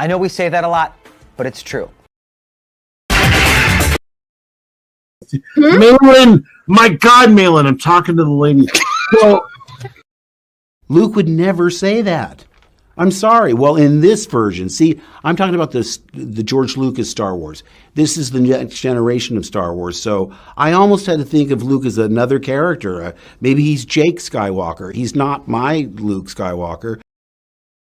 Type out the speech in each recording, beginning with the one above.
I know we say that a lot, but it's true. Malin, my God, Malin, I'm talking to the lady. So, Luke would never say that. I'm sorry. Well, in this version, see, I'm talking about the George Lucas Star Wars. This is the next generation of Star Wars. So I almost had to think of Luke as another character. Maybe he's Jake Skywalker. He's not my Luke Skywalker.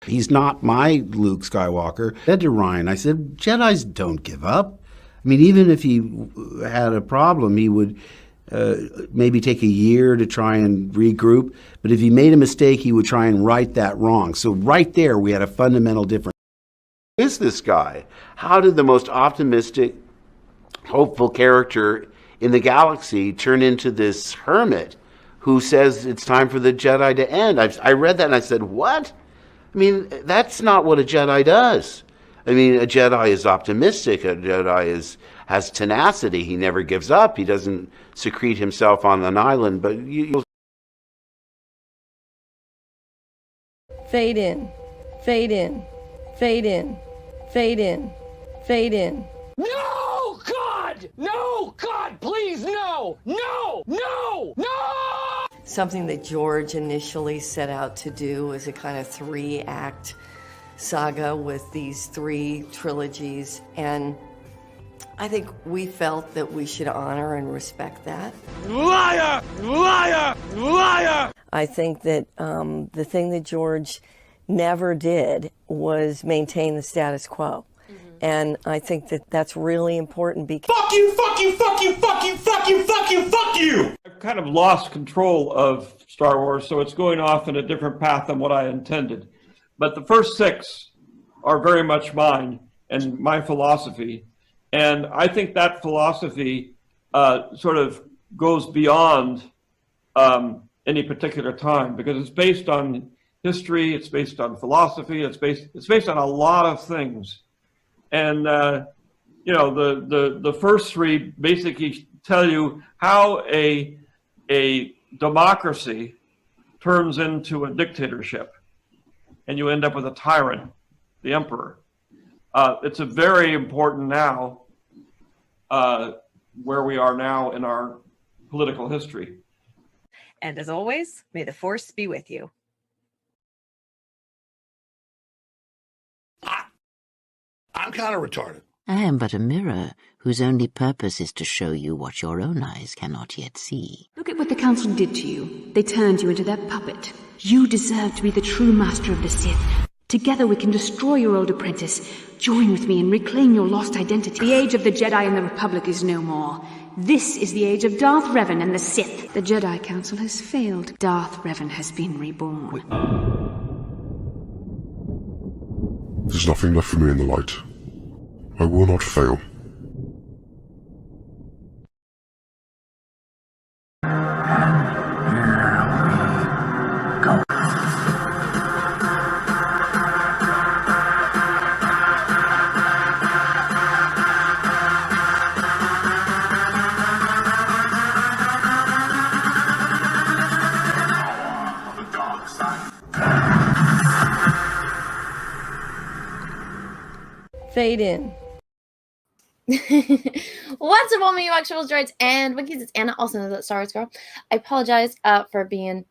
He's not my Luke Skywalker. I said to Ryan, I said, Jedis don't give up. I mean, even if he had a problem, he would maybe take a year to try and regroup. But if he made a mistake, he would try and right that wrong. So right there, we had a fundamental difference. Who is this guy? How did the most optimistic, hopeful character in the galaxy turn into this hermit who says it's time for the Jedi to end? I read that and I said, what? I mean, that's not what a Jedi does. I mean, a Jedi is optimistic. A Jedi has tenacity. He never gives up. He doesn't secrete himself on an island. But you'll fade in, fade in, fade in, fade in, fade in. No, God! No, God, please, no! No! No! No! Something that George initially set out to do was a kind of 3-act saga with these 3 trilogies, and I think we felt that we should honor and respect that. Liar! Liar! Liar! I think that the thing that George never did was maintain the status quo. And I think that that's really important because... Fuck you, fuck you, fuck you, fuck you, fuck you, fuck you, fuck you! I've kind of lost control of Star Wars, so it's going off in a different path than what I intended. But the first 6 are very much mine and my philosophy. And I think that philosophy sort of goes beyond any particular time, because it's based on history, it's based on philosophy, it's based on a lot of things. And you know, the first 3 basically tell you how a democracy turns into a dictatorship, and you end up with a tyrant, the emperor. It's a very important now, where we are now in our political history. And as always, may the Force be with you. I'm kind of retarded. I am but a mirror whose only purpose is to show you what your own eyes cannot yet see. Look at what the Council did to you. They turned you into their puppet. You deserve to be the true master of the Sith. Together we can destroy your old apprentice. Join with me and reclaim your lost identity. The age of the Jedi and the Republic is no more. This is the age of Darth Revan and the Sith. The Jedi Council has failed. Darth Revan has been reborn. There's nothing left for me in the light. I will not fail. Fade in. What's up, all my actual droids and wikis? It's Anna, also known as Star Wars Girl. I apologize for being,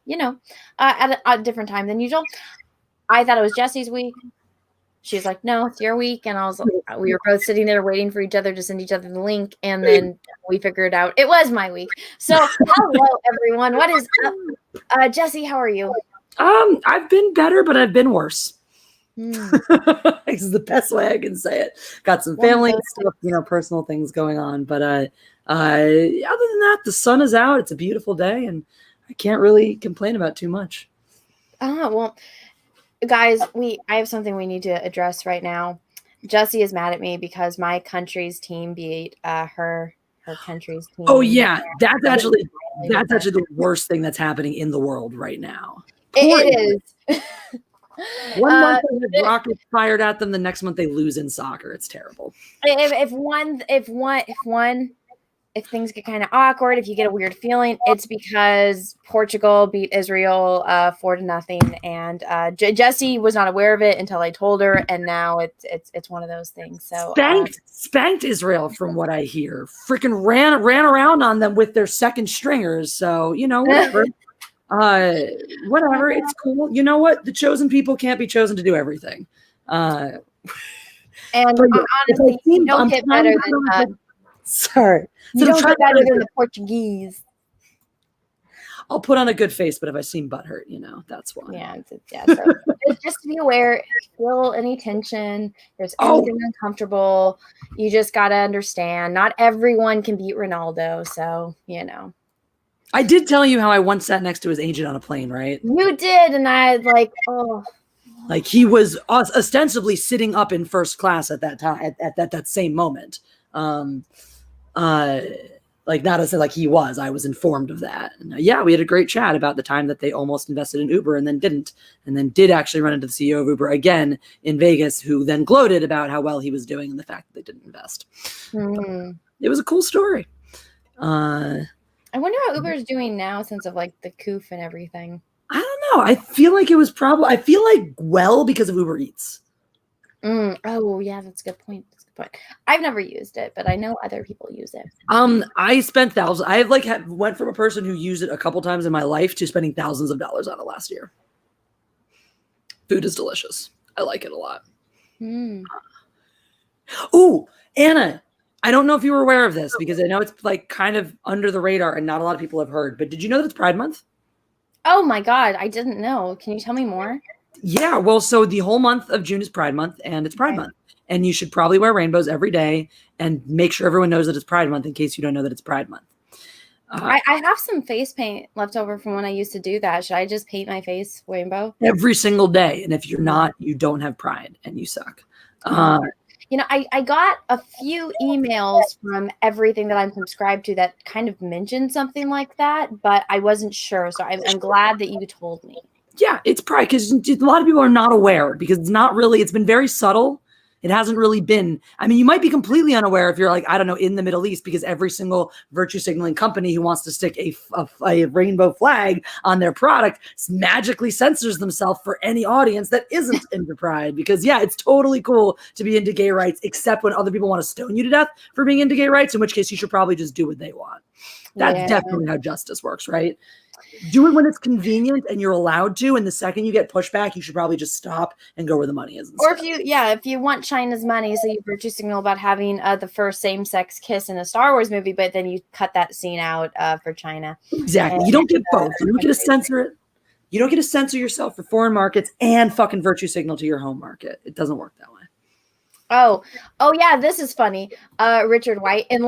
at a different time than usual. I thought it was Jessi's week. She's like, no, it's your week. And I was like, we were both sitting there waiting for each other to send each other the link. And then we figured out it was my week. So hello, everyone. What is up? Jessi, how are you? I've been better, but I've been worse. This is the best way I can say it. Got some family stuff, personal things going on. But other than that, the sun is out. It's a beautiful day, and I can't really complain about too much. Well, guys, I have something we need to address right now. Jessi is mad at me because my country's team beat her country's team. Oh yeah, that's actually the worst thing that's happening in the world right now. It is. One month they have rockets fired at them, the next month they lose in soccer. It's terrible. If one if things get kind of awkward, if you get a weird feeling, it's because Portugal beat Israel 4-0, and Jessi was not aware of it until I told her, and now it's one of those things. So spanked Israel, from what I hear. Freaking ran around on them with their second stringers. So whatever. Whatever, it's cool. You know what? The chosen people can't be chosen to do everything. And honestly, you don't get better than sorry. You don't get better than the Portuguese. I'll put on a good face, but if I seem butthurt, that's why. Yeah. So just to be aware, feel any tension. There's anything uncomfortable. You just gotta understand. Not everyone can beat Ronaldo, so I did tell you how I once sat next to his agent on a plane, right? You did, and I like, like he was ostensibly sitting up in first class at that time, at that same moment. Like not as like he was. I was informed of that. And, yeah, we had a great chat about the time that they almost invested in Uber and then didn't, and then did actually run into the CEO of Uber again in Vegas, who then gloated about how well he was doing and the fact that they didn't invest. It was a cool story. I wonder how Uber is doing now since of like the coof and everything. I don't know. I feel like it was probably. I feel like because of Uber Eats. Oh yeah, that's a good point. I've never used it, but I know other people use it. I spent thousands. I have went from a person who used it a couple times in my life to spending thousands of dollars on it last year. Food is delicious. I like it a lot. Ooh, Anna, I don't know if you were aware of this because I know it's like kind of under the radar and not a lot of people have heard, but did you know that it's Pride Month? Oh my God, I didn't know. Can you tell me more? Yeah, well, so the whole month of June is Pride Month, and it's Pride Month. And you should probably wear rainbows every day and make sure everyone knows that it's Pride Month in case you don't know that it's Pride Month. I have some face paint left over from when I used to do that. Should I just paint my face rainbow? Every single day. And if you're not, you don't have pride and you suck. I got a few emails from everything that I'm subscribed to that kind of mentioned something like that, but I wasn't sure. So I'm glad that you told me. Yeah, it's pride because a lot of people are not aware because it's been very subtle. It hasn't really been, I mean, you might be completely unaware if you're like, I don't know, in the Middle East, because every single virtue signaling company who wants to stick a rainbow flag on their product magically censors themselves for any audience that isn't into pride. Because yeah, it's totally cool to be into gay rights, except when other people want to stone you to death for being into gay rights, in which case you should probably just do what they want. That's definitely how justice works, right? Do it when it's convenient and you're allowed to. And the second you get pushback, you should probably just stop and go where the money is. Or if you want China's money, so you virtue signal about having the first same-sex kiss in a Star Wars movie, but then you cut that scene out for China. Exactly. You don't get both. You don't get to censor it. You don't get to censor yourself for foreign markets and fucking virtue signal to your home market. It doesn't work that way. Oh yeah, this is funny. Richard White, thank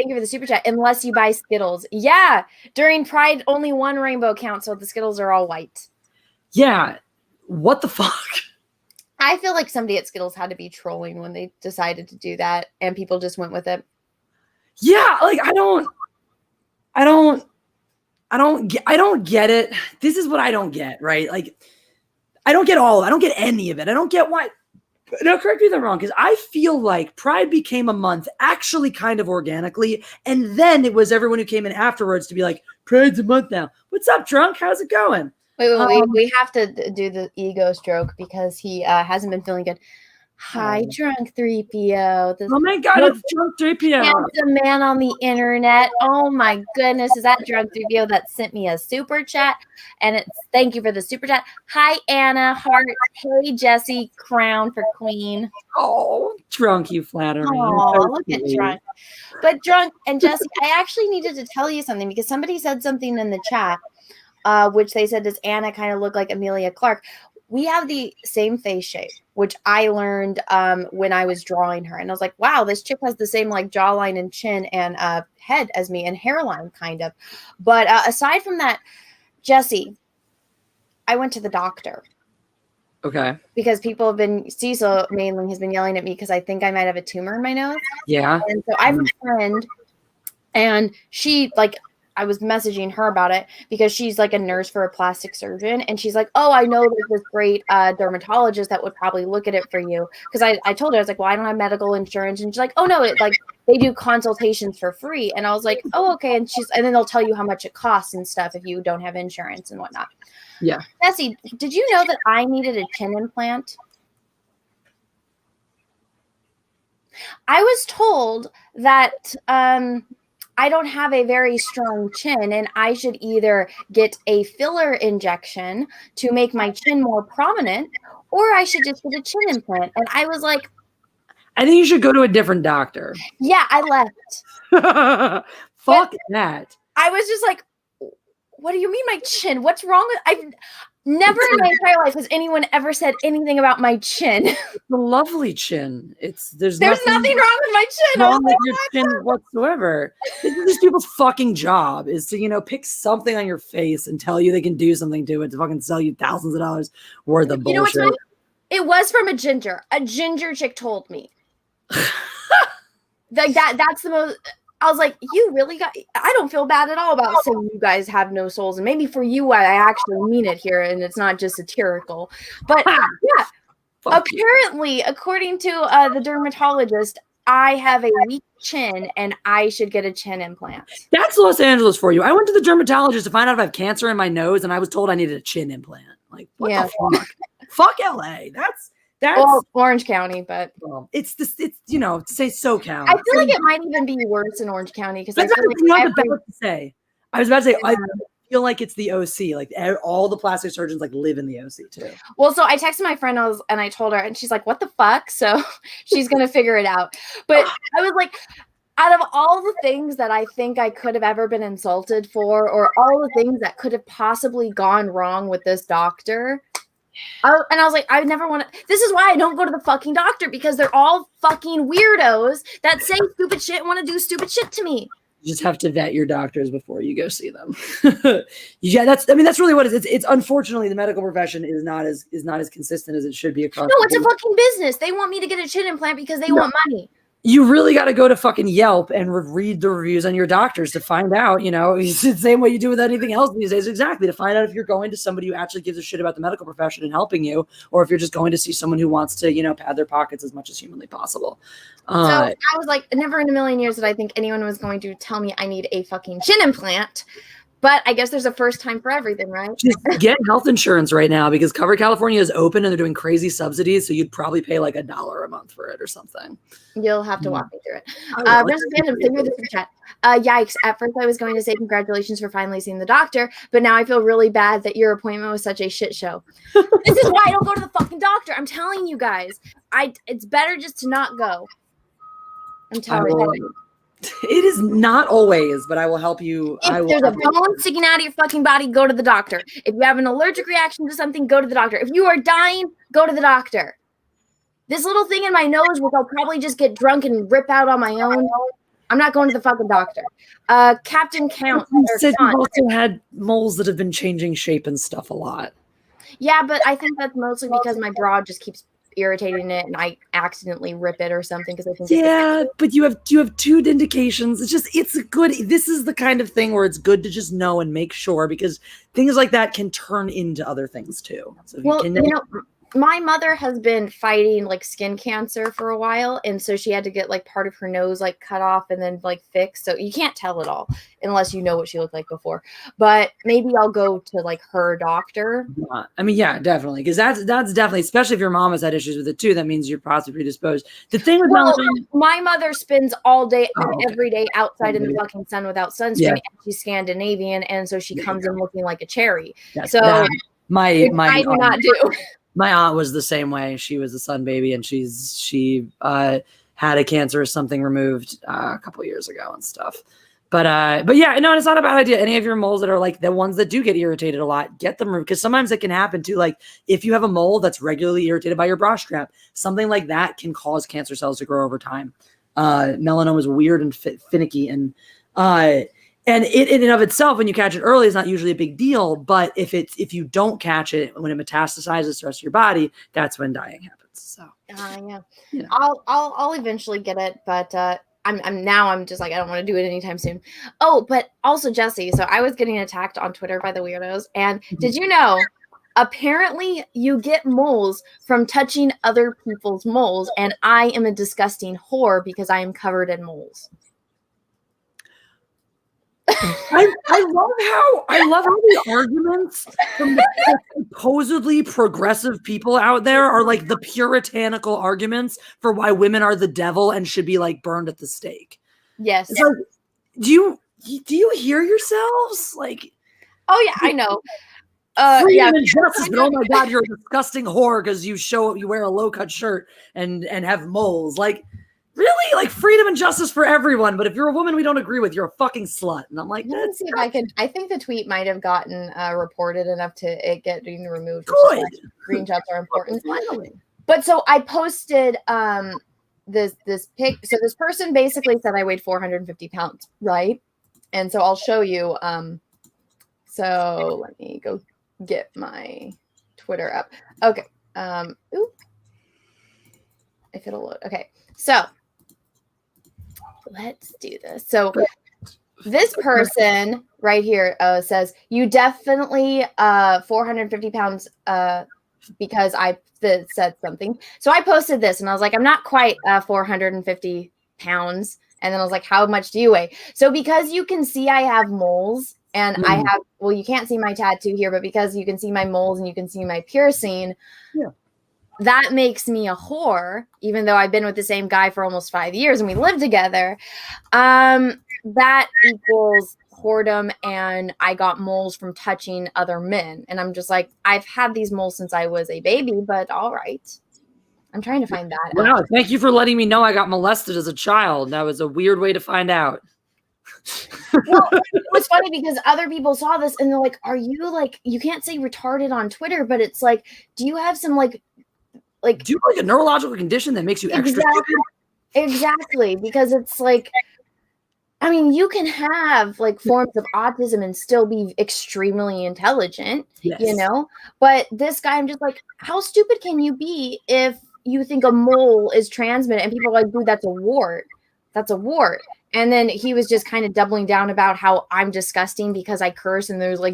you for the super chat. Unless you buy Skittles. Yeah, during Pride, only one rainbow counts, so the Skittles are all white. Yeah, what the fuck? I feel like somebody at Skittles had to be trolling when they decided to do that, and people just went with it. Yeah, like I don't get it. This is what I don't get, right? Like, I don't get I don't get any of it. I don't get why. No, correct me if I'm wrong, because I feel like Pride became a month actually kind of organically, and then it was everyone who came in afterwards to be like, Pride's a month now. What's up, drunk? How's it going? Wait, we have to do the ego stroke because he hasn't been feeling good. Hi, drunk 3PO. Oh my God, it's drunk 3PO. Handsome man on the internet. Oh my goodness, is that drunk 3PO that sent me a super chat? And it's thank you for the super chat. Hi, Anna, heart. Hey, Jessi, crown for queen. Oh, drunk, you flatter me. Oh, look at drunk. But drunk and Jessi, I actually needed to tell you something because somebody said something in the chat, which they said, does Anna kind of look like Emilia Clarke? We have the same face shape, which I learned when I was drawing her. And I was like, wow, this chick has the same like jawline and chin and head as me and hairline kind of. But aside from that, Jessi, I went to the doctor. Okay. Because people have been, Cecil mainly has been yelling at me because I think I might have a tumor in my nose. Yeah. And so I have a friend and she like, I was messaging her about it because she's like a nurse for a plastic surgeon. And she's like, oh, I know there's this great dermatologist that would probably look at it for you. Because I told her, I was like, well, I don't have medical insurance. And she's like, oh, no, they do consultations for free. And I was like, oh, okay. And then they'll tell you how much it costs and stuff if you don't have insurance and whatnot. Yeah. Jessi, did you know that I needed a chin implant? I was told that I don't have a very strong chin and I should either get a filler injection to make my chin more prominent, or I should just get a chin implant. And I was like, I think you should go to a different doctor. yeah, I left. Fuck that. I was just like, what do you mean my chin? What's wrong with I've never in my entire life has anyone ever said anything about my chin. It's a lovely chin. There's nothing wrong with my chin. Wrong with your chin whatsoever. These people's fucking job is to, pick something on your face and tell you they can do something to it to fucking sell you thousands of dollars worth of bullshit. You know what's funny? It was from a ginger. A ginger chick told me. That's the most. I was like, you really got. I don't feel bad at all about saying you guys have no souls, and maybe for you, I actually mean it here, and it's not just satirical. But yeah, apparently, according to the dermatologist, I have a weak chin, and I should get a chin implant. That's Los Angeles for you. I went to the dermatologist to find out if I have cancer in my nose, and I was told I needed a chin implant. Like, what the fuck? Fuck LA. That's Orange County, but it's say SoCal. I feel like it might even be worse in Orange County because I was about to say I feel like it's the OC. Like all the plastic surgeons live in the OC too. Well, so I texted my friend and I told her, and she's like, "What the fuck?" So she's gonna figure it out. But I was like, out of all the things that I think I could have ever been insulted for, or all the things that could have possibly gone wrong with this doctor. And I was like, I never want to. This is why I don't go to the fucking doctor, because they're all fucking weirdos that say stupid shit and want to do stupid shit to me. You just have to vet your doctors before you go see them. Yeah, that's really what it is. It's unfortunately the medical profession is not as consistent as it should be across. No, it's a fucking business. They want me to get a chin implant because they want money. You really got to go to fucking Yelp and read the reviews on your doctors to find out, it's the same way you do with anything else these days. Exactly. To find out if you're going to somebody who actually gives a shit about the medical profession and helping you, or if you're just going to see someone who wants to, pad their pockets as much as humanly possible. So I was like, never in a million years did I think anyone was going to tell me I need a fucking chin implant. But I guess there's a first time for everything, right? Just get health insurance right now because Cover California is open and they're doing crazy subsidies. So you'd probably pay like $1 a month for it or something. You'll have to walk me through it. The chat. Yikes. At first I was going to say congratulations for finally seeing the doctor, but now I feel really bad that your appointment was such a shit show. This is why I don't go to the fucking doctor. I'm telling you guys. It's better just to not go. I'm telling you. It is not always, but I will help you. If there's a bone sticking out of your fucking body, go to the doctor. If you have an allergic reaction to something, go to the doctor. If you are dying, go to the doctor. This little thing in my nose, which I'll probably just get drunk and rip out on my own, I'm not going to the fucking doctor. Captain Count. You said you've also had moles that have been changing shape and stuff a lot. Yeah, but I think that's mostly because my bra just keeps irritating it and I accidentally rip it or something because I think but you have two indications. This is the kind of thing where it's good to just know and make sure, because things like that can turn into other things too. So my mother has been fighting skin cancer for a while, and so she had to get part of her nose cut off and then fixed. So you can't tell it all unless you know what she looked like before. But maybe I'll go to her doctor. Yeah, definitely, because that's definitely, especially if your mom has had issues with it too. That means you're possibly predisposed. The thing with my mother spends all day every day outside in the fucking sun without sunscreen, and she's Scandinavian, and so she comes in looking like a cherry. I do not do. My aunt was the same way. She was a sun baby, and she had a cancer or something removed a couple years ago and stuff. But yeah, no, it's not a bad idea. Any of your moles that are the ones that do get irritated a lot, get them removed, because sometimes it can happen too. If you have a mole that's regularly irritated by your bra strap, something like that can cause cancer cells to grow over time. Melanoma is weird and finicky, and it in and of itself, when you catch it early, is not usually a big deal. But if you don't catch it when it metastasizes to the rest of your body, that's when dying happens. So yeah. I'll eventually get it, but I'm just I don't want to do it anytime soon. Oh, but also Jessi. So I was getting attacked on Twitter by the weirdos, and did you know Apparently, you get moles from touching other people's moles, and I am a disgusting whore because I am covered in moles. I love how the arguments from the supposedly progressive people out there are like the puritanical arguments for why women are the devil and should be like burned at the stake. Yes. It's like, do you hear yourselves? Like, oh yeah, I know. Freedom and justice, but oh my god, you're a disgusting whore because you wear a low-cut shirt and have moles. Like, really? Like, freedom and justice for everyone, but if you're a woman we don't agree with, you're a fucking slut. And I'm like, let's see if I can. I think the tweet might have gotten reported enough to it getting removed. Good. Screenshots are important. But so I posted this pic. So this person basically said I weighed 450 pounds, right? And so I'll show you. So let me go get my Twitter up. Okay. If it'll load. Okay. So let's do this. So this person right here says, you definitely 450 pounds because I said something. So I posted this and I was like, I'm not quite 450 pounds. And then I was like, how much do you weigh? So because you can see I have moles and I have, well, you can't see my tattoo here, but because you can see my moles and you can see my piercing, that makes me a whore, even though I've been with the same guy for almost 5 years and we live together. That equals whoredom, and I got moles from touching other men. And I'm just like, I've had these moles since I was a baby, but all right. I'm trying to find that. Wow, thank you for letting me know I got molested as a child. That was a weird way to find out. Well, it was funny because other people saw this and they're like, are you like, you can't say retarded on Twitter, but it's like, do you have some like do you have like a neurological condition that makes you extra Exactly, because it's like, I mean, you can have like forms of autism and still be extremely intelligent, you know? But this guy, I'm just like, how stupid can you be if you think a mole is transmitted? And people are like, dude, that's a wart. That's a wart. And then he was just kind of doubling down about how I'm disgusting because I curse. And there's like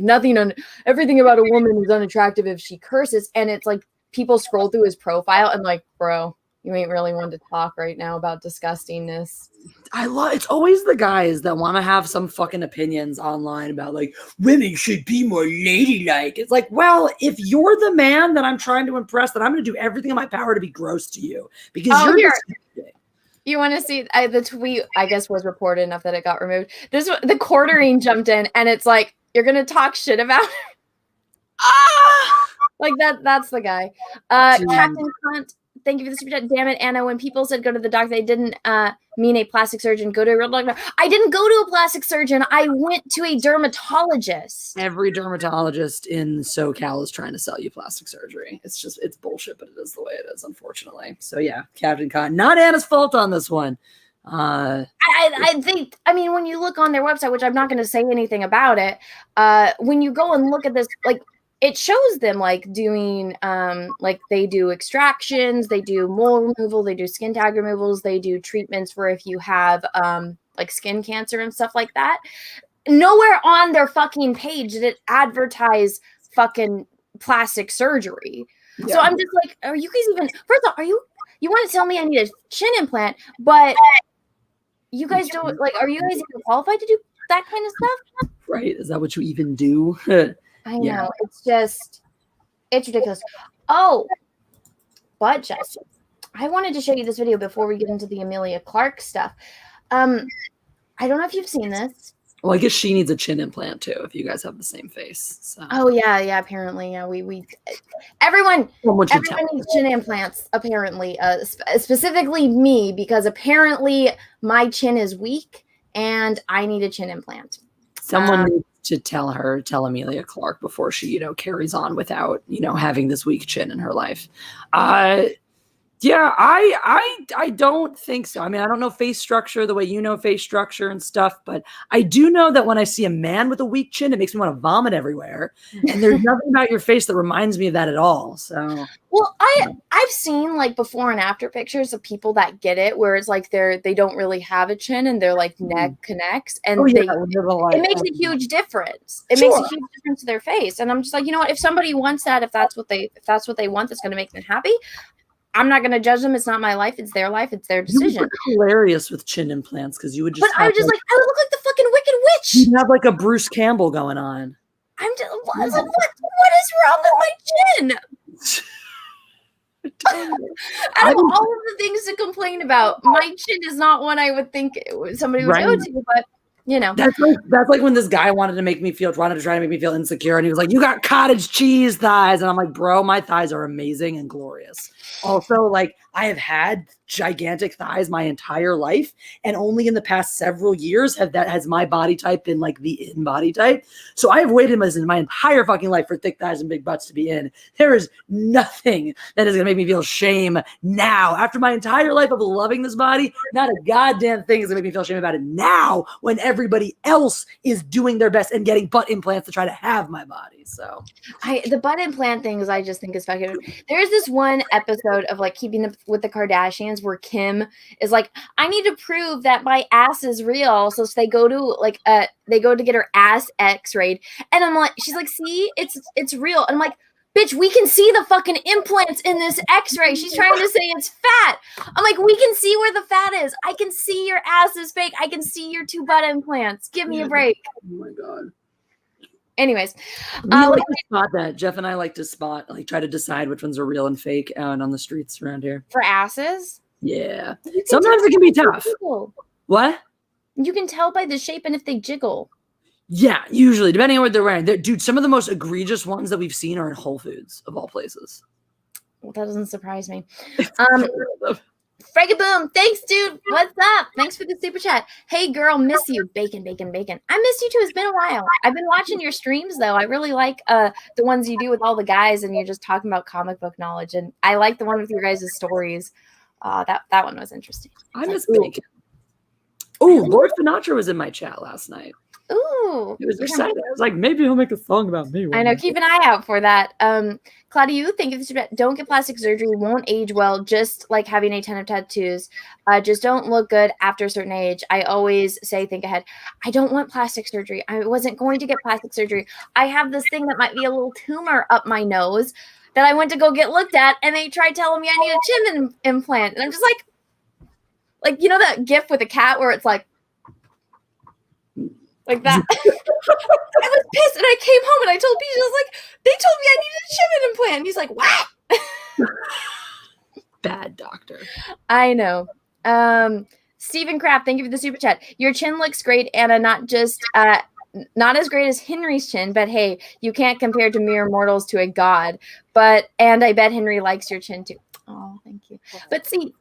everything about a woman is unattractive if she curses. And it's like people scroll through his profile and like, bro, you ain't really one to talk right now about disgustingness. It's always the guys that want to have some fucking opinions online about like women should be more ladylike. It's like, well, if you're the man that I'm trying to impress, then I'm going to do everything in my power to be gross to you because you're here. You want to see the tweet, I guess, was reported enough that it got removed. The quartering jumped in and it's like, you're going to talk shit about her? Like that's the guy. Captain Cunt, thank you for the super chat. Damn it, Anna. When people said go to the doctor, they didn't mean a plastic surgeon. Go to a real doctor. I didn't go to a plastic surgeon. I went to a dermatologist. Every dermatologist in SoCal is trying to sell you plastic surgery. It's bullshit, but it is the way it is, unfortunately. So yeah, Captain Cunt. Not Anna's fault on this one. I think, I mean, when you look on their website, which I'm not going to say anything about it, when you go and look at this, like, it shows them like doing like they do extractions, they do mole removal, they do skin tag removals, they do treatments for if you have like skin cancer and stuff like that. Nowhere on their fucking page did it advertise fucking plastic surgery. Yeah. So I'm just like, are you guys even, first of all, you want to tell me I need a chin implant, but you guys don't, like, are you guys even qualified to do that kind of stuff? Right. Is that what you even do? I know. It's ridiculous. Oh, but Jessi, I wanted to show you this video before we get into the EMILIA CLARKE stuff. I don't know if you've seen this. Well, I guess she needs a chin implant too, if you guys have the same face. So. Oh yeah, apparently, yeah. Everyone needs chin implants, apparently. Specifically me, because apparently my chin is weak and I need a chin implant. Someone needs to tell EMILIA CLARKE before she, carries on without, having this weak chin in her life. Yeah, I don't think so. I mean, I don't know face structure the way you know face structure and stuff, but I do know that when I see a man with a weak chin, it makes me want to vomit everywhere. And there's nothing about your face that reminds me of that at all. So, well, I've seen like before and after pictures of people that get it, where it's like they don't really have a chin and their like neck connects, and it makes a huge difference. It makes a huge difference to their face, and I'm just like, you know what? If somebody wants that, if that's what they want, that's going to make them happy. I'm not going to judge them. It's not my life. It's their life. It's their decision. You would look hilarious with chin implants because you would just. But I was just like, I would look like the fucking Wicked Witch. You'd have like a Bruce Campbell going on. I'm just what is wrong with my chin? Out of all of the things to complain about, my chin is not one I would think somebody would go to, but. You know, that's like when this guy wanted to try to make me feel insecure, and he was like, "You got cottage cheese thighs," and I'm like, "Bro, my thighs are amazing and glorious." Also, like I have had gigantic thighs my entire life, and only in the past several years has my body type been like the in body type. So I have waited my entire fucking life for thick thighs and big butts to be in. There is nothing that is gonna make me feel shame now. After my entire life of loving this body, not a goddamn thing is gonna make me feel shame about it now when everybody else is doing their best and getting butt implants to try to have my body. So the butt implant things I just think is fucking. There's this one episode of like Keeping Up with the Kardashians where Kim is like, I need to prove that my ass is real. So they go to get her ass x-rayed. And I'm like, she's like, see, it's real. And I'm like, bitch, we can see the fucking implants in this x-ray. She's trying to say it's fat. I'm like, we can see where the fat is. I can see your ass is fake. I can see your 2 butt implants. Give me a break. Oh my God. Anyways, we like to spot that. Jeff and I like to try to decide which ones are real and fake out on the streets around here. For asses? Yeah. Sometimes it can be tough. What? You can tell by the shape and if they jiggle. Yeah, usually, depending on what they're wearing. Dude, some of the most egregious ones that we've seen are in Whole Foods, of all places. Well, that doesn't surprise me. Boom. Thanks, dude. What's up? Thanks for the super chat. Hey, girl, miss you. Bacon, bacon, bacon. I missed you too. It's been a while. I've been watching your streams, though. I really like the ones you do with all the guys, and you're just talking about comic book knowledge. And I like the one with your guys' stories. That one was interesting. I miss bacon. Oh, Lord Sinatra was in my chat last night. Ooh. It was exciting. I was like, maybe he'll make a song about me. I know. Keep an eye out for that. Claudia, thank you. Don't get plastic surgery. Won't age well. Just like having a ton of tattoos. Just don't look good after a certain age. I always say, think ahead. I don't want plastic surgery. I wasn't going to get plastic surgery. I have this thing that might be a little tumor up my nose that I went to go get looked at, and they tried telling me I need a chin implant. And I'm just like, you know that gif with a cat where it's like that. I was pissed, and I came home and I told Peach, I was like, they told me I needed a chin implant. And he's like, what? Bad doctor. I know. Stephen Kraft, thank you for the super chat. Your chin looks great, Anna. Not as great as Henry's chin, but hey, you can't compare to mere mortals to a god. And I bet Henry likes your chin too. Oh, thank you. But see,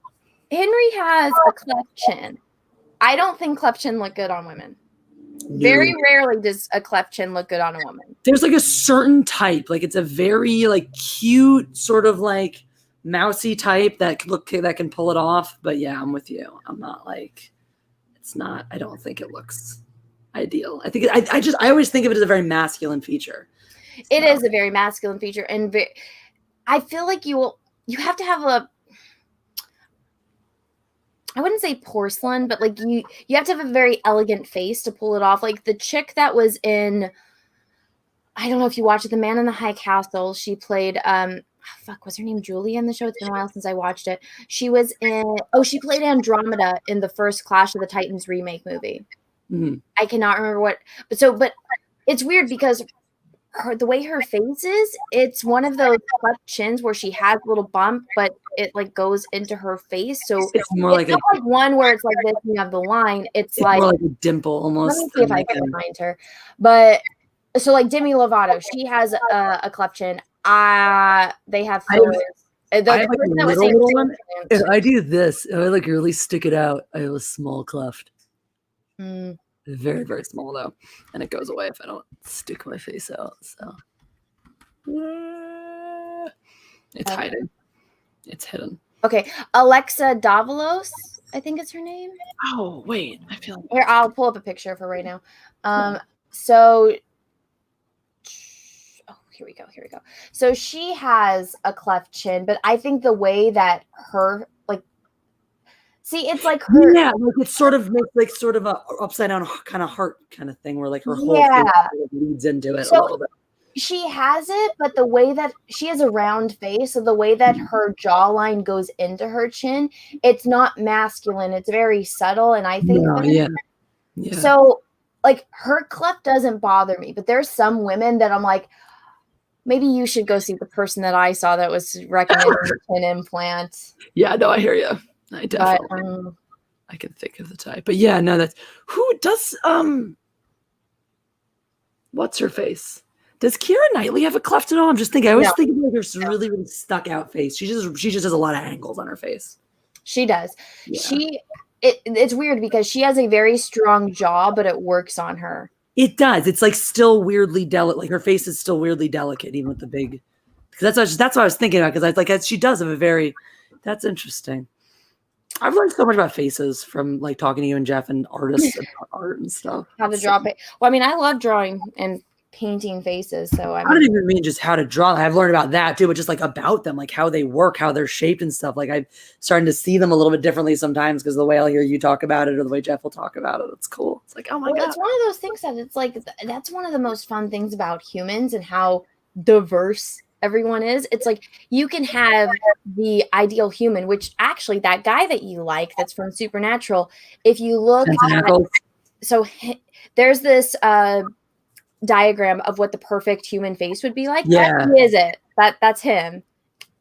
Henry has a cleft chin. I don't think cleft chin look good on women. No. Very rarely does a cleft chin look good on a woman. There's like a certain type, like it's a very like cute sort of like mousy type that can pull it off. But yeah, I'm with you. I'm not like, I don't think it looks ideal. I think I always think of it as a very masculine feature. It is a very masculine feature, and I feel like you have to have I wouldn't say porcelain, but like you have to have a very elegant face to pull it off. Like the chick that was in, I don't know if you watched it, The Man in the High Castle. She played, was her name Julia in the show? It's been a while since I watched it. She played Andromeda in the first Clash of the Titans remake movie. Mm-hmm. I cannot remember but it's weird because the way her face is, it's one of those cleft chins where she has a little bump, but it like goes into her face. So it's more like not like one where it's like this, you have the line. It's like more like a dimple almost. Let me see if I can find her. But so like Demi Lovato, she has a cleft chin. They have fillers. I do this. I like really stick it out. I have a small cleft. Very, very small though, and it goes away if I don't stick my face out. So it's hiding. It's hidden. Okay, Alexa Davalos, I think it's her name. Oh, wait. I feel Here, I'll pull up a picture of her right now. So, here we go. So she has a cleft chin, but I think the way that her, like, see, it's like her. Yeah, like it sort of makes like sort of a upside down kind of heart kind of thing where like her whole face Yeah. sort of leads into it a little bit. She has it, but the way that she has a round face, so the way that her jawline goes into her chin, it's not masculine. It's very subtle, and I think Yeah. so. Like her cleft doesn't bother me, but there's some women that I'm like, maybe you should go see the person that I saw that was recommending the chin implant. Yeah, no, I hear you. I definitely. I can think of the type, but yeah, no, that's who does. What's her face? Does Keira Knightley have a cleft at all? I'm just thinking. I always think of her really, really stuck out face. She just has a lot of angles on her face. She does. Yeah. It's weird because she has a very strong jaw, but it works on her. It does. It's like still weirdly delicate. Like her face is still weirdly delicate, even with the big. Because that's what I was thinking about. Because I was like, she does have a very. That's interesting. I've learned so much about faces from like talking to you and Jeff and artists about art and stuff. How to draw. Well, I mean, I love drawing and painting faces. So I don't even mean just how to draw. I've learned about that too, but just like about them, like how they work, how they're shaped and stuff. Like I'm starting to see them a little bit differently sometimes because the way I'll hear you talk about it or the way Jeff will talk about it, it's cool. It's like, oh my God. It's one of those things that it's like, that's one of the most fun things about humans and how diverse everyone is. It's like you can have the ideal human, which actually that guy that you like, that's from Supernatural, if you look there's this, diagram of what the perfect human face would be like. Yeah. He is it. That's him.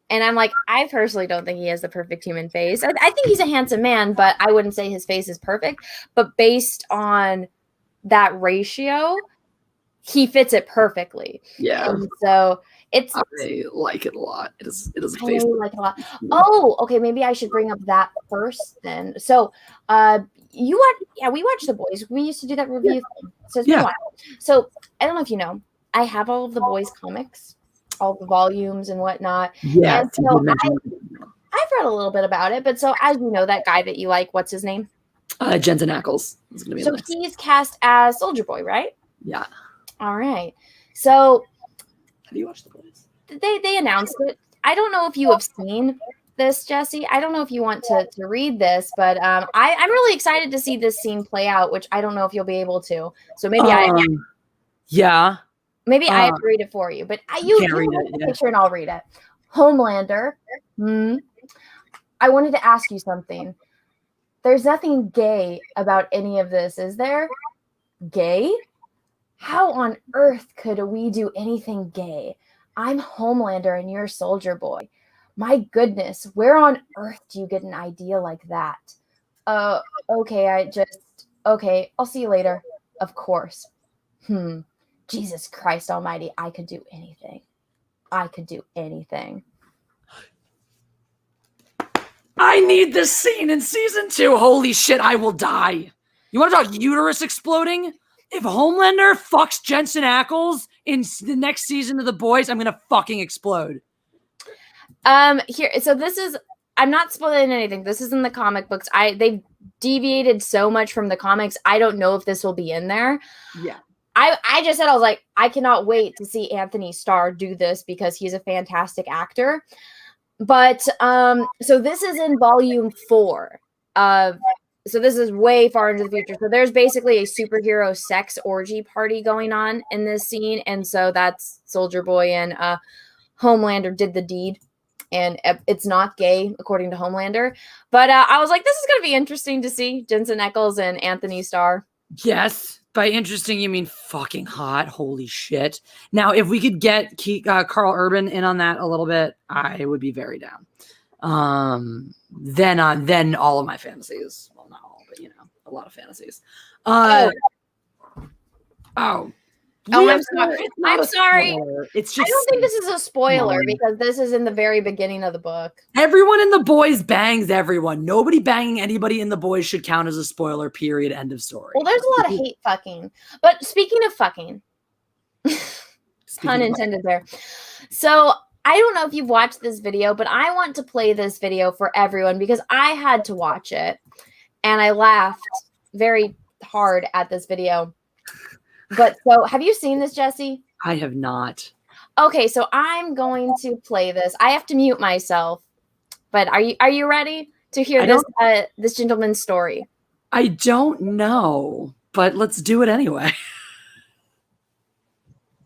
And I'm like, I personally don't think he has the perfect human face. I think he's a handsome man, but I wouldn't say his face is perfect. But based on that ratio, he fits it perfectly. Yeah. And so I like it a lot. It is a I face. really like it a lot. Oh, okay. Maybe I should bring up that first then. So we watched The Boys. We used to do that review thing. So it's been a while. So I don't know if you know, I have all of The Boys comics, all the volumes and whatnot. Yeah. And so I've read a little bit about it, but so as you know, that guy that you like, what's his name? Jensen Ackles. So he's cast as Soldier Boy, right? Yeah. All right. So have you watched The Boys? They announced it. I don't know if you have seen this, Jessi. I don't know if you want to read this, but I'm really excited to see this scene play out, which I don't know if you'll be able to. So maybe I have to read it for you, but you read the picture and I'll read it. Homelander. I wanted to ask you something. There's nothing gay about any of this, is there? Gay? How on earth could we do anything gay? I'm Homelander and you're Soldier Boy. My goodness, where on earth do you get an idea like that? Okay, okay, I'll see you later. Of course. Jesus Christ almighty, I could do anything. I could do anything. I need this scene in season 2. Holy shit, I will die. You want to talk uterus exploding? If Homelander fucks Jensen Ackles in the next season of The Boys, I'm gonna fucking explode. So this is, I'm not spoiling anything. This is in the comic books. They've deviated so much from the comics. I don't know if this will be in there. Yeah. I just said, I was like, I cannot wait to see Anthony Starr do this because he's a fantastic actor. But so this is in volume 4 of, so this is way far into the future. So there's basically a superhero sex orgy party going on in this scene. And so that's Soldier Boy and Homelander did the deed. And it's not gay, according to Homelander. But I was like, this is going to be interesting to see Jensen Ackles and Anthony Starr. Yes. By interesting, you mean fucking hot. Holy shit. Now, if we could get Carl Urban in on that a little bit, I would be very down. Then all of my fantasies. Well, not all, but, a lot of fantasies. I'm sorry. I'm sorry. It's just, I don't think this is a spoiler because this is in the very beginning of the book. Everyone in The Boys bangs everyone. Nobody banging anybody in The Boys should count as a spoiler, period. End of story. Well, there's a lot of hate fucking. But speaking of fucking, pun intended there. So I don't know if you've watched this video, but I want to play this video for everyone because I had to watch it and I laughed very hard at this video. But so have you seen this, Jessi? I have not. Okay, so I'm going to play this. I have to mute myself. But are you ready to hear this gentleman's story? I don't know, but let's do it anyway.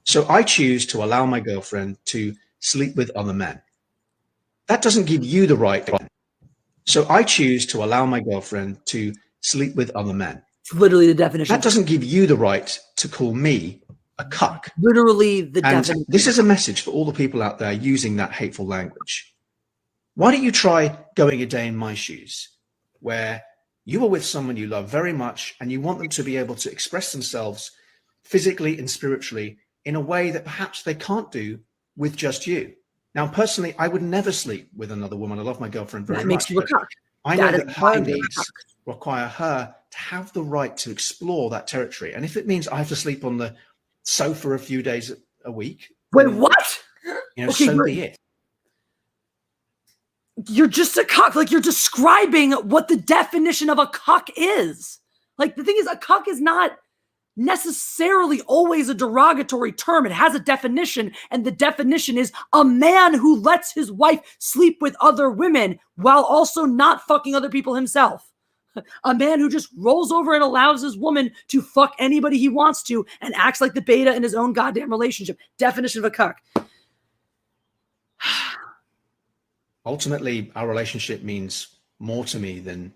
So I choose to allow my girlfriend to sleep with other men. That doesn't give you the right. So I choose to allow my girlfriend to sleep with other men. It's literally the definition. That doesn't give you the right to call me a cuck. Literally the And definition. this is a message for all the people out there using that hateful language. Why don't you try going a day in my shoes, where you are with someone you love very much and you want them to be able to express themselves physically and spiritually in a way that perhaps they can't do with just you. Now, personally, I would never sleep with another woman. I love my girlfriend very much. That makes you a cuck. I know that her needs require her to have the right to explore that territory. And if it means I have to sleep on the sofa a few days a week. Wait, what? You know, so be it. You're just a cuck. Like, you're describing what the definition of a cuck is. Like, the thing is, a cuck is not necessarily always a derogatory term. It has a definition, and the definition is a man who lets his wife sleep with other women while also not fucking other people himself. A man who just rolls over and allows his woman to fuck anybody he wants to and acts like the beta in his own goddamn relationship. Definition of a cuck. Ultimately, our relationship means more to me than,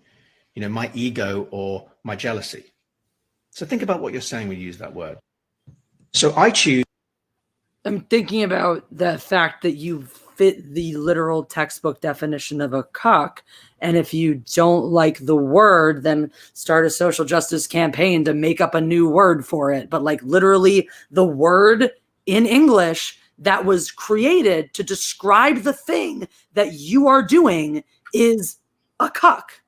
you know, my ego or my jealousy. So think about what you're saying when you use that word. So I choose. I'm thinking about the fact that you fit the literal textbook definition of a cuck. And if you don't like the word, then start a social justice campaign to make up a new word for it. But like literally the word in English that was created to describe the thing that you are doing is a cuck.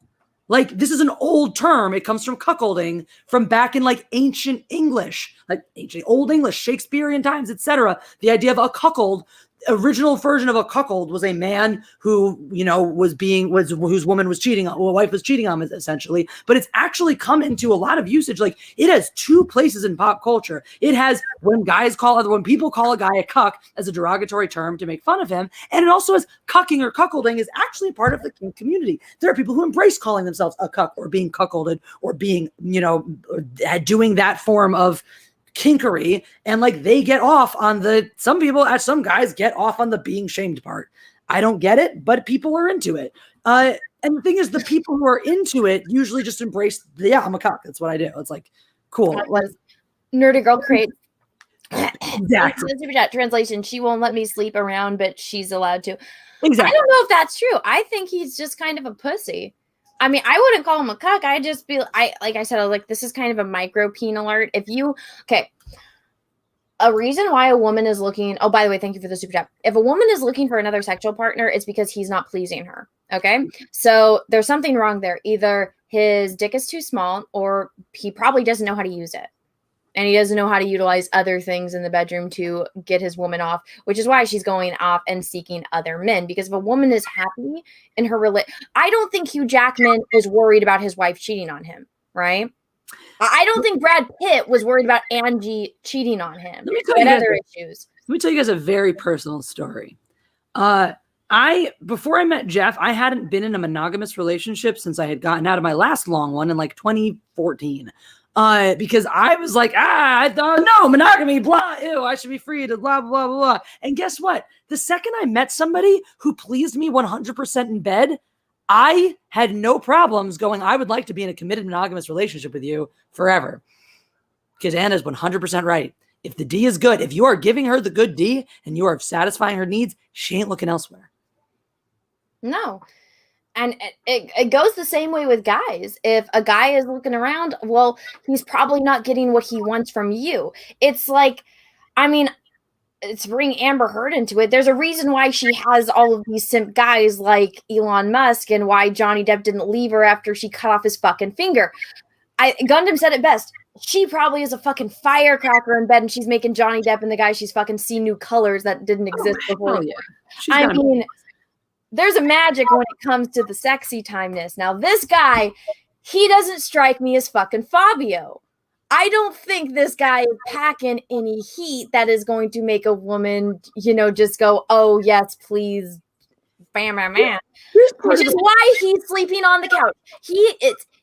Like, this is an old term. It comes from cuckolding from back in like ancient English, like ancient old English, Shakespearean times, etc. The idea of a cuckold, original version of a cuckold was a man who, you know, whose woman was cheating on, well, wife was cheating on him essentially. But it's actually come into a lot of usage. Like, it has two places in pop culture. It has when people call a guy a cuck as a derogatory term to make fun of him. And it also has cucking or cuckolding is actually part of the kink community. There are people who embrace calling themselves a cuck or being cuckolded or being, you know, doing that form of kinkery, and like they get off on some guys get off on the being shamed part. I don't get it, but people are into it. And the thing is, the people who are into it usually just embrace, I'm a cuck. That's what I do. It's like, cool. Nerdy girl creates. Exactly. Super chat translation. She won't let me sleep around, but she's allowed to. Exactly. I don't know if that's true. I think he's just kind of a pussy. I mean, I wouldn't call him a cuck. I'd just be, like I said, this is kind of a micro peen alert. A reason why a woman is looking, oh, by the way, thank you for the super chat. If a woman is looking for another sexual partner, it's because he's not pleasing her. Okay. So there's something wrong there. Either his dick is too small or he probably doesn't know how to use it. And he doesn't know how to utilize other things in the bedroom to get his woman off, which is why she's going off and seeking other men. Because if a woman is happy in her I don't think Hugh Jackman is worried about his wife cheating on him, right? I don't think Brad Pitt was worried about Angie cheating on him. Let me tell you guys a very personal story. Before I met Jeff, I hadn't been in a monogamous relationship since I had gotten out of my last long one in like 2014. Because I was like, I thought, no, monogamy, blah, ew, I should be free to blah, blah, blah, blah. And guess what? The second I met somebody who pleased me 100% in bed, I had no problems going, I would like to be in a committed monogamous relationship with you forever. Because Anna's 100% right. If the D is good, if you are giving her the good D and you are satisfying her needs, she ain't looking elsewhere. No. And it goes the same way with guys. If a guy is looking around, well, he's probably not getting what he wants from you. It's like, I mean, it's bring Amber Heard into it. There's a reason why she has all of these simp guys like Elon Musk and why Johnny Depp didn't leave her after she cut off his fucking finger. Gundam said it best. she probably is a fucking firecracker in bed, and she's making Johnny Depp and the guy she's fucking see new colors that didn't exist before. Yeah. I mean, there's a magic when it comes to the sexy timeness. Now, this guy, he doesn't strike me as fucking Fabio. I don't think this guy is packing any heat that is going to make a woman, just go, oh, yes, please, bam, bam, bam. Which is why he's sleeping on the couch.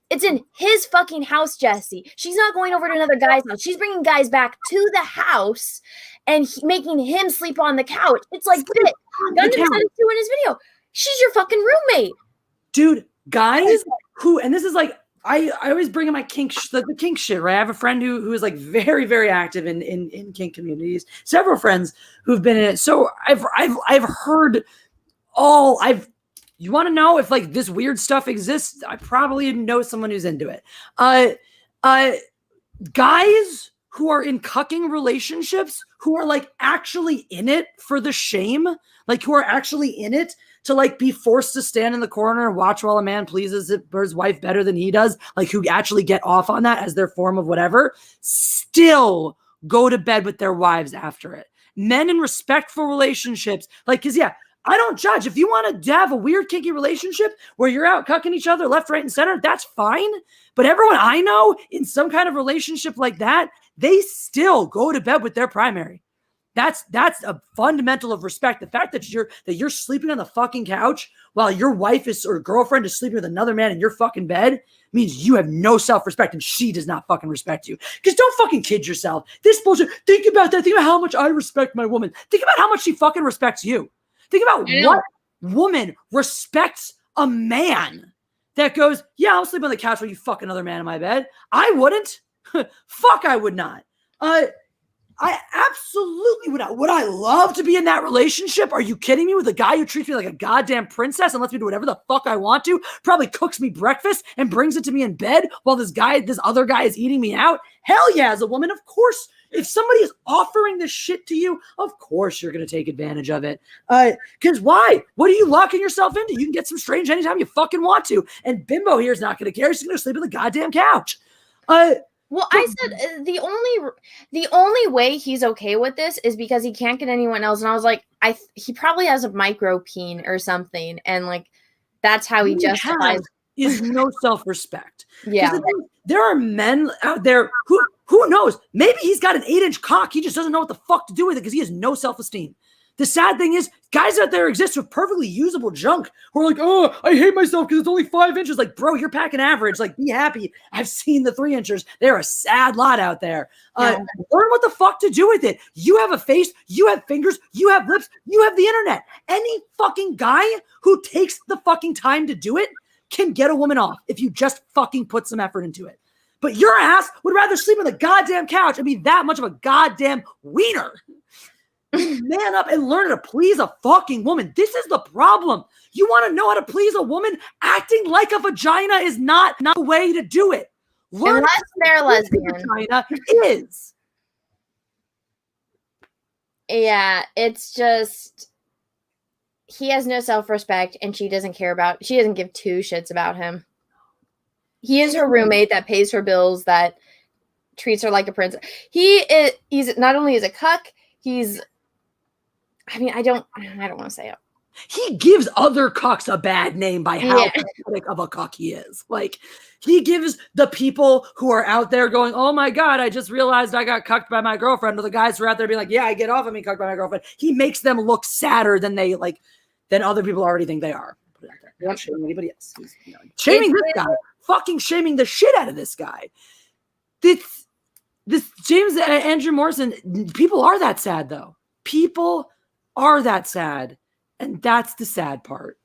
It's in his fucking house, Jessi. She's not going over to another guy's house. She's bringing guys back to the house and making him sleep on the couch. It's like, Gundam said it too in his video. She's your fucking roommate. Dude, guys who, and this is like, I always bring in my the kink shit, right? I have a friend who is like very, very active in kink communities. Several friends who've been in it. So I've heard you want to know if like this weird stuff exists? I probably know someone who's into it. Guys who are in cucking relationships who are like actually in it for the shame, like who are actually in it to like be forced to stand in the corner and watch while a man pleases his wife better than he does, like who actually get off on that as their form of whatever, still go to bed with their wives after it. Men in respectful relationships, like, cause yeah, I don't judge. If you want to have a weird kinky relationship where you're out cucking each other left, right, and center, that's fine. But everyone I know in some kind of relationship like that, they still go to bed with their primary. That's a fundamental of respect. The fact that you're sleeping on the fucking couch while your wife or girlfriend is sleeping with another man in your fucking bed means you have no self-respect and she does not fucking respect you. Because don't fucking kid yourself. This bullshit. Think about that. Think about how much I respect my woman. Think about how much she fucking respects you. Think about what woman respects a man that goes, yeah, I'll sleep on the couch while you fuck another man in my bed. I wouldn't. Fuck, I would not. I absolutely would not. Would I love to be in that relationship? Are you kidding me? With a guy who treats me like a goddamn princess and lets me do whatever the fuck I want to, probably cooks me breakfast and brings it to me in bed while this other guy is eating me out? Hell yeah, as a woman, of course. If somebody is offering this shit to you, of course you're going to take advantage of it. Because why? What are you locking yourself into? You can get some strange anytime you fucking want to. And Bimbo here is not going to care. She's going to sleep on the goddamn couch. Well, I said the only way he's okay with this is because he can't get anyone else. And I was like, he probably has a micro peen or something. And like, that's how he justifies. Is no self-respect. Yeah. There are men out there who knows? Maybe he's got an 8-inch cock. He just doesn't know what the fuck to do with it because he has no self-esteem. The sad thing is, guys out there exist with perfectly usable junk who are like, oh, I hate myself because it's only 5 inches. Like, bro, you're packing average. Like, be happy. I've seen the 3-inchers. They're a sad lot out there. Learn what the fuck to do with it. You have a face. You have fingers. You have lips. You have the internet. Any fucking guy who takes the fucking time to do it can get a woman off if you just fucking put some effort into it. But your ass would rather sleep on the goddamn couch and be that much of a goddamn wiener. Man up and learn how to please a fucking woman. This is the problem. You want to know how to please a woman? Acting like a vagina is not the way to do it. Learn unless they're lesbian. Vagina is. Yeah, it's just he has no self-respect and she doesn't give two shits about him. He is her roommate that pays her bills, that treats her like a princess. He's not only is a cuck, I don't want to say it. He gives other cucks a bad name by how pathetic of a cuck he is. Like, he gives the people who are out there going, oh my God, I just realized I got cucked by my girlfriend. Or the guys who are out there being like, yeah, I get off of me cucked by my girlfriend. He makes them look sadder than other people already think they are. Put it out there. They're not shaming anybody else. Shaming this guy. Fucking shaming the shit out of this guy. This James Andrew Morrison, people are that sad though. People are that sad. And that's the sad part.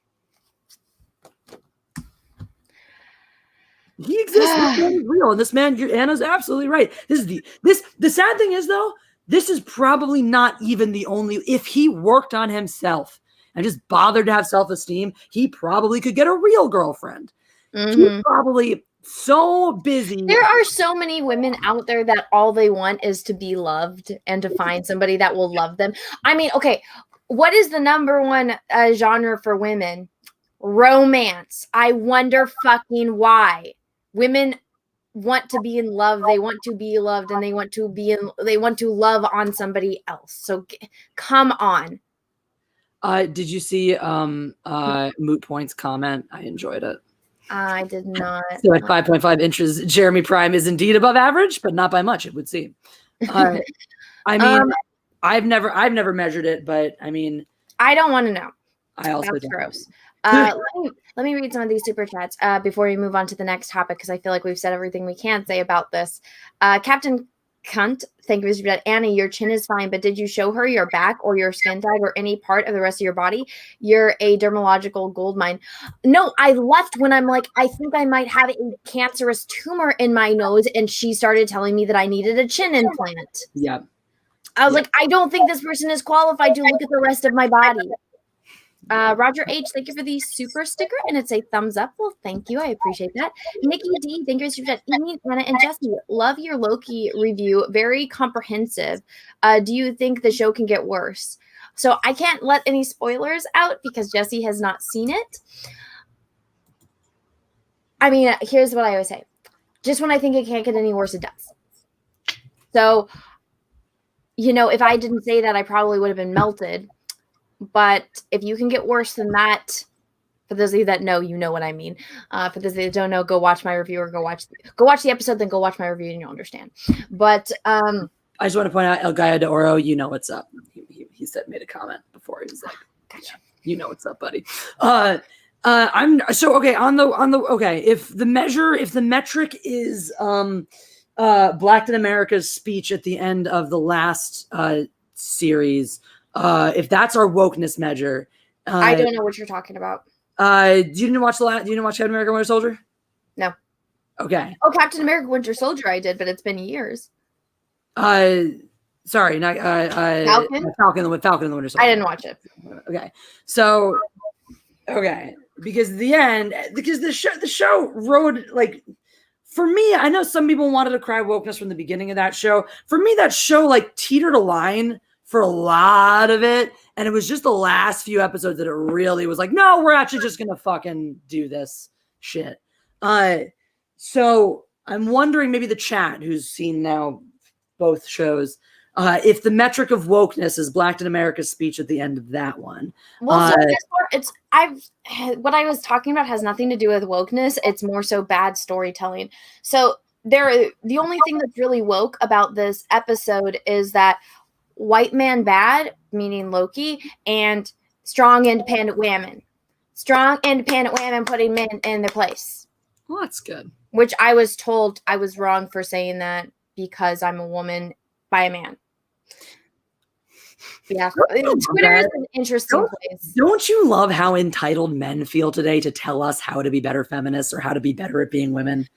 He exists. This man is real. And this man, Anna's absolutely right. The sad thing is though, this is probably not even the only, if he worked on himself and just bothered to have self-esteem, he probably could get a real girlfriend. Mm-hmm. He's probably so busy. There are so many women out there that all they want is to be loved and to find somebody that will love them. I mean, okay, what is the number one genre for women? Romance. I wonder fucking why. Women want to be in love, they want to be loved, and they want to love on somebody else. So come on. Did you see Moot Point's comment? I enjoyed it. I did not. So at 5.5 inches, Jeremy Prime is indeed above average, but not by much, it would seem. I mean, I've never measured it, but I mean, I don't want to know. I also That's don't. gross. Let me read some of these super chats before we move on to the next topic, because I feel like we've said everything we can say about this. Captain Cunt, thank you, Mr. Dad. Annie, your chin is fine, but did you show her your back or your skin type or any part of the rest of your body? You're a dermatological gold mine. No, I left when I'm like, I think I might have a cancerous tumor in my nose, and she started telling me that I needed a chin implant. Yeah. I was like, I don't think this person is qualified to look at the rest of my body. Roger H, thank you for the super sticker, and it's a thumbs up. Well, thank you. I appreciate that. Nikki D, thank you for that. Amy, Anna, and Jessi, love your Loki review. Very comprehensive. Do you think the show can get worse? So I can't let any spoilers out because Jessi has not seen it. I mean, here's what I always say. Just when I think it can't get any worse, it does. So, you know, if I didn't say that, I probably would have been melted. But if you can get worse than that, for those of you that know, you know what I mean. For those of you that don't know, go watch my review or go watch the episode, then go watch my review and you'll understand. But I just want to point out El Gallo de Oro, you know what's up. He said, made a comment before. He was like, gotcha. You know what's up, buddy. I'm so okay on the okay. If the metric is Black in America's speech at the end of the last series. If that's our wokeness measure, I don't know what you're talking about. You didn't watch Captain America: Winter Soldier? No. Okay. Oh, Captain America: Winter Soldier, I did, but it's been years. Sorry, not Falcon. Falcon and the Winter Soldier. I didn't watch it. Okay, so because the show rode like. For me, I know some people wanted to cry wokeness from the beginning of that show. For me, that show like teetered a line for a lot of it. And it was just the last few episodes that it really was like, no, we're actually just going to fucking do this shit. So I'm wondering maybe the chat who's seen now both shows, if the metric of wokeness is Black in America's speech at the end of that one. Well, so what I was talking about has nothing to do with wokeness. It's more so bad storytelling. So the only thing that's really woke about this episode is that white man bad, meaning Loki, and strong independent women. Strong independent women putting men in their place. Well, that's good. Which I was told I was wrong for saying that because I'm a woman by a man. Yeah, Twitter is an interesting place. Don't you love how entitled men feel today to tell us how to be better feminists or how to be better at being women?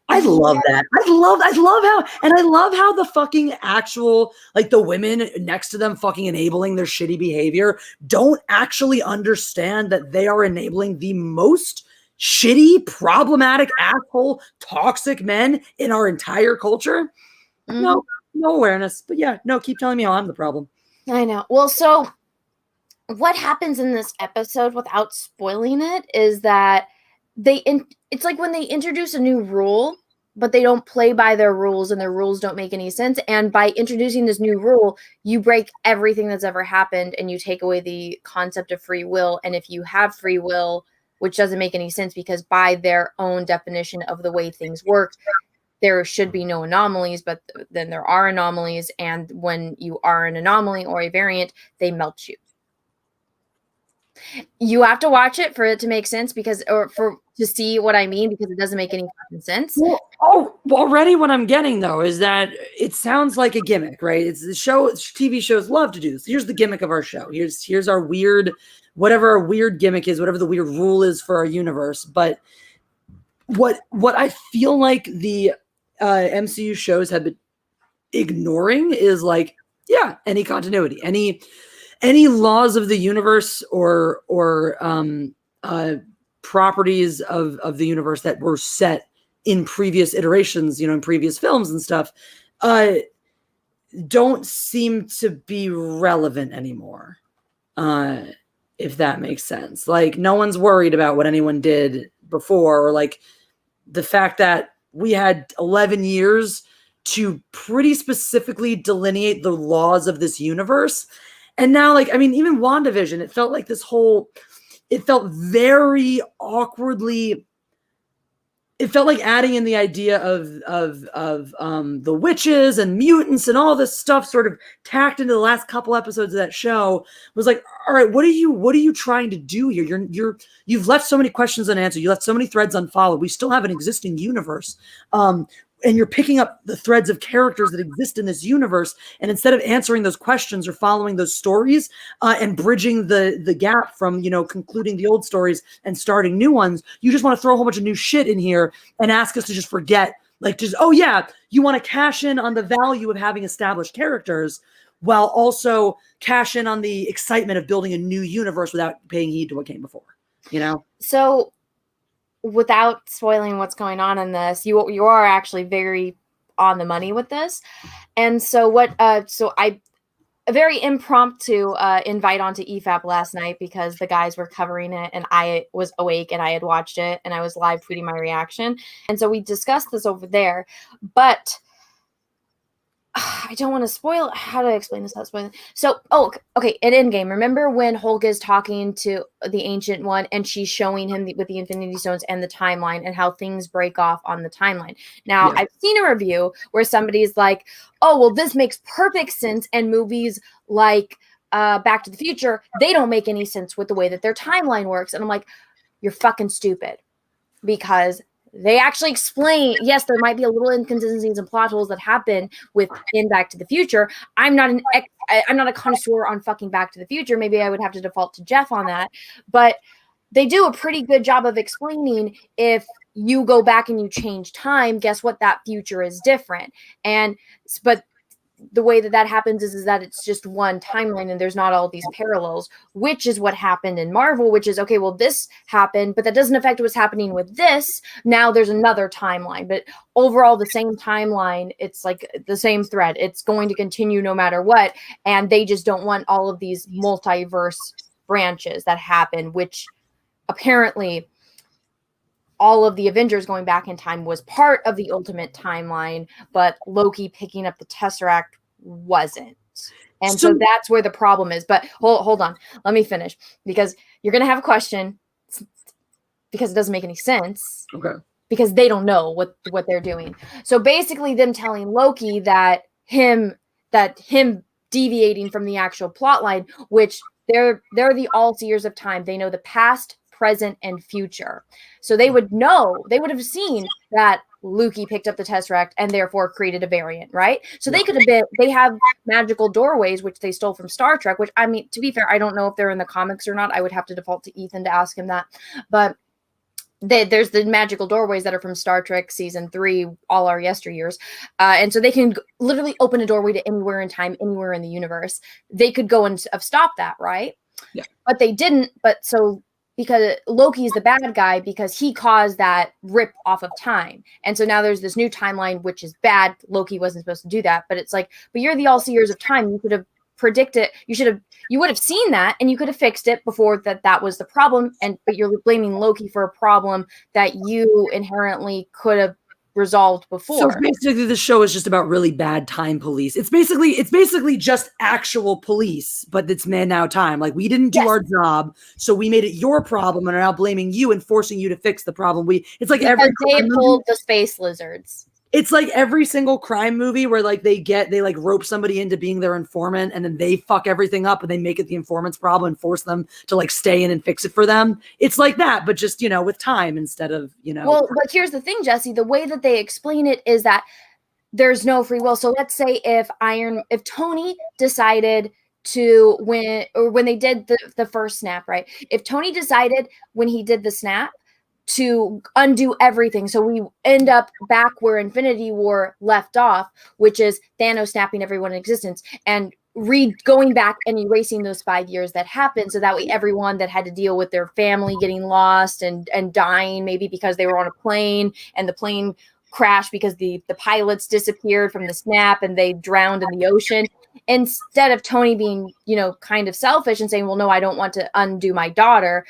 I love that. I love how the fucking actual, like the women next to them fucking enabling their shitty behavior don't actually understand that they are enabling the most shitty, problematic, asshole, toxic men in our entire culture. Mm-hmm. No awareness. But yeah, no, keep telling me how I'm the problem. I know. Well, so what happens in this episode without spoiling it is that it's like when they introduce a new rule, but they don't play by their rules and their rules don't make any sense. And by introducing this new rule, you break everything that's ever happened and you take away the concept of free will. And if you have free will, which doesn't make any sense because by their own definition of the way things work, there should be no anomalies, but then there are anomalies. And when you are an anomaly or a variant, they melt you. You have to watch it for it to make sense to see what I mean, because it doesn't make any sense. Well, already what I'm getting though is that it sounds like a gimmick, right? It's the show. TV shows love to do this. Here's the gimmick of our show. Here's our weird, whatever our weird gimmick is, whatever the weird rule is for our universe. But what I feel like the MCU shows have been ignoring is like, yeah, any continuity, any laws of the universe or properties of the universe that were set in previous iterations, in previous films and stuff, don't seem to be relevant anymore. If that makes sense. Like no one's worried about what anyone did before, or like the fact that we had 11 years to pretty specifically delineate the laws of this universe. And now, like, I mean, even WandaVision, it felt like it felt very awkwardly. It felt like adding in the idea of the witches and mutants and all this stuff sort of tacked into the last couple episodes of that show was like, all right, what are you trying to do here? You've left so many questions unanswered. You left so many threads unfollowed. We still have an existing universe. And you're picking up the threads of characters that exist in this universe. And instead of answering those questions or following those stories and bridging the gap from, concluding the old stories and starting new ones, you just want to throw a whole bunch of new shit in here and ask us to just forget, like, just, oh yeah, you want to cash in on the value of having established characters while also cash in on the excitement of building a new universe without paying heed to what came before, So without spoiling what's going on in this, you are actually very on the money with this. And so I a very impromptu invite onto EFAP last night because the guys were covering it and I was awake and I had watched it and I was live tweeting my reaction. And so we discussed this over there, but I don't want to spoil. How do I explain this without spoiling? So, okay. At Endgame, remember when Hulk is talking to the Ancient One and she's showing him with the Infinity Stones and the timeline and how things break off on the timeline. Now, I've seen a review where somebody's like, oh, well, this makes perfect sense. And movies like Back to the Future, they don't make any sense with the way that their timeline works. And I'm like, you're fucking stupid, because they actually explain, yes, there might be a little inconsistencies and plot holes that happen in Back to the Future. I'm not a connoisseur on fucking Back to the Future. Maybe I would have to default to Jeff on that. But they do a pretty good job of explaining if you go back and you change time, guess what? That future is different. But the way that happens is that it's just one timeline and there's not all these parallels, which is what happened in Marvel, which is, okay, well, this happened, but that doesn't affect what's happening with this. Now there's another timeline, but overall the same timeline, it's like the same thread. It's going to continue no matter what. And they just don't want all of these multiverse branches that happen, which apparently all of the Avengers going back in time was part of the ultimate timeline, but Loki picking up the Tesseract wasn't. And so that's where the problem is. But hold on. Let me finish, because you're going to have a question because it doesn't make any sense. Okay. Because they don't know what they're doing. So basically them telling Loki that him deviating from the actual plot line, which they're the all-seers of time. They know the past, present, and future. So they would have seen that Loki picked up the Tesseract and therefore created a variant, right? So they have magical doorways, which they stole from Star Trek, which, I mean, to be fair, I don't know if they're in the comics or not. I would have to default to Ethan to ask him that. But there's the magical doorways that are from Star Trek season 3, all our yesteryears. And so they can literally open a doorway to anywhere in time, anywhere in the universe. They could go and have stopped that, right? Yeah. But they didn't. Because Loki is the bad guy because he caused that rip off of time. And so now there's this new timeline, which is bad. Loki wasn't supposed to do that. But it's like, but you're the all-seers of time. You could have predicted, you would have seen that and you could have fixed it before that was the problem. But you're blaming Loki for a problem that you inherently could have resolved before. So basically the show is just about really bad time police. It's basically just actual police, but it's now time. Like, we didn't do our job, so we made it your problem and are now blaming you and forcing you to fix the problem. It's like because they pulled the space lizards. It's like every single crime movie where like they rope somebody into being their informant and then they fuck everything up and they make it the informant's problem and force them to like stay in and fix it for them. It's like that, but just, with time instead of, Well, but here's the thing, Jessi, the way that they explain it is that there's no free will. So let's say if Tony decided to when they did the first snap, right? If Tony decided when he did the snap to undo everything. So we end up back where Infinity War left off, which is Thanos snapping everyone in existence and going back and erasing those 5 years that happened. So that way everyone that had to deal with their family getting lost and dying, maybe because they were on a plane and the plane crashed because the pilots disappeared from the snap and they drowned in the ocean. Instead of Tony being, kind of selfish and saying, well, no, I don't want to undo my daughter,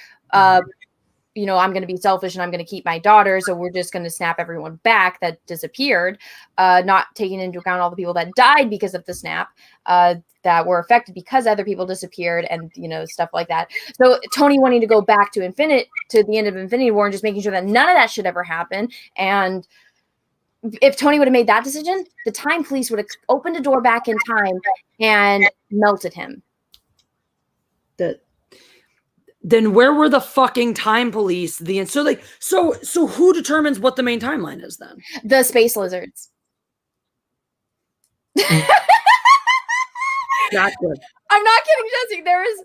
you know, I'm going to be selfish and I'm going to keep my daughter. So we're just going to snap everyone back that disappeared, not taking into account all the people that died because of the snap, that were affected because other people disappeared and, you know, stuff like that. So Tony wanting to go back to the end of Infinity War and just making sure that none of that should ever happen. And if Tony would have made that decision, the time police would have opened a door back in time and melted him. Then where were the fucking time police? So who determines what the main timeline is then? The space lizards. Not good. I'm not kidding, Jessi. There is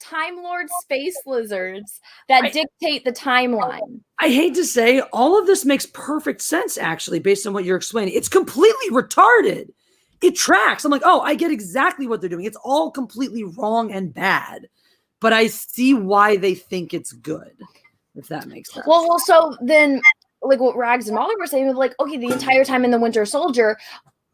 Time Lord space lizards that dictate the timeline. I hate to say, all of this makes perfect sense, actually, based on what you're explaining. It's completely retarded. It tracks. I'm like, oh, I get exactly what they're doing. It's all completely wrong and bad. But I see why they think it's good, if that makes sense. Well, so then, like what Rags and Molly were saying, like, okay, the entire time in the Winter Soldier,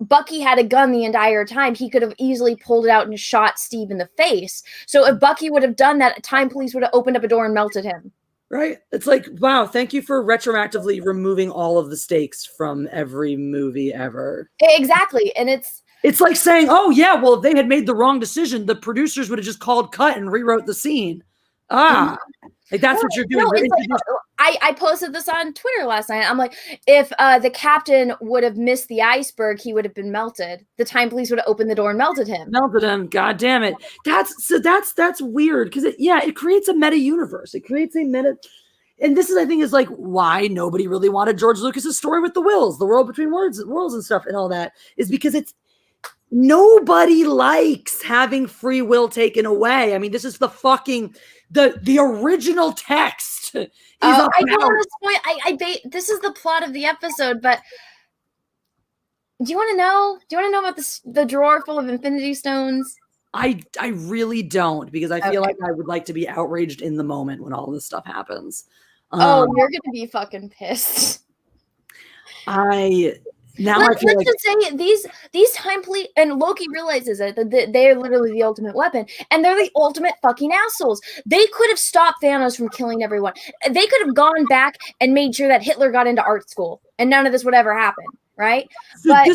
Bucky had a gun the entire time. He could have easily pulled it out and shot Steve in the face. So if Bucky would have done that, time police would have opened up a door and melted him. Right? It's like, wow, thank you for retroactively removing all of the stakes from every movie ever. Exactly. And it's like saying, oh, yeah, well, if they had made the wrong decision, the producers would have just called cut and rewrote the scene. Like that's what you're doing. No, I posted this on Twitter last night. I'm like, if the captain would have missed the iceberg, he would have been melted. The time police would have opened the door and melted him. God damn it. That's weird because it creates a meta universe. It creates a meta. And this is, I think, is like why nobody really wanted George Lucas's story with the wills, the world between worlds and stuff and all that, is because nobody likes having free will taken away. I mean, this is the fucking the original text. I don't want to spoil. This is the plot of the episode, but do you want to know? Do you want to know about the drawer full of Infinity Stones? I really don't, because I feel like I would like to be outraged in the moment when all this stuff happens. You're gonna be fucking pissed. Let's just say these time police and Loki realizes it, that they're literally the ultimate weapon, and they're the ultimate fucking assholes. They could have stopped Thanos from killing everyone. They could have gone back and made sure that Hitler got into art school, and none of this would ever happen, right? But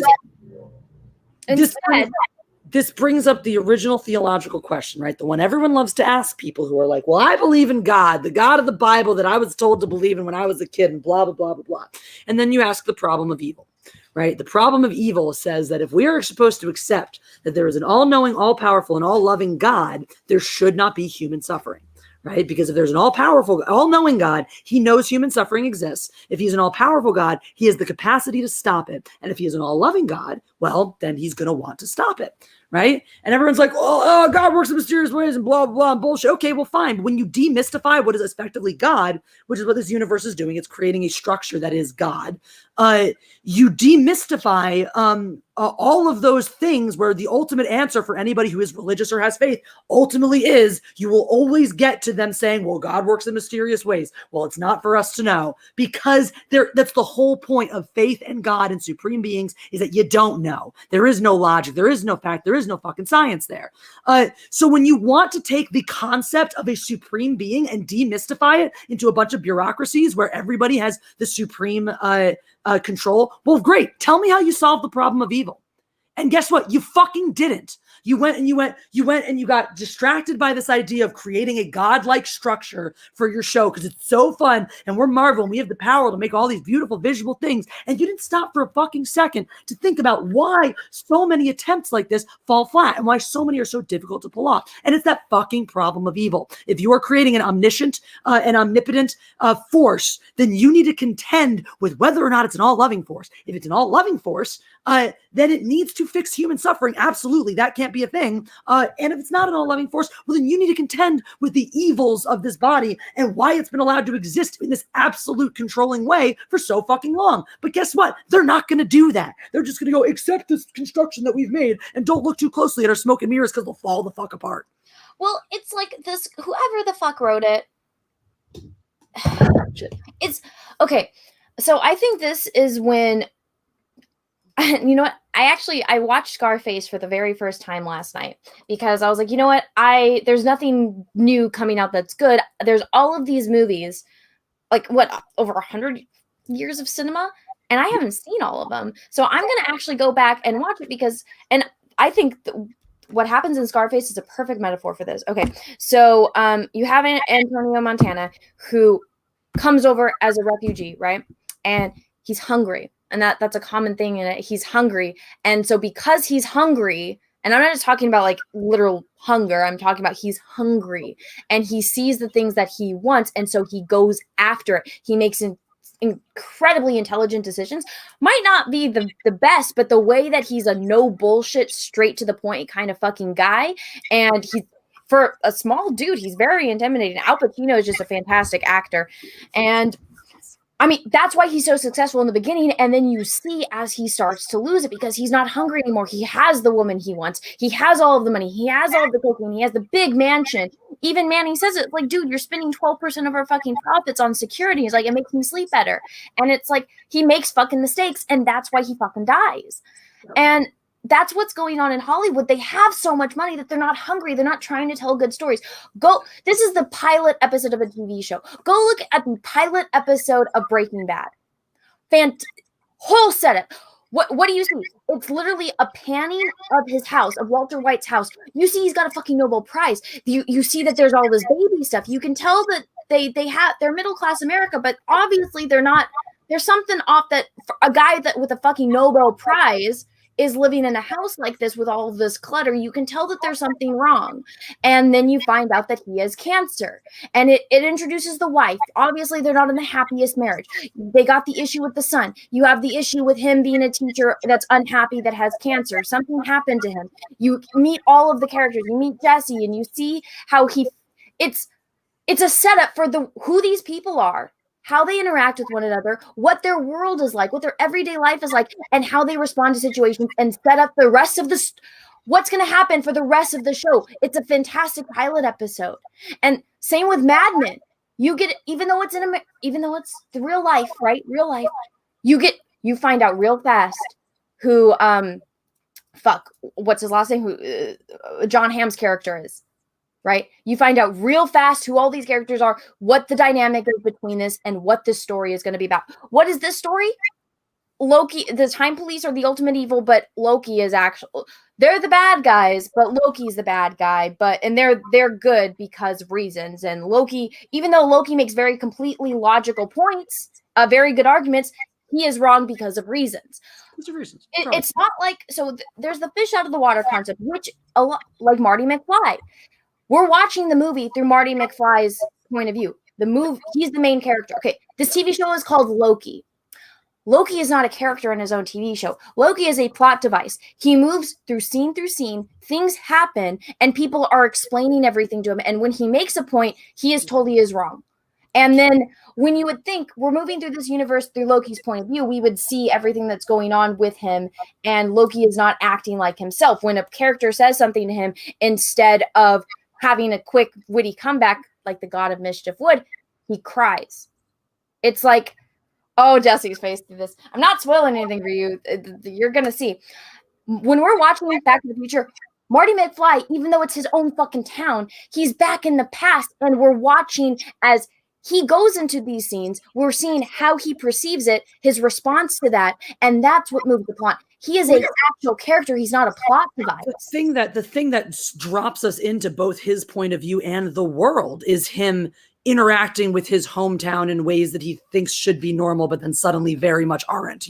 instead, this brings up the original theological question, right? The one everyone loves to ask people who are like, well, I believe in God, the God of the Bible that I was told to believe in when I was a kid, and blah, blah, blah, blah, blah. And then you ask the problem of evil. Right? The problem of evil says that if we are supposed to accept that there is an all-knowing, all-powerful, and all-loving God, there should not be human suffering, right? Because if there's an all-powerful, all-knowing God, he knows human suffering exists. If he's an all-powerful God, he has the capacity to stop it. And if he is an all-loving God, well, then he's going to want to stop it, right? And everyone's like, oh, God works in mysterious ways and blah, blah, blah, and bullshit. Okay, well, fine. But when you demystify what is effectively God, which is what this universe is doing, it's creating a structure that is God. You demystify all of those things where the ultimate answer for anybody who is religious or has faith ultimately is, you will always get to them saying, well, God works in mysterious ways. Well, it's not for us to know, because that's the whole point of faith and God and supreme beings, is that you don't know. There is no logic. There is no fact. There is no fucking science there. So when you want to take the concept of a supreme being and demystify it into a bunch of bureaucracies where everybody has the supreme control, well, great. Tell me how you solved the problem of evil. And guess what? You fucking didn't. You went and you got distracted by this idea of creating a godlike structure for your show because it's so fun and we're Marvel and we have the power to make all these beautiful visual things. And you didn't stop for a fucking second to think about why so many attempts like this fall flat and why so many are so difficult to pull off. And it's that fucking problem of evil. If you are creating an omniscient and omnipotent force, then you need to contend with whether or not it's an all-loving force. If it's an all-loving force, then it needs to fix human suffering. Absolutely. That can't be a thing. And if it's not an all-loving force, well, then you need to contend with the evils of this body and why it's been allowed to exist in this absolute controlling way for so fucking long. But guess what? They're not going to do that. They're just going to go, accept this construction that we've made and don't look too closely at our smoke and mirrors because they'll fall the fuck apart. Well, it's like this, whoever the fuck wrote it. It's okay. So I think this is when, you know what? I watched Scarface for the very first time last night because I was like, you know what? There's nothing new coming out that's good. There's all of these movies like what, over 100 years of cinema, and I haven't seen all of them. So I'm going to actually go back and watch it because, and I think what happens in Scarface is a perfect metaphor for this. Okay, so you have Antonio Montana who comes over as a refugee, right? And he's hungry, and that's a common thing in it. He's hungry, and so because he's hungry, and I'm not just talking about like literal hunger, I'm talking about he's hungry, and he sees the things that he wants, and so he goes after it. He makes incredibly intelligent decisions. Might not be the best, but the way that he's a no bullshit, straight to the point kind of fucking guy, and he's, for a small dude, he's very intimidating. Al Pacino is just a fantastic actor, and I mean, that's why he's so successful in the beginning. And then you see as he starts to lose it because he's not hungry anymore. He has the woman he wants. He has all of the money. He has all of the cocaine. He has the big mansion. Even Manny says it like, dude, you're spending 12% of our fucking profits on security. He's like, it makes me sleep better. And it's like, he makes fucking mistakes. And that's why he fucking dies. And that's what's going on in Hollywood. They have so much money that they're not hungry. They're not trying to tell good stories. This is the pilot episode of a TV show. Go look at the pilot episode of Breaking Bad. Whole setup. What do you see? It's literally a panning of his house, of Walter White's house. You see he's got a fucking Nobel Prize. You see that there's all this baby stuff. You can tell that they're middle class America, but obviously they're not. There's something off that a guy that with a fucking Nobel Prize is living in a house like this with all of this clutter. You can tell that there's something wrong. And then you find out that he has cancer. And it introduces the wife. Obviously, they're not in the happiest marriage. They got the issue with the son. You have the issue with him being a teacher that's unhappy that has cancer. Something happened to him. You meet all of the characters. You meet Jessi and you see how it's a setup for who these people are, how they interact with one another, what their world is like, what their everyday life is like, and how they respond to situations and set up the rest of what's going to happen for the rest of the show. It's a fantastic pilot episode. And same with Mad Men. You get, even though it's the real life, right? Real life, you find out real fast who, what's his last name? Who John Hamm's character is. Right? You find out real fast who all these characters are, what the dynamic is between this, and what this story is going to be about. What is this story? Loki, the Time Police are the ultimate evil, but Loki is they're the bad guys, but Loki's the bad guy, and they're good because of reasons. And Loki, even though Loki makes very completely logical points, very good arguments, he is wrong because of reasons. It's not like, there's the fish out of the water concept, which a lot like Marty McFly. We're watching the movie through Marty McFly's point of view. He's the main character. Okay, this TV show is called Loki. Loki is not a character in his own TV show. Loki is a plot device. He moves through scene, things happen, and people are explaining everything to him. And when he makes a point, he is told he is wrong. And then when you would think we're moving through this universe through Loki's point of view, we would see everything that's going on with him, and Loki is not acting like himself. When a character says something to him, instead of having a quick, witty comeback like the God of Mischief would, he cries. It's like, oh, Jessi's face through this. I'm not spoiling anything for you. You're going to see. When we're watching Back to the Future, Marty McFly, even though it's his own fucking town, he's back in the past, and we're watching as he goes into these scenes. We're seeing how he perceives it, his response to that, and that's what moves the plot. He is an actual character. He's not a plot device. The thing that drops us into both his point of view and the world is him interacting with his hometown in ways that he thinks should be normal, but then suddenly very much aren't,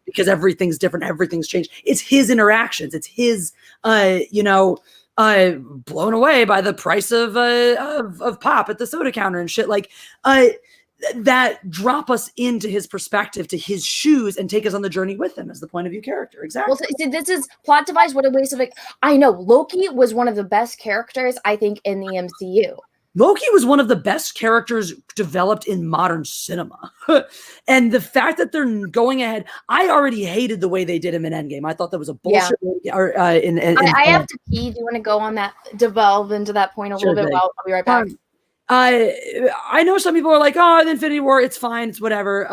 because everything's different, everything's changed. It's his interactions. It's his, blown away by the price of pop at the soda counter and shit. Like, that drop us into his perspective, to his shoes, and take us on the journey with him as the point of view character. Exactly. Well, see, this is plot device. What a waste of it. I know Loki was one of the best characters, I think, in the MCU. Loki was one of the best characters developed in modern cinema. And the fact that they're going ahead, I already hated the way they did him in Endgame. I thought that was a bullshit. Yeah. I have to pee. Do you want to go on that, devolve into that point a little bit? I'll be right back. I know some people are like, oh, in Infinity War, it's fine, it's whatever.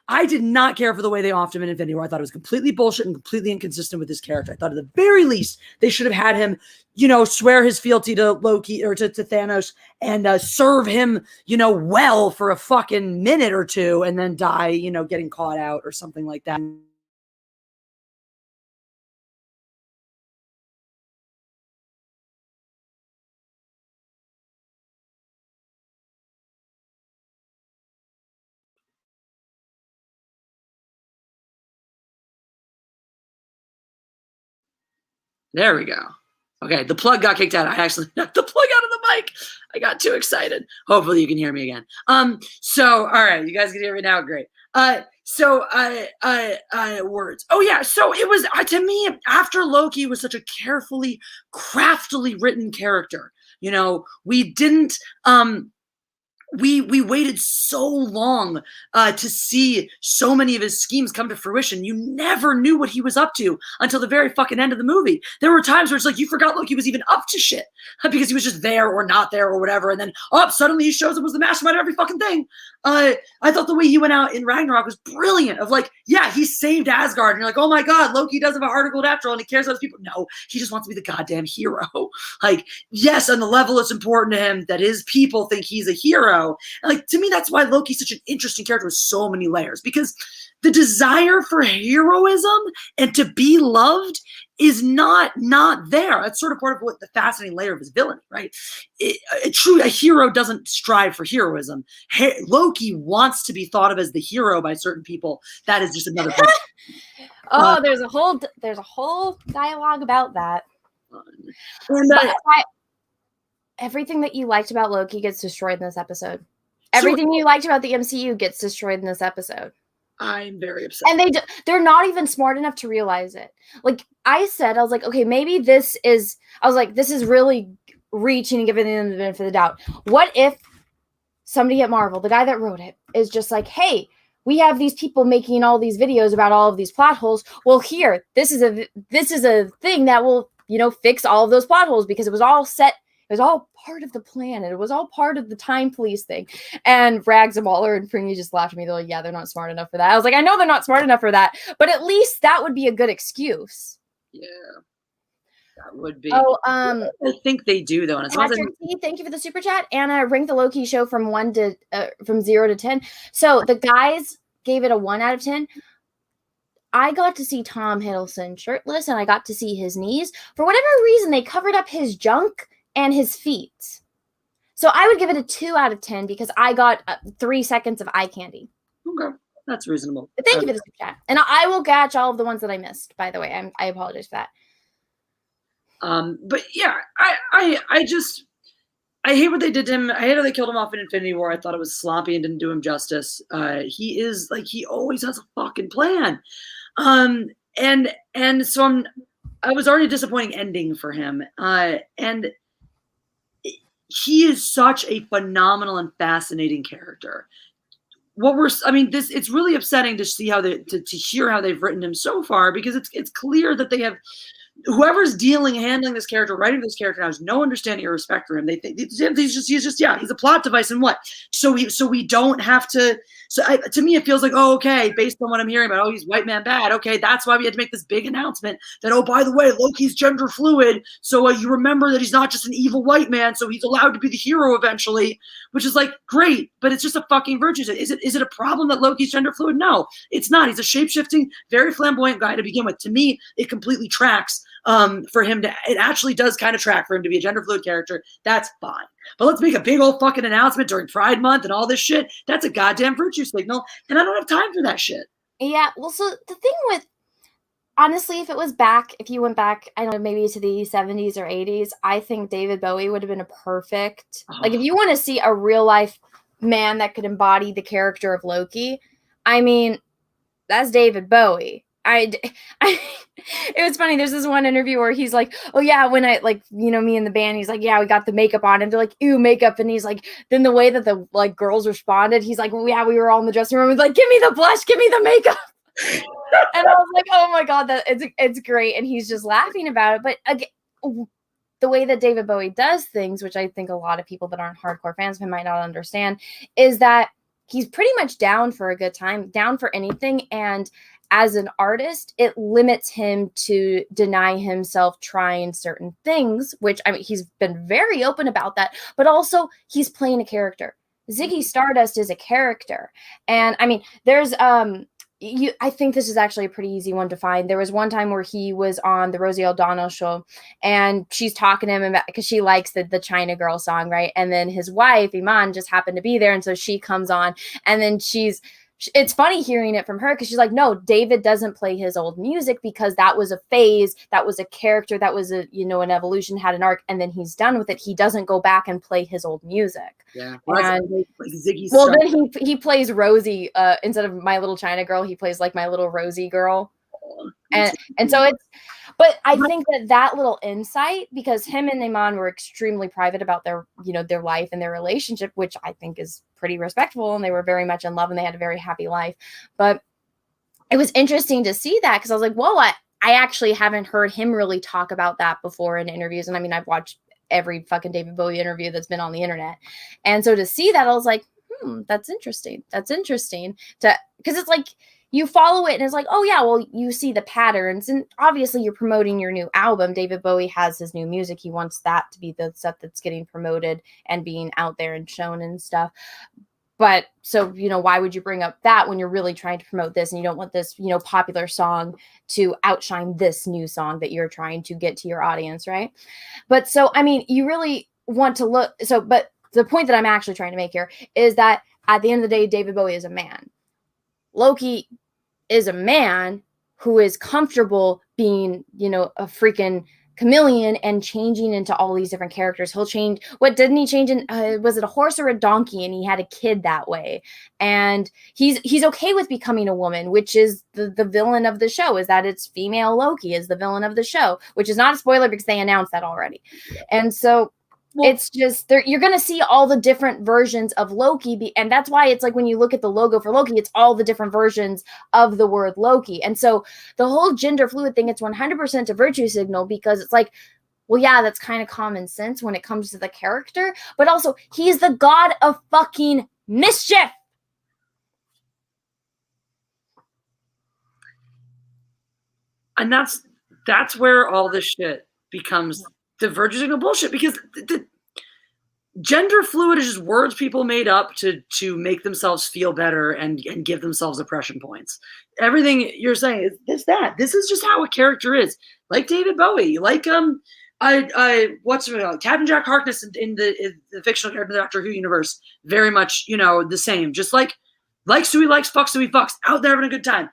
I did not care for the way they offed him in Infinity War. I thought it was completely bullshit and completely inconsistent with his character. I thought at the very least they should have had him, swear his fealty to Loki or to Thanos and serve him, well for a fucking minute or two and then die, getting caught out or something like that. There we go. Okay, the plug got kicked out. I actually knocked the plug out of the mic. I got too excited. Hopefully you can hear me again. So all right, you guys can hear me now. Great. Words. Oh yeah. So it was to me after Loki was such a carefully, craftily written character. We didn't. We waited so long to see so many of his schemes come to fruition. You never knew what he was up to until the very fucking end of the movie. There were times where it's like you forgot Loki was even up to shit because he was just there or not there or whatever. And then suddenly he shows up as the mastermind of every fucking thing. I thought the way he went out in Ragnarok was brilliant. Of like, yeah, he saved Asgard. And you're like, oh my God, Loki does have a heart of gold after all, and he cares about his people. No, he just wants to be the goddamn hero. Like, yes, on the level it's important to him that his people think he's a hero. And like, to me, that's why Loki's such an interesting character with so many layers, because the desire for heroism and to be loved is not there. That's sort of part of what the fascinating layer of his villainy, right? A hero doesn't strive for heroism. Loki wants to be thought of as the hero by certain people. That is just another thing. There's a whole dialogue about that. And everything that you liked about Loki gets destroyed in this episode. Everything you liked about the MCU gets destroyed in this episode. I'm very upset. And they're not even smart enough to realize it. Like I was like, okay, maybe this is really reaching and giving them the benefit of the doubt. What if somebody at Marvel, the guy that wrote it, is just like, hey, we have these people making all these videos about all of these plot holes. Well, here, this is a thing that will, fix all of those plot holes because it was all set. It was all part of the plan. And it was all part of the time police thing. And Rags and Waller and Fringy just laughed at me. They're like, yeah, they're not smart enough for that. I was like, I know they're not smart enough for that, but at least that would be a good excuse. Yeah, that would be. I think they do though. And Patrick T, thank you for the super chat. Anna, rank the Loki show from 0 to 10. So the guys gave it a 1 out of 10. I got to see Tom Hiddleston shirtless and I got to see his knees. For whatever reason, they covered up his junk and his feet. So I would give it a 2 out of 10 because I got 3 seconds of eye candy. Okay, that's reasonable. But thank you for the super chat. And I will catch all of the ones that I missed, by the way. I apologize for that. But yeah, I hate what they did to him. I hate how they killed him off in Infinity War. I thought it was sloppy and didn't do him justice. He always has a fucking plan. And so I was already a disappointing ending for him. And he is such a phenomenal and fascinating character. It's really upsetting to see how to hear how they've written him so far, because it's clear that they have whoever's handling this character, writing this character now has no understanding or respect for him. They think he's a plot device and what? So we don't have to. To me, it feels like, oh, okay, based on what I'm hearing about, oh, he's white man bad. Okay, that's why we had to make this big announcement that, oh, by the way, Loki's gender fluid. So you remember that he's not just an evil white man, so he's allowed to be the hero eventually, which is like, great, but it's just a fucking virtue. Is it a problem that Loki's gender fluid? No, it's not. He's a shape-shifting, very flamboyant guy to begin with. To me, it completely tracks for him to, it actually does kind of track for him to be a gender fluid character. That's fine. But let's make a big old fucking announcement during Pride Month and all this shit. That's a goddamn virtue signal. And I don't have time for that shit. Yeah. Well, so the thing with, honestly, if you went back, I don't know, maybe to the 70s or 80s, I think David Bowie would have been a perfect, like if you want to see a real life man that could embody the character of Loki, I mean, that's David Bowie. It was funny. There's this one interview where he's like, oh yeah, when I me and the band, he's like, yeah, we got the makeup on, and they're like, ew, makeup, and he's like, then the way that the girls responded, he's like, well, yeah, we were all in the dressing room, he's like, give me the blush, give me the makeup. And I was like, oh my god, that it's great, and he's just laughing about it. But again, the way that David Bowie does things, which I think a lot of people that aren't hardcore fans of him might not understand, is that he's pretty much down for a good time, down for anything. And as an artist, it limits him to deny himself trying certain things, which, I mean, he's been very open about that, but also he's playing a character. Ziggy Stardust is a character. And I mean, there's, I think this is actually a pretty easy one to find. There was one time where he was on the Rosie O'Donnell show and she's talking to him about, because she likes the China Girl song, right? And then his wife, Iman, just happened to be there. And so she comes on and then it's funny hearing it from her because she's like, no, David doesn't play his old music because that was a phase, that was a character, that was an evolution, had an arc, and then he's done with it. He doesn't go back and play his old music. Yeah. And, like Ziggy well, then he plays Rosie instead of My Little China Girl. He plays like My Little Rosie Girl. And so but I think that little insight, because him and Iman were extremely private about their life and their relationship, which I think is pretty respectful, and they were very much in love and they had a very happy life. But it was interesting to see that because I was like, whoa, I actually haven't heard him really talk about that before in interviews. And I mean, I've watched every fucking David Bowie interview that's been on the internet. And so to see that, I was like, that's interesting. That's interesting because it's like, you follow it and it's like, oh yeah, well, you see the patterns, and obviously you're promoting your new album. David Bowie has his new music. He wants that to be the stuff that's getting promoted and being out there and shown and stuff. But so, why would you bring up that when you're really trying to promote this and you don't want this, popular song to outshine this new song that you're trying to get to your audience, right? But so, I mean, you really want to look, but the point that I'm actually trying to make here is that at the end of the day, David Bowie is a man. Loki is a man who is comfortable being, a freaking chameleon and changing into all these different characters. He'll change. What didn't he change in? Was it a horse or a donkey? And he had a kid that way. And he's okay with becoming a woman, which is the villain of the show. Is that it's female Loki is the villain of the show, which is not a spoiler because they announced that already. And so. It's just you're going to see all the different versions of Loki. And that's why it's like when you look at the logo for Loki, it's all the different versions of the word Loki. And so the whole gender fluid thing, it's 100% a virtue signal because it's like, well, yeah, that's kind of common sense when it comes to the character. But also, he's the god of fucking mischief. And that's where all this shit becomes the virtue signal bullshit, because the gender fluid is just words people made up to make themselves feel better and give themselves oppression points. Everything you're saying is that. This is just how a character is. Like David Bowie, like what's Captain Jack Harkness in the fictional character in the Doctor Who universe, very much the same. Just like Suey likes, fuck Suey fucks, out there having a good time.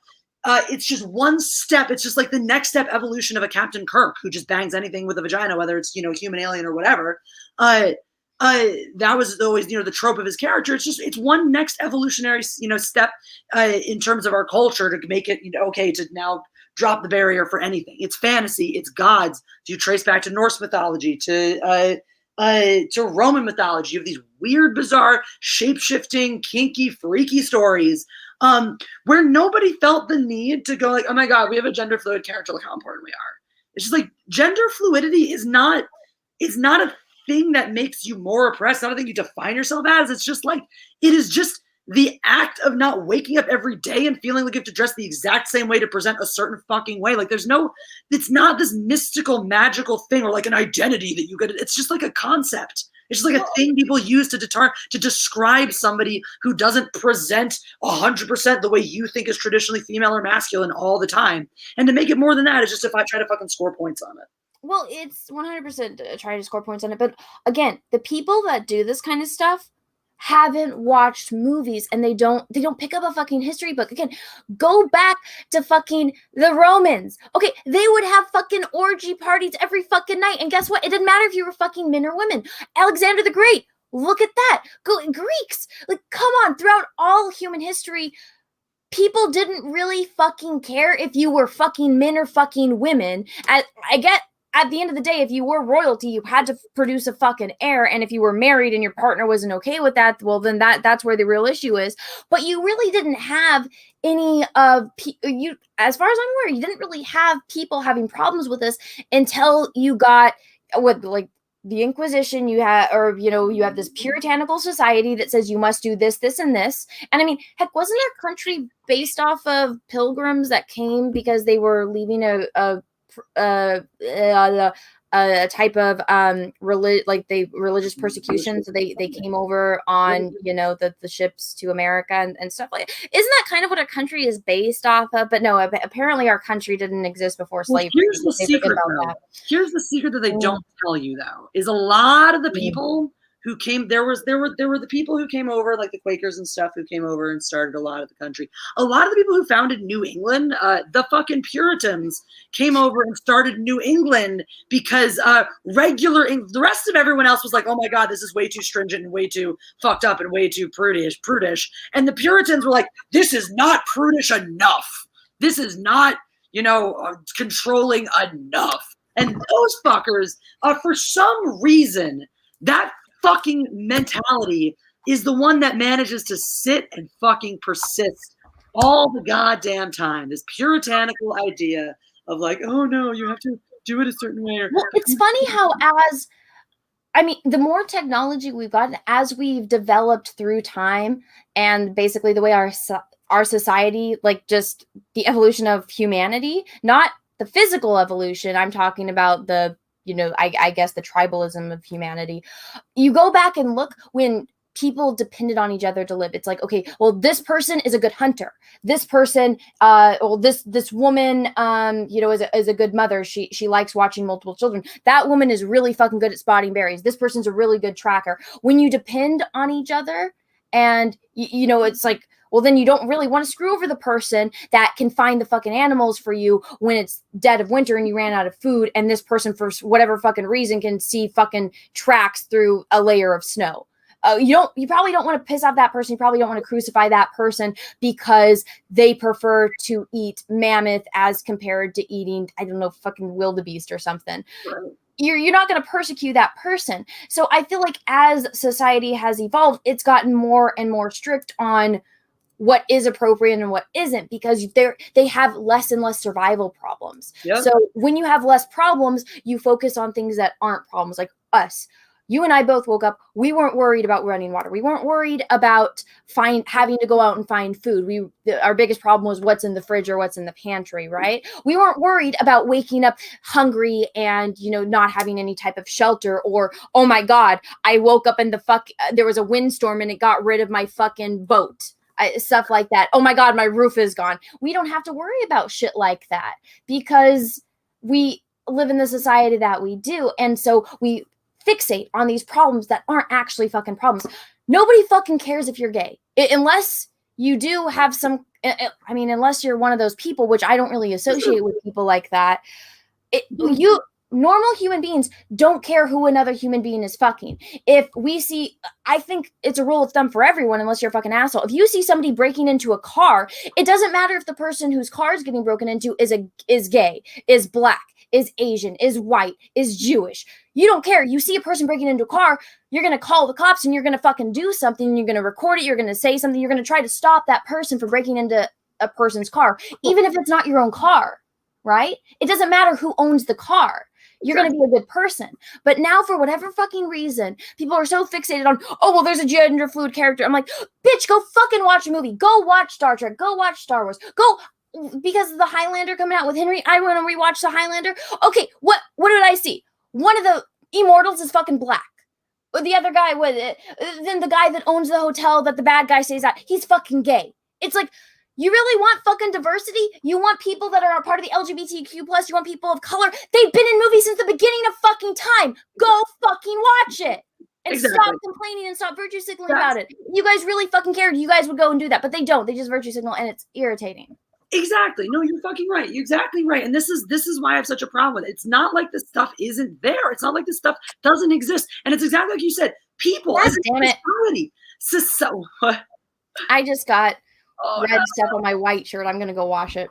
It's just one step. It's just like the next step evolution of a Captain Kirk who just bangs anything with a vagina, whether it's, human, alien, or whatever. That was always, the trope of his character. It's one next evolutionary, step in terms of our culture to make it, okay to now drop the barrier for anything. It's fantasy. It's gods. Do you trace back to Norse mythology, to Roman mythology? You have these weird, bizarre, shape-shifting, kinky, freaky stories where nobody felt the need to go like, oh my God, we have a gender fluid character, look how important we are. It's just like gender fluidity is not a thing that makes you more oppressed, not a thing you define yourself as. It's just like, it is just the act of not waking up every day and feeling like you have to dress the exact same way to present a certain fucking way. Like it's not this mystical, magical thing or like an identity that you get. It's just like a concept. It's just like a thing people use to describe somebody who doesn't present 100% the way you think is traditionally female or masculine all the time. And to make it more than that is just if I try to fucking score points on it. Well, it's 100% trying to score points on it. But again, the people that do this kind of stuff haven't watched movies and they don't pick up a fucking history book. Again, go back to fucking the Romans. Okay, they would have fucking orgy parties every fucking night. And guess what? It didn't matter if you were fucking men or women. Alexander the Great, look at that. Greeks, like, come on, throughout all human history, people didn't really fucking care if you were fucking men or fucking women. I get at the end of the day, if you were royalty, you had to produce a fucking heir. And if you were married and your partner wasn't okay with that, well, then that's where the real issue is. But you really didn't have any of you, as far as I'm aware, you didn't really have people having problems with this until you got, with like the Inquisition, you have, or you have this puritanical society that says you must do this, this, and this. And I mean, heck, wasn't our country based off of pilgrims that came because they were leaving a type of religious persecution, so they came over on the ships to America and stuff like that. Isn't that kind of what a country is based off of? But no, apparently our country didn't exist before slavery. Here's the secret, though. Here's the secret that they don't tell you, though, is a lot of the people who came, there were the people who came over, like the Quakers and stuff, who came over and started a lot of the country. A lot of the people who founded New England, the fucking Puritans, came over and started New England because the rest of everyone else was like, oh my God, this is way too stringent and way too fucked up and way too prudish. And the Puritans were like, this is not prudish enough. This is not, controlling enough. And those fuckers, for some reason, that fucking mentality is the one that manages to sit and fucking persist all the goddamn time. This puritanical idea of like, oh no, you have to do it a certain way. Well, it's funny how the more technology we've gotten, as we've developed through time, and basically the way our society, like just the evolution of humanity, not the physical evolution. I'm talking about the I guess the tribalism of humanity. You go back and look when people depended on each other to live. It's like, okay, well, this person is a good hunter. This person, this woman, is a good mother. She likes watching multiple children. That woman is really fucking good at spotting berries. This person's a really good tracker. When you depend on each other, and it's like, well, then you don't really want to screw over the person that can find the fucking animals for you when it's dead of winter and you ran out of food, and this person, for whatever fucking reason, can see fucking tracks through a layer of snow. You probably don't want to piss off that person. You probably don't want to crucify that person because they prefer to eat mammoth as compared to eating, I don't know, fucking wildebeest or something. Right. You're not going to persecute that person. So I feel like as society has evolved, it's gotten more and more strict on what is appropriate and what isn't, because they have less and less survival problems. Yep. So when you have less problems, you focus on things that aren't problems, like us. You and I both woke up. We weren't worried about running water. We weren't worried about having to go out and find food. Our biggest problem was what's in the fridge or what's in the pantry, right? We weren't worried about waking up hungry and, not having any type of shelter, or, oh my God, I woke up and there was a windstorm and it got rid of my fucking boat. Stuff like that. Oh my God, my roof is gone. We don't have to worry about shit like that because we live in the society that we do. And so we fixate on these problems that aren't actually fucking problems. Nobody fucking cares if you're gay. Unless you do have unless you're one of those people, which I don't really associate with people like that. Normal human beings don't care who another human being is fucking. If we see, I think it's a rule of thumb for everyone, unless you're a fucking asshole. If you see somebody breaking into a car, it doesn't matter if the person whose car is getting broken into is gay, is black, is Asian, is white, is Jewish. You don't care. You see a person breaking into a car, you're going to call the cops and you're going to fucking do something. You're going to record it. You're going to say something. You're going to try to stop that person from breaking into a person's car, even if it's not your own car, right? It doesn't matter who owns the car. You're going to be a good person. But now, for whatever fucking reason, people are so fixated on, oh, well, there's a gender fluid character. I'm like, bitch, go fucking watch a movie. Go watch Star Trek. Go watch Star Wars. Go, because of the Highlander coming out with Henry, I want to rewatch the Highlander. Okay, what did I see? One of the immortals is fucking black. The other guy, then the guy that owns the hotel that the bad guy stays at, he's fucking gay. It's like, you really want fucking diversity? You want people that are a part of the LGBTQ+, you want people of color? They've been in movies since the beginning of fucking time. Go fucking watch it. And stop complaining and stop virtue signaling about it. You guys really fucking cared, you guys would go and do that, but they don't. They just virtue signal, and it's irritating. Exactly. No, you're fucking right. You're exactly right. And this is why I have such a problem with it. It's not like this stuff isn't there. It's not like this stuff doesn't exist. And it's exactly like you said. People, as a society. I just got red stuff on my white shirt. I'm gonna go wash it.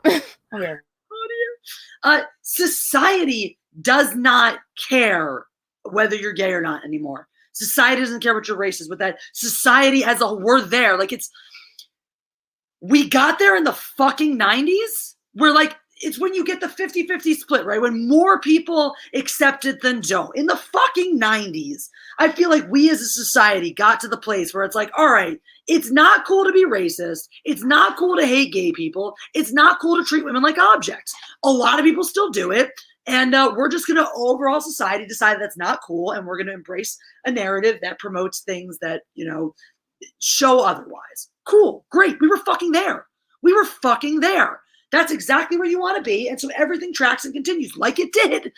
Society does not care whether you're gay or not anymore. Society doesn't care what your race is. With that, society as a whole, we're there. Like we got there in the fucking 90s. We're like, it's when you get the 50-50 split, right? When more people accept it than don't. In the fucking 90s, I feel like we as a society got to the place where it's like, all right, it's not cool to be racist. It's not cool to hate gay people. It's not cool to treat women like objects. A lot of people still do it. And we're just going to, overall society, decide that's not cool. And we're going to embrace a narrative that promotes things that, show otherwise. Cool. Great. We were fucking there. We were fucking there. That's exactly where you want to be. And so everything tracks and continues like it did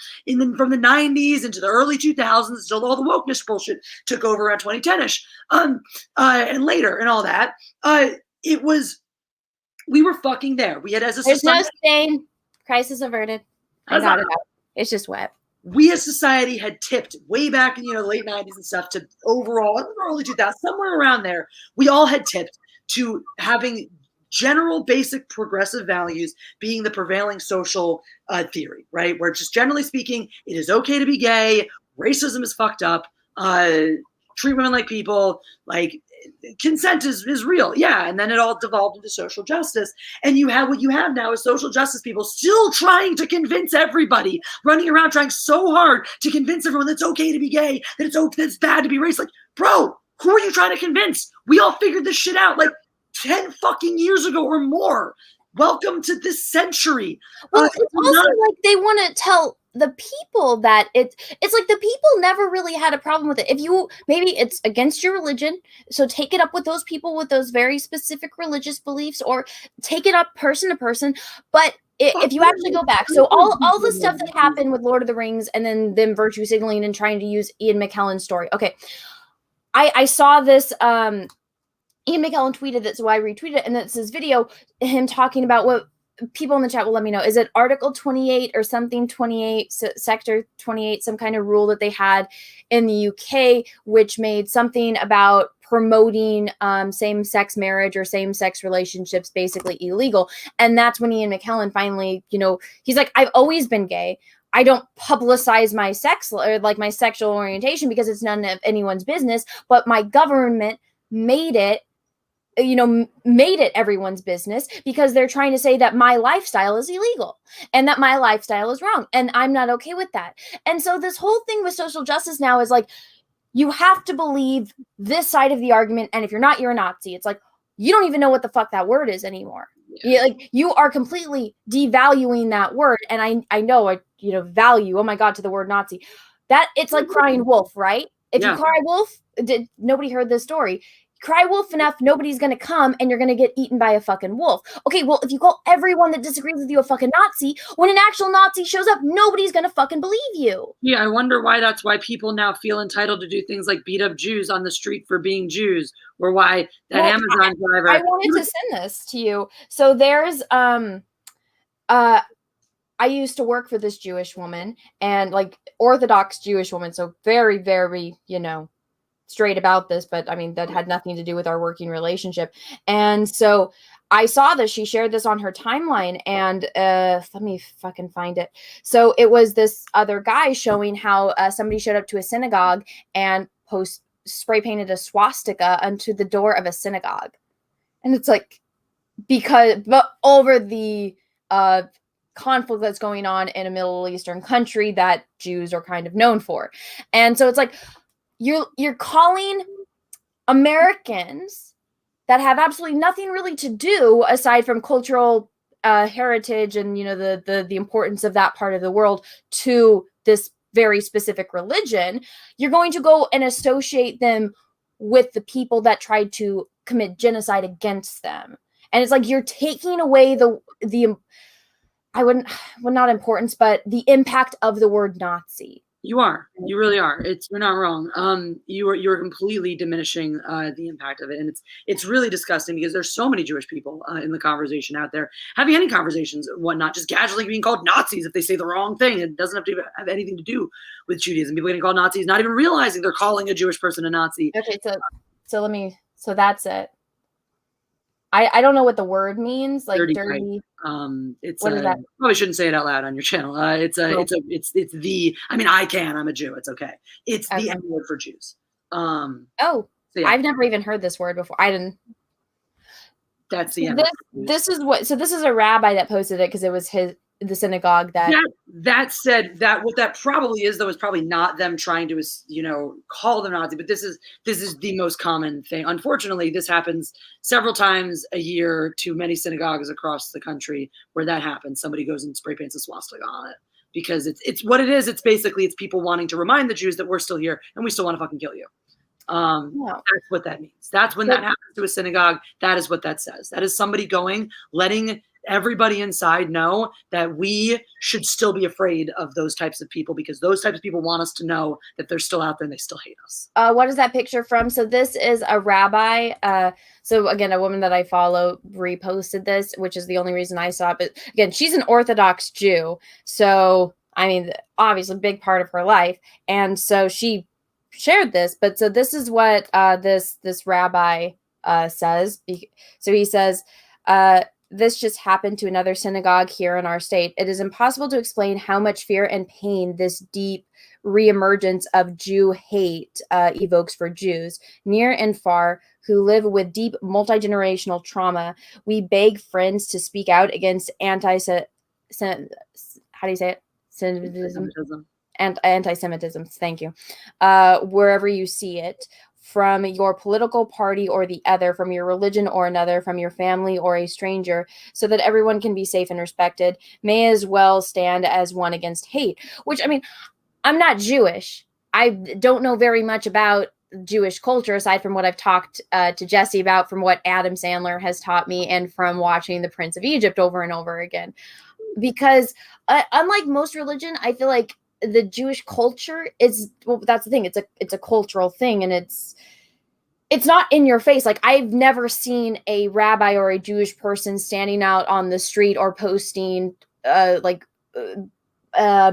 from the 90s into the early 2000s until all the wokeness bullshit took over around 2010-ish and later and all that. We were fucking there. We had as a There's society. no stain. Crisis averted. I got it out. It's just wet. We as society had tipped way back in the late 90s and stuff to overall in the early 2000s, somewhere around there. We all had tipped to having general basic progressive values being the prevailing social theory, right? Where just generally speaking, it is okay to be gay, racism is fucked up, treat women like people, like consent is real. Yeah. And then it all devolved into social justice. And you have what you have now is social justice people still trying to convince everybody, running around trying so hard to convince everyone that it's okay to be gay, that it's bad to be racist. Like, bro, who are you trying to convince? We all figured this shit out like 10 fucking years ago or more. Welcome to this century. Well, it's also like they want to tell the people that it's like the people never really had a problem with it. If you, maybe it's against your religion, so take it up with those people with those very specific religious beliefs, or take it up person to person. But if you actually go back, so all the stuff that happened with Lord of the Rings and then them virtue signaling and trying to use Ian McKellen's story. Okay. I saw this, Ian McKellen tweeted it, so I retweeted it, and it's this video, him talking about what people in the chat will let me know. Is it Article 28 or something 28, Sector 28, some kind of rule that they had in the UK, which made something about promoting same-sex marriage or same-sex relationships basically illegal. And that's when Ian McKellen finally, he's like, I've always been gay. I don't publicize my sex or like my sexual orientation because it's none of anyone's business, but my government made it everyone's business because they're trying to say that my lifestyle is illegal and that my lifestyle is wrong. And I'm not okay with that. And so this whole thing with social justice now is like, you have to believe this side of the argument. And if you're not, you're a Nazi. It's like, you don't even know what the fuck that word is anymore. Yeah. Like you are completely devaluing that word. And I know, value, oh my God, to the word Nazi. That it's like crying wolf, right? If you cry wolf, nobody heard this story. Cry wolf enough, nobody's going to come and you're going to get eaten by a fucking wolf. Okay, well, if you call everyone that disagrees with you a fucking Nazi, when an actual Nazi shows up, nobody's going to fucking believe you. Yeah, I wonder why that's why people now feel entitled to do things like beat up Jews on the street for being Jews, or why that Amazon driver... I wanted to send this to you. So there's... I used to work for this Jewish woman, and like Orthodox Jewish woman, so very, very, straight about this, but I mean, that had nothing to do with our working relationship. And so I saw this, she shared this on her timeline, and let me fucking find it. So it was this other guy showing how somebody showed up to a synagogue and spray painted a swastika onto the door of a synagogue. And it's like, but over the conflict that's going on in a Middle Eastern country that Jews are kind of known for. And so it's like, you're calling Americans that have absolutely nothing really to do aside from cultural heritage and the importance of that part of the world to this very specific religion. You're going to go and associate them with the people that tried to commit genocide against them. And it's like you're taking away the not importance, but the impact of the word Nazi. You are. You really are. You're not wrong. You're completely diminishing the impact of it, and it's really disgusting because there's so many Jewish people in the conversation out there having any conversations, whatnot, just casually being called Nazis if they say the wrong thing. It doesn't have to have anything to do with Judaism. People getting called Nazis, not even realizing they're calling a Jewish person a Nazi. Okay, so that's it. I don't know what the word means, like dirty. It's what is that? Probably shouldn't say it out loud on your channel. I mean, I can. I'm a Jew. It's okay. It's the N word for Jews. So yeah. I've never even heard this word before. I didn't. That's the This is a rabbi that posted it because it was the synagogue that said, that what that probably is though is probably not them trying to, you know, call them Nazi, but this is the most common thing. Unfortunately, this happens several times a year to many synagogues across the country where that happens. Somebody goes and spray paints a swastika on it because it's what it is. It's basically it's people wanting to remind the Jews that we're still here and we still want to fucking kill you. That's what that means. That's when that happens to a synagogue. That is what that says. That is somebody letting everybody inside know that we should still be afraid of those types of people because those types of people want us to know that they're still out there and they still hate us. What is that picture from? So this is a rabbi. So again, a woman that I follow reposted this, which is the only reason I saw it. But again, she's an Orthodox Jew. So, I mean, obviously a big part of her life. And so she shared this. But so this is what this rabbi says. So he says, this just happened to another synagogue here in our state. It is impossible to explain how much fear and pain this deep reemergence of Jew hate evokes for Jews near and far who live with deep multi-generational trauma. We beg friends to speak out against anti-Semitism and anti-Semitism. Thank you. Wherever you see it, from your political party or the other, from your religion or another, from your family or a stranger, so that everyone can be safe and respected, may as well stand as one against hate. Which, I mean, I'm not Jewish. I don't know very much about Jewish culture, aside from what I've talked to Jessi about, from what Adam Sandler has taught me, and from watching The Prince of Egypt over and over again. Because unlike most religion, I feel like the Jewish culture is, well, that's the thing. It's a cultural thing, and it's not in your face. Like, I've never seen a rabbi or a Jewish person standing out on the street or posting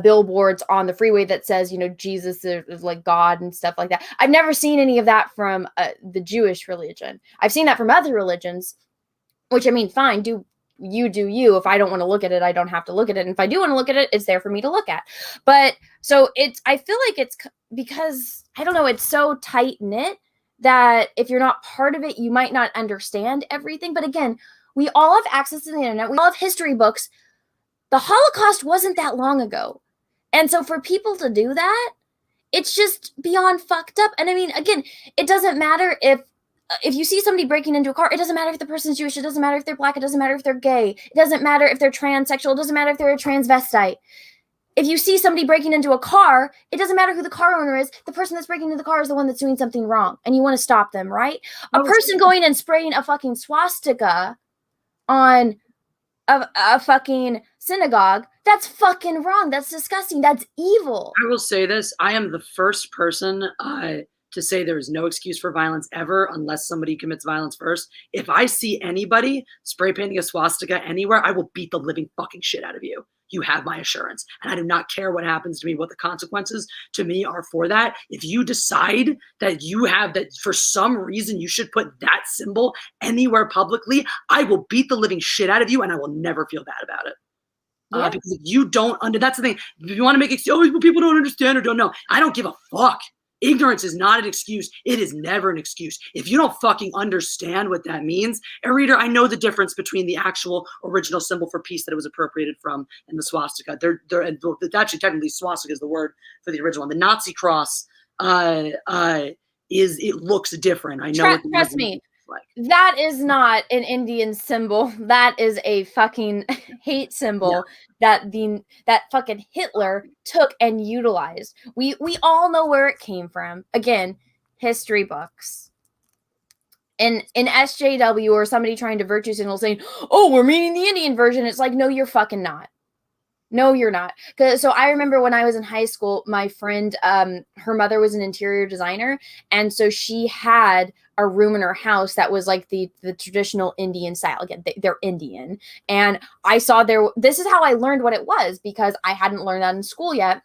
billboards on the freeway that says, you know, Jesus is like God and stuff like that. I've never seen any of that from the Jewish religion. I've seen that from other religions, which, I mean, fine, do you. If I don't want to look at it, I don't have to look at it. And if I do want to look at it, it's there for me to look at. But so I feel like it's because, I don't know, it's so tight knit that if you're not part of it, you might not understand everything. But again, we all have access to the internet. We all have history books. The Holocaust wasn't that long ago. And so for people to do that, it's just beyond fucked up. And I mean, again, it doesn't matter if you see somebody breaking into a car, it doesn't matter if the person's Jewish, it doesn't matter if they're black, it doesn't matter if they're gay, it doesn't matter if they're transsexual, it doesn't matter if they're a transvestite. If you see somebody breaking into a car, it doesn't matter who the car owner is, the person that's breaking into the car is the one that's doing something wrong, and you want to stop them, right? A person going and spraying a fucking swastika on a fucking synagogue, that's fucking wrong, that's disgusting, that's evil. I will say this, I am the first person to say there is no excuse for violence ever unless somebody commits violence first. If I see anybody spray painting a swastika anywhere, I will beat the living fucking shit out of you. You have my assurance. And I do not care what happens to me, what the consequences to me are for that. If you decide that you have that for some reason you should put that symbol anywhere publicly, I will beat the living shit out of you and I will never feel bad about it. Yeah. Because if you don't that's the thing. If you want to make excuses, people don't understand or don't know. I don't give a fuck. Ignorance is not an excuse. It is never an excuse. If you don't fucking understand what that means, reader, I know the difference between the actual original symbol for peace that it was appropriated from and the swastika. Actually, technically, swastika is the word for the original one. The Nazi cross it looks different. I know. Trust me. Like. That is not an Indian symbol. That is a fucking hate symbol that fucking Hitler took and utilized. We all know where it came from. Again, history books. In SJW or somebody trying to virtue signal saying, "Oh, we're meaning the Indian version." It's like, no, you're fucking not. No, you're not. So I remember when I was in high school, my friend, her mother was an interior designer. And so she had a room in her house that was like the traditional Indian style. Again, they're Indian. And I saw this is how I learned what it was, because I hadn't learned that in school yet.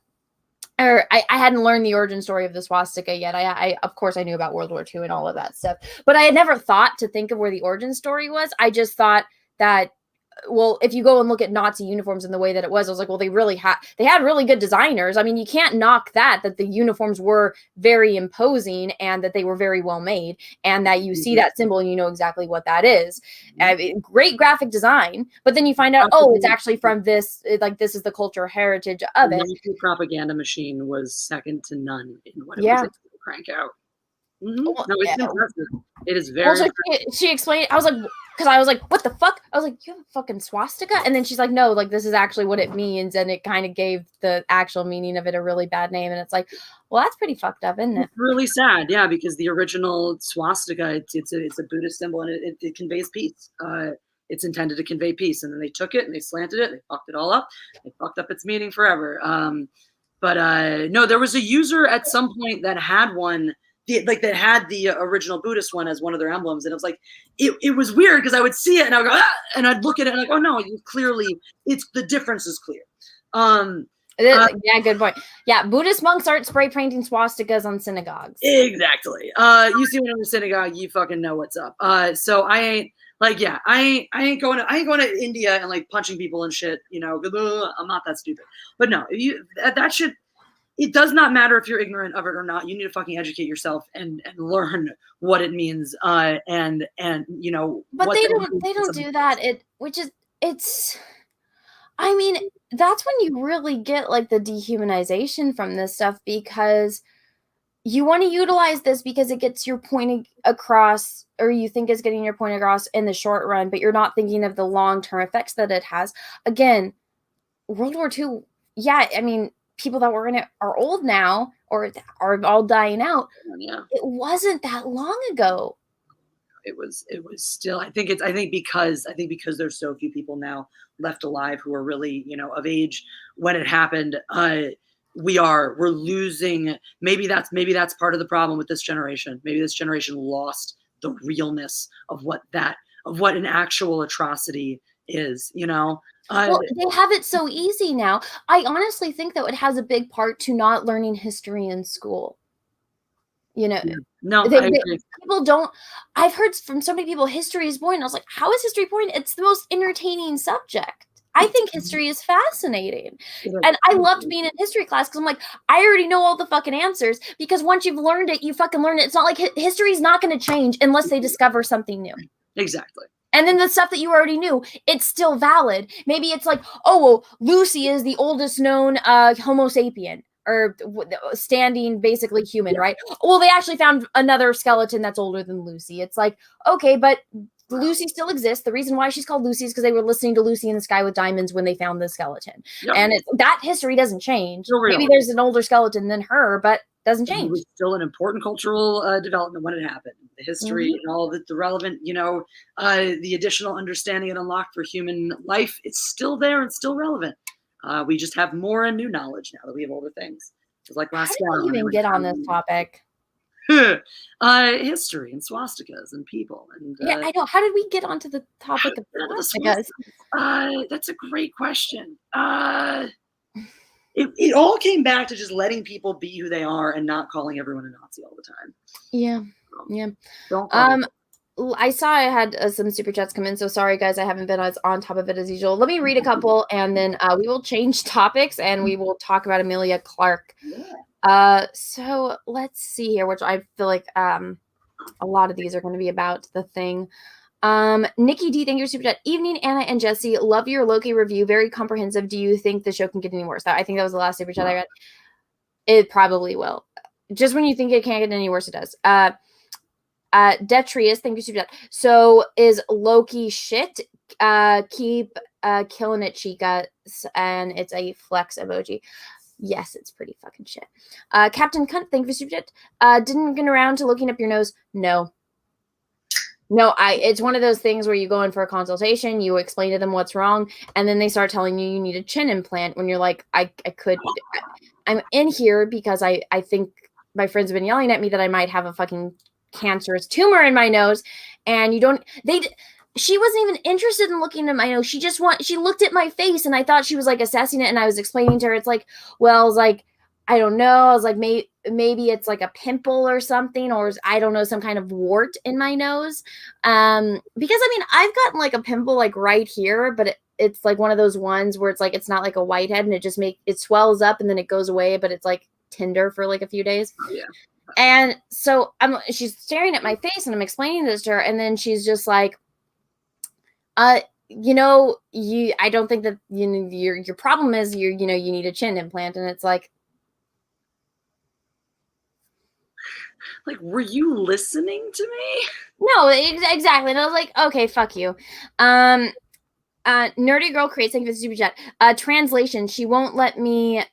Or I hadn't learned the origin story of the swastika yet. I of course I knew about World War II and all of that stuff, but I had never thought to think of where the origin story was. I just thought that well, if you go and look at Nazi uniforms and the way that it was, I was like, well, they had really good designers. I mean, you can't knock that the uniforms were very imposing and that they were very well made, and that you see that symbol and you know exactly what that is. Great graphic design, but then you find out, oh, it's actually from this, like this is the cultural heritage of it. The propaganda machine was second to none in what it was able to crank out. Well, no, it's impressive. It is very. Also, she explained. I was like, because I was like, what the fuck? I was like, you have a fucking swastika? And then she's like, no, like this is actually what it means, and it kind of gave the actual meaning of it a really bad name. And it's like, well, that's pretty fucked up, isn't it? It's really sad, yeah, because the original swastika, it's a Buddhist symbol, and it conveys peace. It's intended to convey peace, and then they took it and they slanted it, they fucked it all up, they fucked up its meaning forever. But no, there was a user at some point that had one. That had the original Buddhist one as one of their emblems, and it was like it was weird because I would see it and I would go and I'd look at it and like, oh no, you clearly the difference is clear. Yeah, good point. Yeah, Buddhist monks aren't spray painting swastikas on synagogues. Exactly. You see one in the synagogue, you fucking know what's up. So I ain't like, yeah, I ain't going to India and like punching people and shit. You know, I'm not that stupid. But no, that should. It does not matter if you're ignorant of it or not. You need to fucking educate yourself and learn what it means. And you know. But they don't do that. I mean, that's when you really get like the dehumanization from this stuff, because you want to utilize this because it gets your point across, or you think it's getting your point across in the short run, but you're not thinking of the long-term effects that it has. Again, World War II. Yeah, I mean, people that were in it are old now or are all dying out. Yeah. It wasn't that long ago. It was still, I think because there's so few people now left alive who are really, you know, of age when it happened. We're losing, maybe that's part of the problem with this generation. Maybe this generation lost the realness of what an actual atrocity is, you know. Well, they have it so easy now. I honestly think that it has a big part to not learning history in school. You know, no, people don't. I've heard from so many people, history is boring. I was like, how is history boring? It's the most entertaining subject. I think history is fascinating. And I loved being in history class because I'm like, I already know all the fucking answers, because once you've learned it, you fucking learn it. It's not like history is not going to change unless they discover something new. Exactly. And then the stuff that you already knew, it's still valid. Maybe it's like, oh, well, Lucy is the oldest known Homo sapien, or standing basically human, right? Well, they actually found another skeleton that's older than Lucy. It's like, okay, but Lucy still exists. The reason why she's called Lucy is because they were listening to Lucy in the Sky with Diamonds when they found the skeleton. Yep. And that history doesn't change. Maybe there's an older skeleton than her, but doesn't change. It was still an important cultural development when it happened. The history and all the relevant, you know, the additional understanding it unlocked for human life, it's still there and still relevant. We just have more and new knowledge now that we have older things. It's like last How did we even get on this topic? History and swastikas and people. And yeah, I know. How did we get onto the topic of swastikas? That's a great question. It all came back to just letting people be who they are and not calling everyone a Nazi all the time. Yeah. Yeah. Don't I saw I had some super chats come in, so sorry guys, I haven't been as on top of it as usual. Let me read a couple, and then we will change topics and we will talk about Emilia Clarke. So let's see here, which I feel like a lot of these are going to be about the thing. Nikki D, thank you for super chat. Evening, Anna and Jessi. Love your Loki review. Very comprehensive. Do you think the show can get any worse? I think that was the last super chat I read. It probably will. Just when you think it can't get any worse, it does. Detrius, thank you super chat. So is Loki shit? Keep killing it, Chica. And it's a flex emoji. Yes, it's pretty fucking shit. Captain Cunt, thank you for super chat. Didn't get around to looking up your nose. No, it's one of those things where you go in for a consultation, you explain to them what's wrong, and then they start telling you need a chin implant when you're like, I'm in here because I think my friends have been yelling at me that I might have a fucking cancerous tumor in my nose, and she wasn't even interested in looking at my nose. She looked at my face, and I thought she was like assessing it, and I was explaining to her, it's like, well, it's like, I don't know. I was like, maybe it's like a pimple or something, or I don't know, some kind of wart in my nose. Because I mean, I've gotten like a pimple like right here, but it's like one of those ones where it's like, it's not like a whitehead and it swells up and then it goes away, but it's like tender for like a few days. Yeah. And so she's staring at my face and I'm explaining this to her. And then she's just like, I don't think that, your problem is you need a chin implant. And it's like, were you listening to me? No, exactly. And I was like, okay, fuck you. Nerdy Girl creates, thank you for the super chat. Translation: She won't let me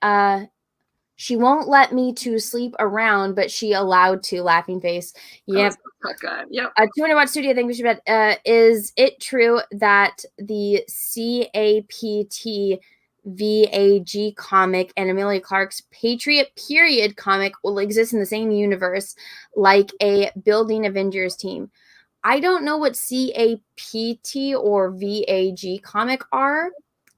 to sleep around, but she allowed to. Laughing face. Yep. That guy. Yep. 200 Watt Studio, thank you for super chat. Is it true that the CAPT VAG comic and Emilia Clarke's Patriot Period comic will exist in the same universe like a building Avengers team? I don't know what CAPT or VAG comic are,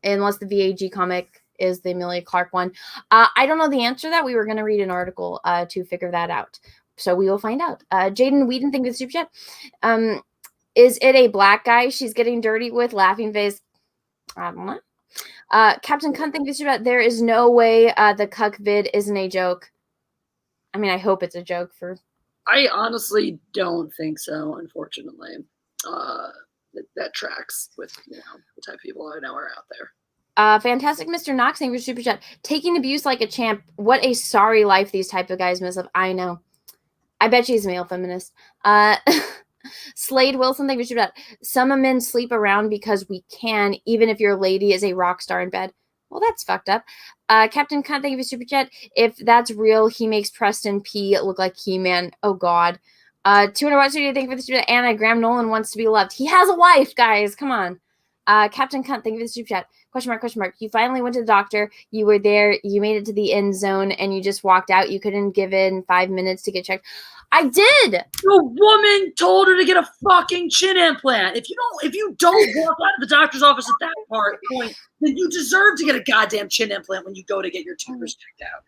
unless the VAG comic is the Emilia Clarke one. I don't know the answer to that. We were going to read an article to figure that out. So we will find out. Jaden Whedon, thank you for the super chat. Is it a black guy she's getting dirty with? Laughing face. I don't know. Captain Cunt, thank you for the super chat. There is no way the cuck vid isn't a joke. I mean, I hope it's a joke for... I honestly don't think so, unfortunately. That tracks with the type of people I know are out there. Fantastic Mr. Knox, thank you for super chat. Taking abuse like a champ. What a sorry life these type of guys miss. I know. I bet she's a male feminist. Slade Wilson, thank you for super chat. Some men sleep around because we can, even if your lady is a rock star in bed. Well, that's fucked up. Captain Cunt, thank you for super chat. If that's real, he makes Preston P look like He-Man. Oh, God. 200 Watt Studio, thank you for the super chat. Anna, Graham Nolan wants to be loved. He has a wife, guys. Come on. Captain Cunt, thank you for the super chat. Question mark. You finally went to the doctor. You were there. You made it to the end zone, and you just walked out. You couldn't give in 5 minutes to get checked. I did. The woman told her to get a fucking chin implant. If you don't walk out of the doctor's office at that point, then you deserve to get a goddamn chin implant when you go to get your tumors checked out.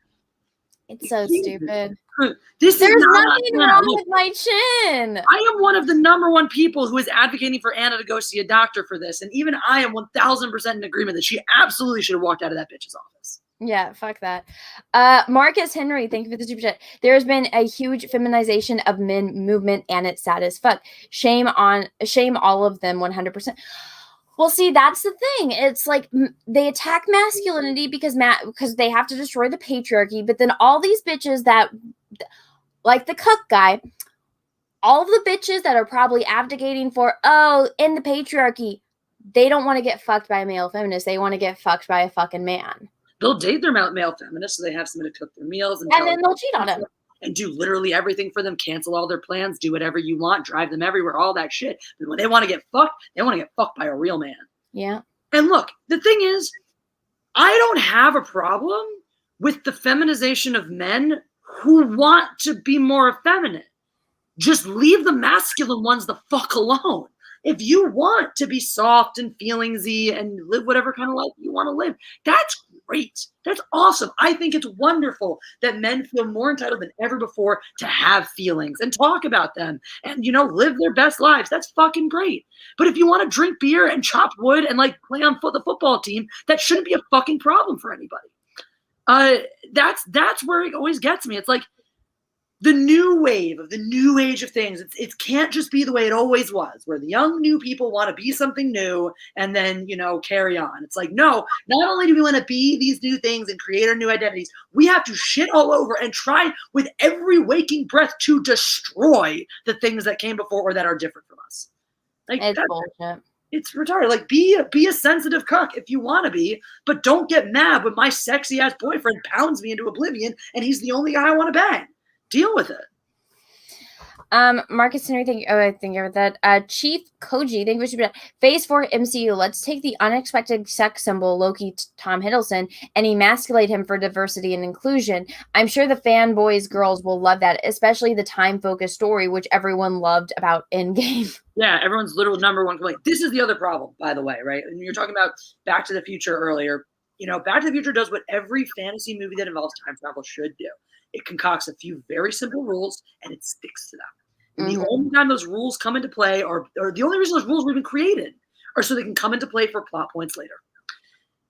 It's so stupid. There's nothing wrong with my chin. I am one of the #1 people who is advocating for Anna to go see a doctor for this, and even I am 1000% in agreement that she absolutely should have walked out of that bitch's office. Yeah, fuck that. Marcus Henry, thank you for the super chat. There has been a huge feminization of men movement, and it's sad as fuck. Shame all of them, 100%. Well, see, that's the thing. It's like they attack masculinity because they have to destroy the patriarchy, but then all these bitches that, like the cuck guy, all of the bitches that are probably abdicating for, in the patriarchy, they don't want to get fucked by a male feminist. They want to get fucked by a fucking man. They'll date their male feminists, so they have somebody to cook their meals. And then they'll cheat on him. And do literally everything for them, cancel all their plans, do whatever you want, drive them everywhere, all that shit. But when they want to get fucked, they want to get fucked by a real man. Yeah. And look, the thing is, I don't have a problem with the feminization of men who want to be more effeminate. Just leave the masculine ones the fuck alone. If you want to be soft and feelingsy and live whatever kind of life you want to live, that's great. That's awesome. I think it's wonderful that men feel more entitled than ever before to have feelings and talk about them and, live their best lives. That's fucking great. But if you want to drink beer and chop wood and play on the football team, that shouldn't be a fucking problem for anybody. That's where it always gets me. It's like, the new wave of the new age of things. It can't just be the way it always was, where the young new people want to be something new and then, carry on. It's like, no, not only do we want to be these new things and create our new identities, we have to shit all over and try with every waking breath to destroy the things that came before or that are different from us. It's bullshit. It's retarded. Be a sensitive cuck if you want to be, but don't get mad when my sexy ass boyfriend pounds me into oblivion and he's the only guy I want to bang. Deal with it. Marcus Henry, thank you. Oh, I think I read that. Chief Koji, thank you for Phase 4 MCU. Let's take the unexpected sex symbol Loki Tom Hiddleston and emasculate him for diversity and inclusion. I'm sure the fanboys girls will love that, especially the time-focused story, which everyone loved about Endgame. Yeah, everyone's literal #1 complaint. This is the other problem, by the way, right? And you're talking about Back to the Future earlier. You know, Back to the Future does what every fantasy movie that involves time travel should do. It concocts a few very simple rules and it sticks to them. And the only time those rules come into play, or the only reason those rules were even created, are so they can come into play for plot points later.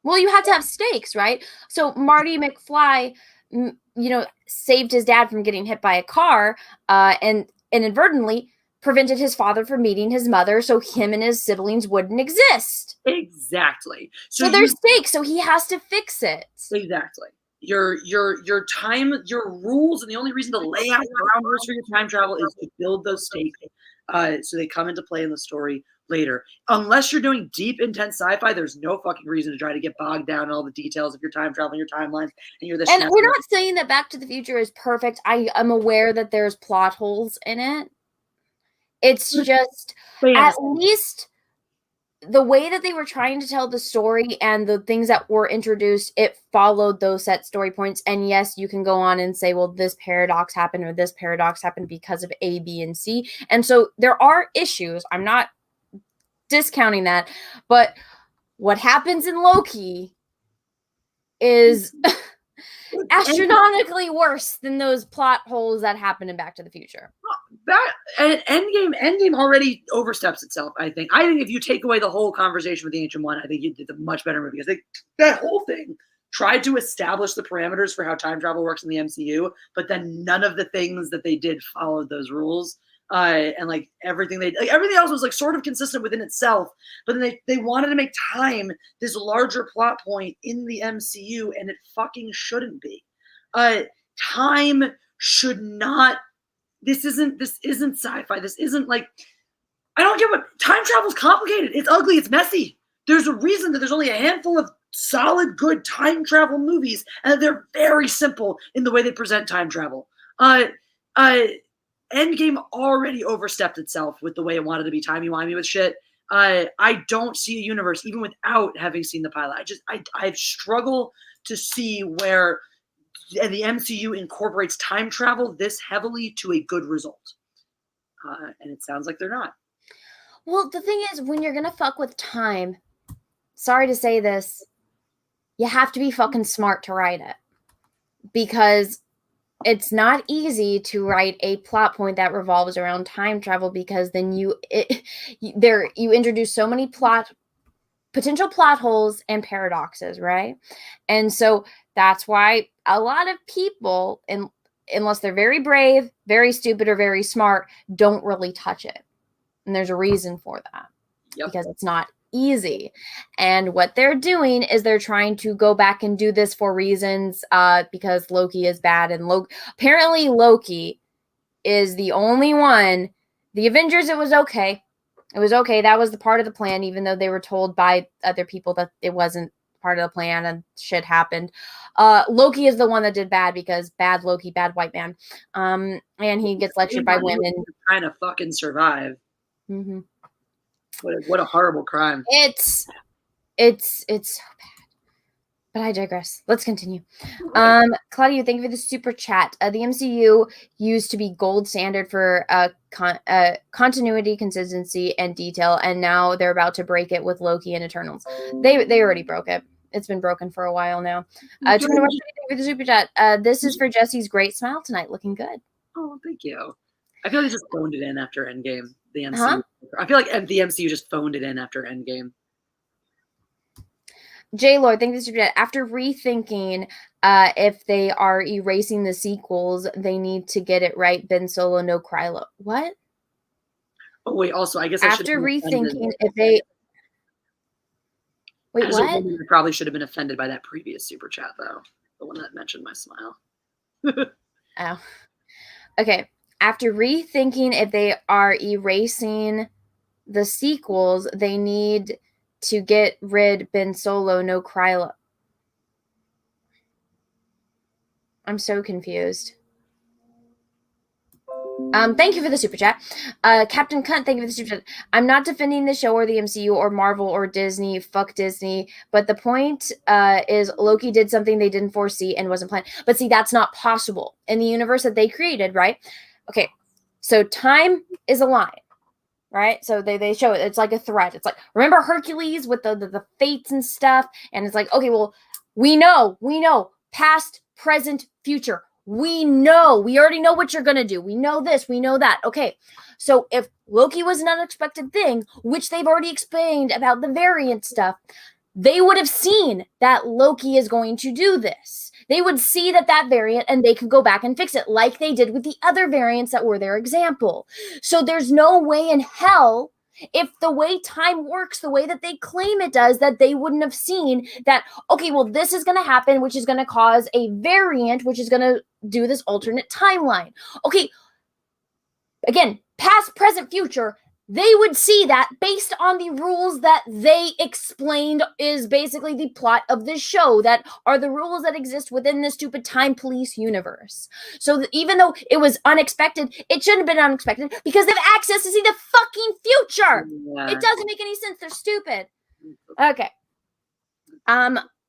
Well, you have to have stakes, right? So Marty McFly, you know, saved his dad from getting hit by a car, and inadvertently prevented his father from meeting his mother, so him and his siblings wouldn't exist. Exactly. So there's stakes, so he has to fix it. Exactly. Your time, your rules, and the only reason to lay out ground rules for your time travel is to build those stakes, so they come into play in the story later. Unless you're doing deep, intense sci-fi, there's no fucking reason to try to get bogged down in all the details of your time travel and your timelines. And you're And we're not saying that Back to the Future is perfect. I am aware that there's plot holes in it. It's just at least the way that they were trying to tell the story and the things that were introduced, it followed those set story points. And yes, you can go on and say, well, this paradox happened or this paradox happened because of A, B, and C. And so there are issues. I'm not discounting that. But what happens in Loki is astronomically worse than those plot holes that happen in Back to the Future. Endgame already oversteps itself, I think. I think if you take away the whole conversation with the Ancient One, I think you did a much better movie. Because that whole thing tried to establish the parameters for how time travel works in the MCU, but then none of the things that they did followed those rules. And like everything else was like sort of consistent within itself, but then they wanted to make time this larger plot point in the MCU, and it fucking shouldn't be. Time should not. This isn't sci-fi. This isn't like, I don't get what time travel is complicated. It's ugly. It's messy. There's a reason that there's only a handful of solid, good time travel movies, and they're very simple in the way they present time travel. Endgame already overstepped itself with the way it wanted to be timey-wimey with shit. I don't see a universe, even without having seen the pilot. I struggle to see where the MCU incorporates time travel this heavily to a good result. And it sounds like they're not. Well, the thing is, when you're going to fuck with time, sorry to say this, you have to be fucking smart to write it. Because it's not easy to write a plot point that revolves around time travel, because then you introduce so many potential plot holes and paradoxes, right? And so that's why a lot of people, unless they're very brave, very stupid, or very smart, don't really touch it. And there's a reason for that. Because it's not easy. And what they're doing is they're trying to go back and do this for reasons because Loki is bad, and apparently Loki is the only one. The Avengers, it was okay. It was okay. That was the part of the plan, even though they were told by other people that it wasn't part of the plan and shit happened. Loki is the one that did bad, because bad Loki, bad white man. And he gets lectured by women. Trying to fucking survive. Mm-hmm. What a horrible crime. It's so bad. But I digress. Let's continue. Claudia, thank you for the super chat. The MCU used to be gold standard for continuity, consistency, and detail, and now they're about to break it with Loki and Eternals. They already broke it. It's been broken for a while now. Thank you for the super chat. This is for Jesse's great smile tonight. Looking good. Oh, thank you. I feel like they just phoned it in after Endgame. The MCU. Huh? I feel like the MCU just phoned it in after Endgame. J Lord, thank you. After rethinking, if they are erasing the sequels, they need to get it right. Ben Solo, no Krylo. What? Oh wait. Also, I guess after rethinking, if they wait, what? I probably should have been offended by that previous super chat, though. The one that mentioned my smile. Oh, okay. After rethinking, if they are erasing the sequels, they need to get rid Ben Solo, no Krylo. I'm so confused. Thank you for the super chat. Captain Cunt, thank you for the super chat. I'm not defending the show or the MCU or Marvel or Disney. Fuck Disney. But the point is Loki did something they didn't foresee and wasn't planned. But see, that's not possible in the universe that they created, right? Okay, so time is a line. Right, so they show it. It's like a thread. It's like, remember Hercules with the fates and stuff, and it's like, okay, well, We know, past, present, future. We already know what you're going to do. We know this, we know that. Okay, so if Loki was an unexpected thing, which they've already explained about the variant stuff, they would have seen that Loki is going to do this. They would see that variant and they could go back and fix it like they did with the other variants that were their example. So there's no way in hell, if the way time works the way that they claim it does, that they wouldn't have seen that, okay, well, this is going to happen, which is going to cause a variant, which is going to do this alternate timeline. Okay, again, past, present, future, they would see that based on the rules that they explained is basically the plot of this show, that are the rules that exist within the stupid time police universe. So even though it was unexpected, it shouldn't have been unexpected because they have access to see the fucking future. Yeah. It doesn't make any sense. They're stupid. Okay.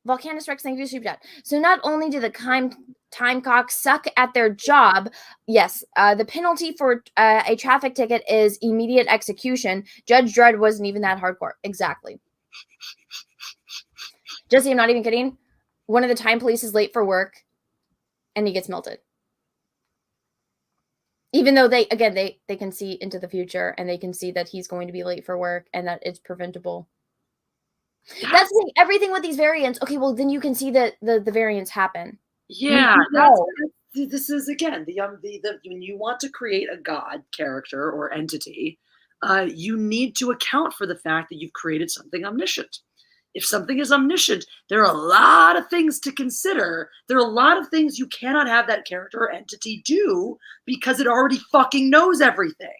Volcanus Rex, thank you, super chat. So not only do the time cocks suck at their job, yes, the penalty for a traffic ticket is immediate execution. Judge Dredd wasn't even that hardcore. Exactly. Jessi, I'm not even kidding. One of the time police is late for work and he gets melted. Even though they can see into the future and they can see that he's going to be late for work and that it's preventable. That's the thing. Everything with these variants. Okay, well then you can see that the variants happen. Yeah, this is again the when you want to create a god character or entity, you need to account for the fact that you've created something omniscient. If something is omniscient, there are a lot of things to consider. There are a lot of things you cannot have that character or entity do because it already fucking knows everything.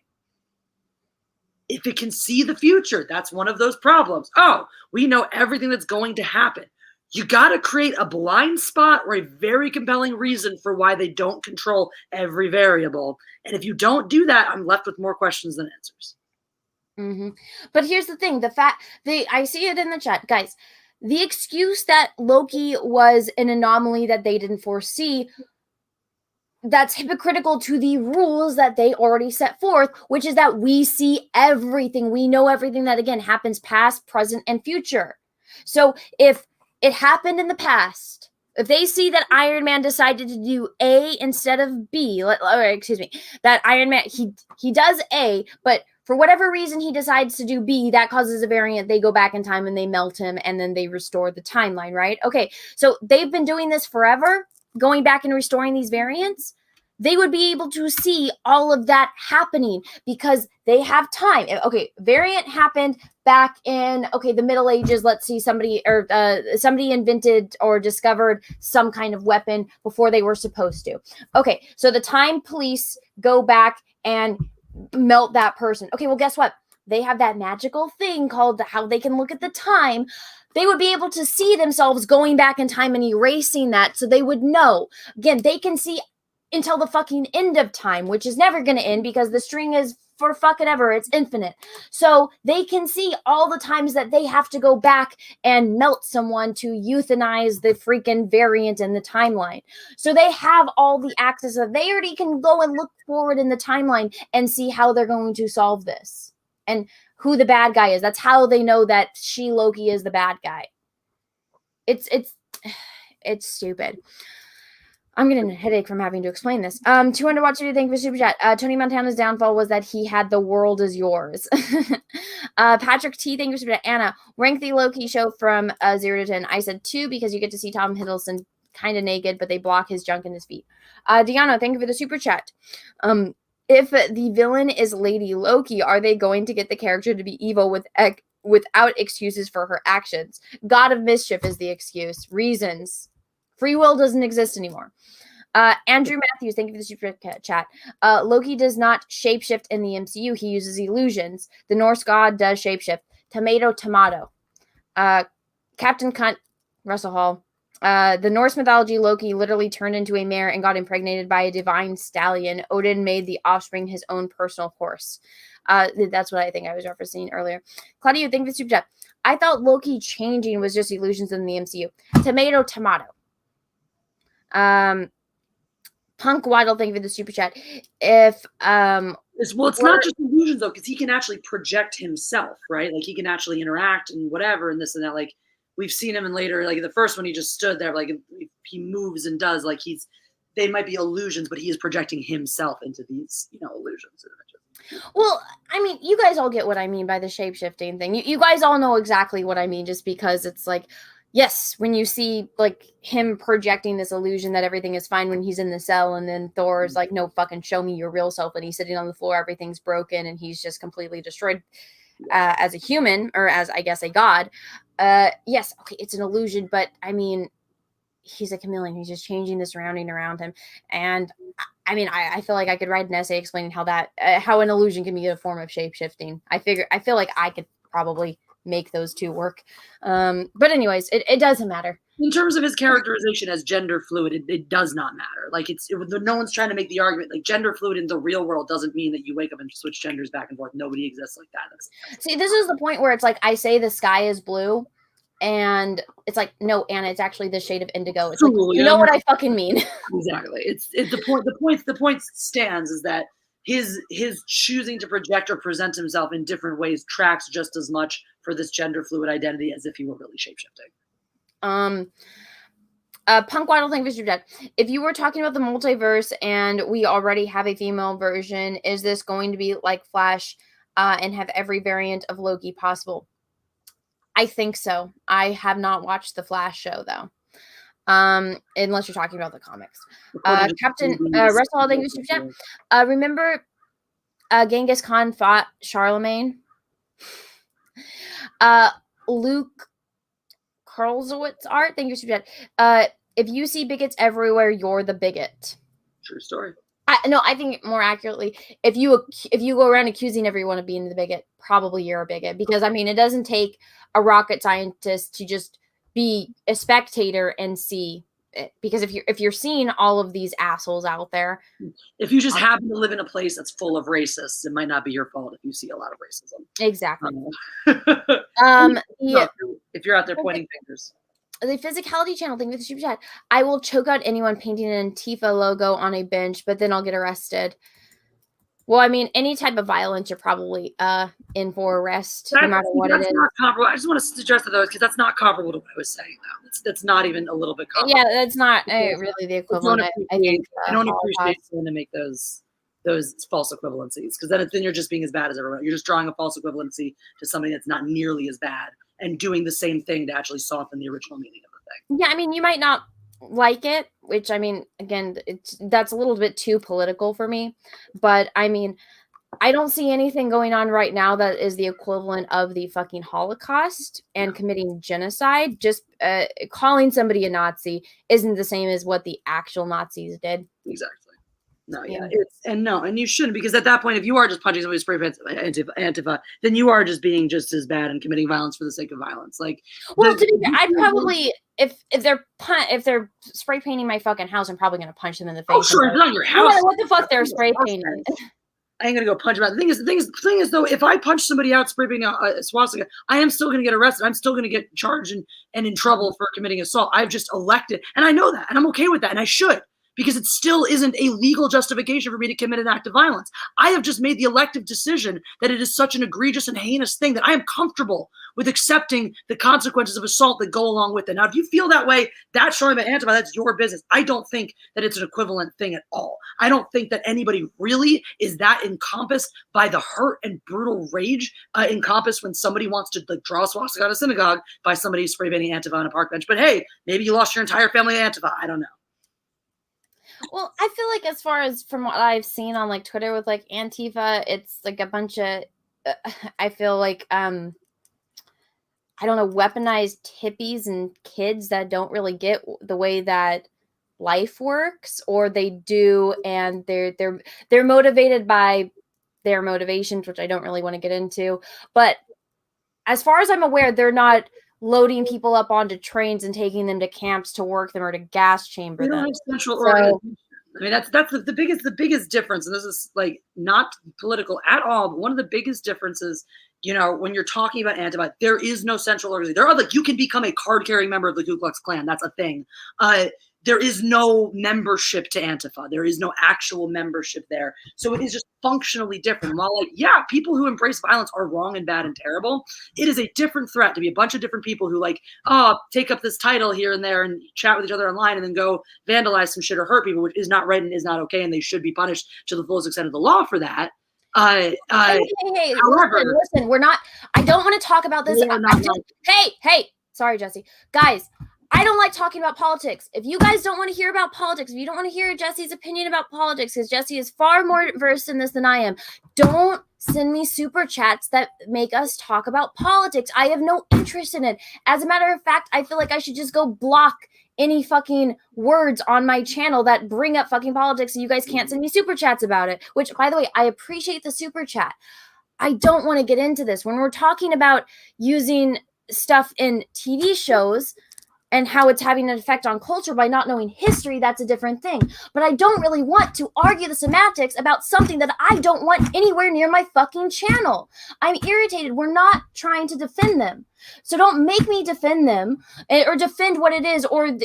If it can see the future, that's one of those problems. Oh, we know everything that's going to happen. You got to create a blind spot or a very compelling reason for why they don't control every variable. And if you don't do that, I'm left with more questions than answers. Mm-hmm. But here's the thing. I see it in the chat. Guys, the excuse that Loki was an anomaly that they didn't foresee, that's hypocritical to the rules that they already set forth, which is that we see everything. We know everything that, again, happens past, present, and future. So if it happened in the past, if they see that Iron Man decided to do A instead of B, that Iron Man, he does A, but for whatever reason he decides to do B, that causes a variant, they go back in time and they melt him, and then they restore the timeline, right? Okay, so they've been doing this forever, going back and restoring these variants. They would be able to see all of that happening because they have time. Okay, variant happened back in, the Middle Ages. Let's see, somebody invented or discovered some kind of weapon before they were supposed to. Okay, so the time police go back and melt that person. Okay, well, guess what? They have that magical thing called how they can look at the time. They would be able to see themselves going back in time and erasing that, so they would know. Again, they can see until the fucking end of time, which is never going to end because the string is for fucking ever. It's infinite. So they can see all the times that they have to go back and melt someone to euthanize the freaking variant in the timeline. So they have all the access that they already can go and look forward in the timeline and see how they're going to solve this and who the bad guy is. That's how they know that Loki is the bad guy. It's stupid. I'm getting a headache from having to explain this. 200 watch video, thank you for super chat. Tony Montana's downfall was that he had the world is yours. Patrick T, thank you for super chat. Anna, rank the Loki show from 0 to 10. I said 2 because you get to see Tom Hiddleston kind of naked, but they block his junk in his feet. Deanna, thank you for the super chat. If the villain is Lady Loki, are they going to get the character to be evil without excuses for her actions? God of Mischief is the excuse. Reasons. Free will doesn't exist anymore. Andrew Matthews, thank you for the super chat. Loki does not shapeshift in the MCU. He uses illusions. The Norse god does shapeshift. Tomato. Captain Cunt, Russell Hall. The Norse mythology, Loki literally turned into a mare and got impregnated by a divine stallion. Odin made the offspring his own personal horse. That's what I think I was referencing earlier. Claudio, thank you for the super chat. I thought Loki changing was just illusions in the MCU. Tomato. Punk Waddle, thank you for the super chat. It's not just illusions though, because he can actually project himself, right? Like he can actually interact and whatever and this and that. Like we've seen him in later, like in the first one, he just stood there, like if he moves and does, like they might be illusions, but he is projecting himself into these, illusions. Well, I mean, you guys all get what I mean by the shape-shifting thing. You guys all know exactly what I mean, just because it's like, yes, when you see like him projecting this illusion that everything is fine when he's in the cell, and then Thor's like, no, fucking show me your real self, and he's sitting on the floor, everything's broken, and he's just completely destroyed as a human, or as, I guess, a god. Yes, okay, it's an illusion, but I mean, he's a chameleon. He's just changing the surrounding around him. And I mean, I feel like I could write an essay explaining how an illusion can be a form of shape-shifting. I feel like I could probably make those two work. But anyways, it doesn't matter. In terms of his characterization as gender fluid, it does not matter. Like no one's trying to make the argument like gender fluid in the real world doesn't mean that you wake up and switch genders back and forth. Nobody exists like that. See, this is the point where it's like, I say the sky is blue, and it's like, no, Anna, it's actually the shade of indigo. It's like, you know what I fucking mean. Exactly. It's the point stands is that his choosing to project or present himself in different ways tracks just as much for this gender fluid identity as if he were really shapeshifting. Punk Waddle, thank you, Mr. Dead. If you were talking about the multiverse and we already have a female version, is this going to be like Flash and have every variant of Loki possible? I think so. I have not watched the Flash show though. Unless you're talking about the comics. Captain Russell, thank you, Mr. Dead. Remember Genghis Khan fought Charlemagne? Luke Karlsowitz art, thank you, Mr. Dead. If you see bigots everywhere, you're the bigot. True story. I think more accurately, if you go around accusing everyone of being the bigot, probably you're a bigot. Because I mean, it doesn't take a rocket scientist to just be a spectator and see it. Because if you're seeing all of these assholes out there, if you just happen to live in a place that's full of racists, it might not be your fault if you see a lot of racism. Exactly. If you're out there pointing fingers. The Physicality channel thing with the super chat. I will choke out anyone painting an Antifa logo on a bench, but then I'll get arrested. Well, I mean, any type of violence, you're probably in for arrest, no matter what it is. Not comparable. I just want to suggest to those because that's not comparable to what I was saying. Though that's not even a little bit comparable. Yeah, that's not really the equivalent. I think I don't appreciate someone to make those false equivalencies because then you're just being as bad as everyone. You're just drawing a false equivalency to something that's not nearly as bad and doing the same thing to actually soften the original meaning of the thing. Yeah, I mean, you might not like it, which I mean, again, that's a little bit too political for me. But I mean, I don't see anything going on right now that is the equivalent of the fucking Holocaust and committing genocide. Just calling somebody a Nazi isn't the same as what the actual Nazis did. Exactly. No, yeah, and you shouldn't, because at that point, if you are just punching somebody spray paint Antifa, then you are just being just as bad and committing violence for the sake of violence. Like, well, I'd probably if they're spray painting my fucking house, I'm probably gonna punch them in the face. Oh, sure, it's not your house. What the fuck they're spray painting? I ain't gonna go punch them out. The thing is though, if I punch somebody out spray painting a swastika, I am still gonna get arrested. I'm still gonna get charged and in trouble for committing assault. I've just elected, and I know that, and I'm okay with that, and I should. Because it still isn't a legal justification for me to commit an act of violence. I have just made the elective decision that it is such an egregious and heinous thing that I am comfortable with accepting the consequences of assault that go along with it. Now, if you feel that way, that's showing by Antifa, that's your business. I don't think that it's an equivalent thing at all. I don't think that anybody really is that encompassed by the hurt and brutal rage encompassed when somebody wants to like draw a swastika at a synagogue by somebody spray painting Antifa on a park bench. But hey, maybe you lost your entire family to Antifa. I don't know. Well, I feel like as far as from what I've seen on like Twitter with like Antifa, it's like a bunch of, I feel like, I don't know, weaponized hippies and kids that don't really get the way that life works, or they do, and they're motivated by their motivations, which I don't really want to get into. But as far as I'm aware, they're not loading people up onto trains and taking them to camps to work them or to gas chamber them. Central organization. I mean, that's the biggest difference, and this is like not political at all. But one of the biggest differences, you know, when you're talking about Antifa, there is no central organization. There are like you can become a card-carrying member of the Ku Klux Klan. That's a thing. there is no membership to Antifa. There is no actual membership there. So it is just functionally different. While, like, yeah, people who embrace violence are wrong and bad and terrible, it is a different threat to be a bunch of different people who, like, take up this title here and there and chat with each other online and then go vandalize some shit or hurt people, which is not right and is not okay, and they should be punished to the fullest extent of the law for that. Hey, however, listen, we're not, I don't want to talk about this. Hey, sorry, Jessi. Guys, I don't like talking about politics. If you guys don't want to hear about politics, if you don't want to hear Jessi's opinion about politics, because Jessi is far more versed in this than I am, don't send me super chats that make us talk about politics. I have no interest in it. As a matter of fact, I feel like I should just go block any fucking words on my channel that bring up fucking politics, and you guys can't send me super chats about it, which, by the way, I appreciate the super chat. I don't want to get into this. When we're talking about using stuff in TV shows and how it's having an effect on culture by not knowing history, that's a different thing. But I don't really want to argue the semantics about something that I don't want anywhere near my fucking channel. I'm irritated. We're not trying to defend them. So don't make me defend them or defend what it is, or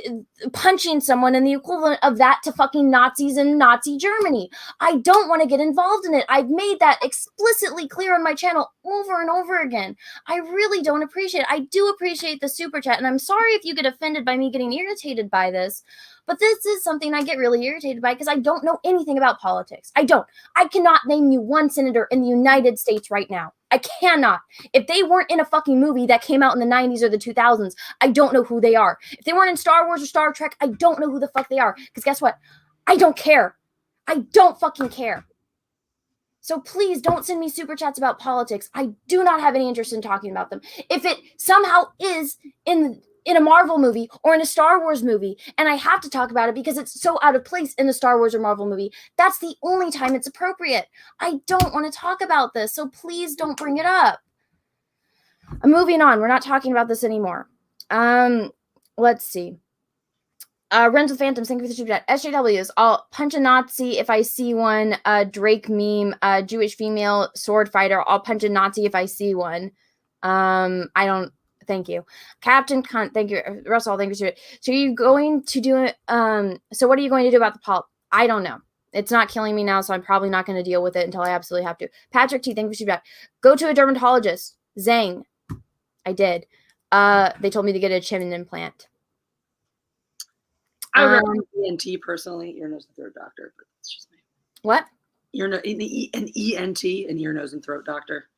punching someone in the equivalent of that to fucking Nazis in Nazi Germany. I don't want to get involved in it. I've made that explicitly clear on my channel over and over again. I really don't appreciate it. I do appreciate the super chat, and I'm sorry if you get offended by me getting irritated by this, but this is something I get really irritated by because I don't know anything about politics. I don't. I cannot name you one senator in the United States right now. I cannot. If they weren't in a fucking movie that came out in the 90s or the 2000s, I don't know who they are. If they weren't in Star Wars or Star Trek, I don't know who the fuck they are. Because guess what? I don't care. I don't fucking care. So please don't send me super chats about politics. I do not have any interest in talking about them. If it somehow is in a Marvel movie or in a Star Wars movie, and I have to talk about it because it's so out of place in the Star Wars or Marvel movie, that's the only time it's appropriate. I don't want to talk about this, so please don't bring it up. I'm moving on. We're not talking about this anymore. Let's see. Rental Phantoms, thank you for the super chat. SJWs, I'll punch a Nazi if I see one. Drake meme, Jewish female sword fighter, I'll punch a Nazi if I see one. Thank you. Captain Cunt, thank you. Russell, thank you. So are you going to do it? So what are you going to do about the polyp? I don't know. It's not killing me now, so I'm probably not going to deal with it until I absolutely have to. Patrick T, thank you for super chat. Go to a dermatologist. Zang. I did. They told me to get a chin implant. I recommend ENT personally, ear, nose, and throat doctor, but it's just me. What? An ENT, an ear, nose, and throat doctor.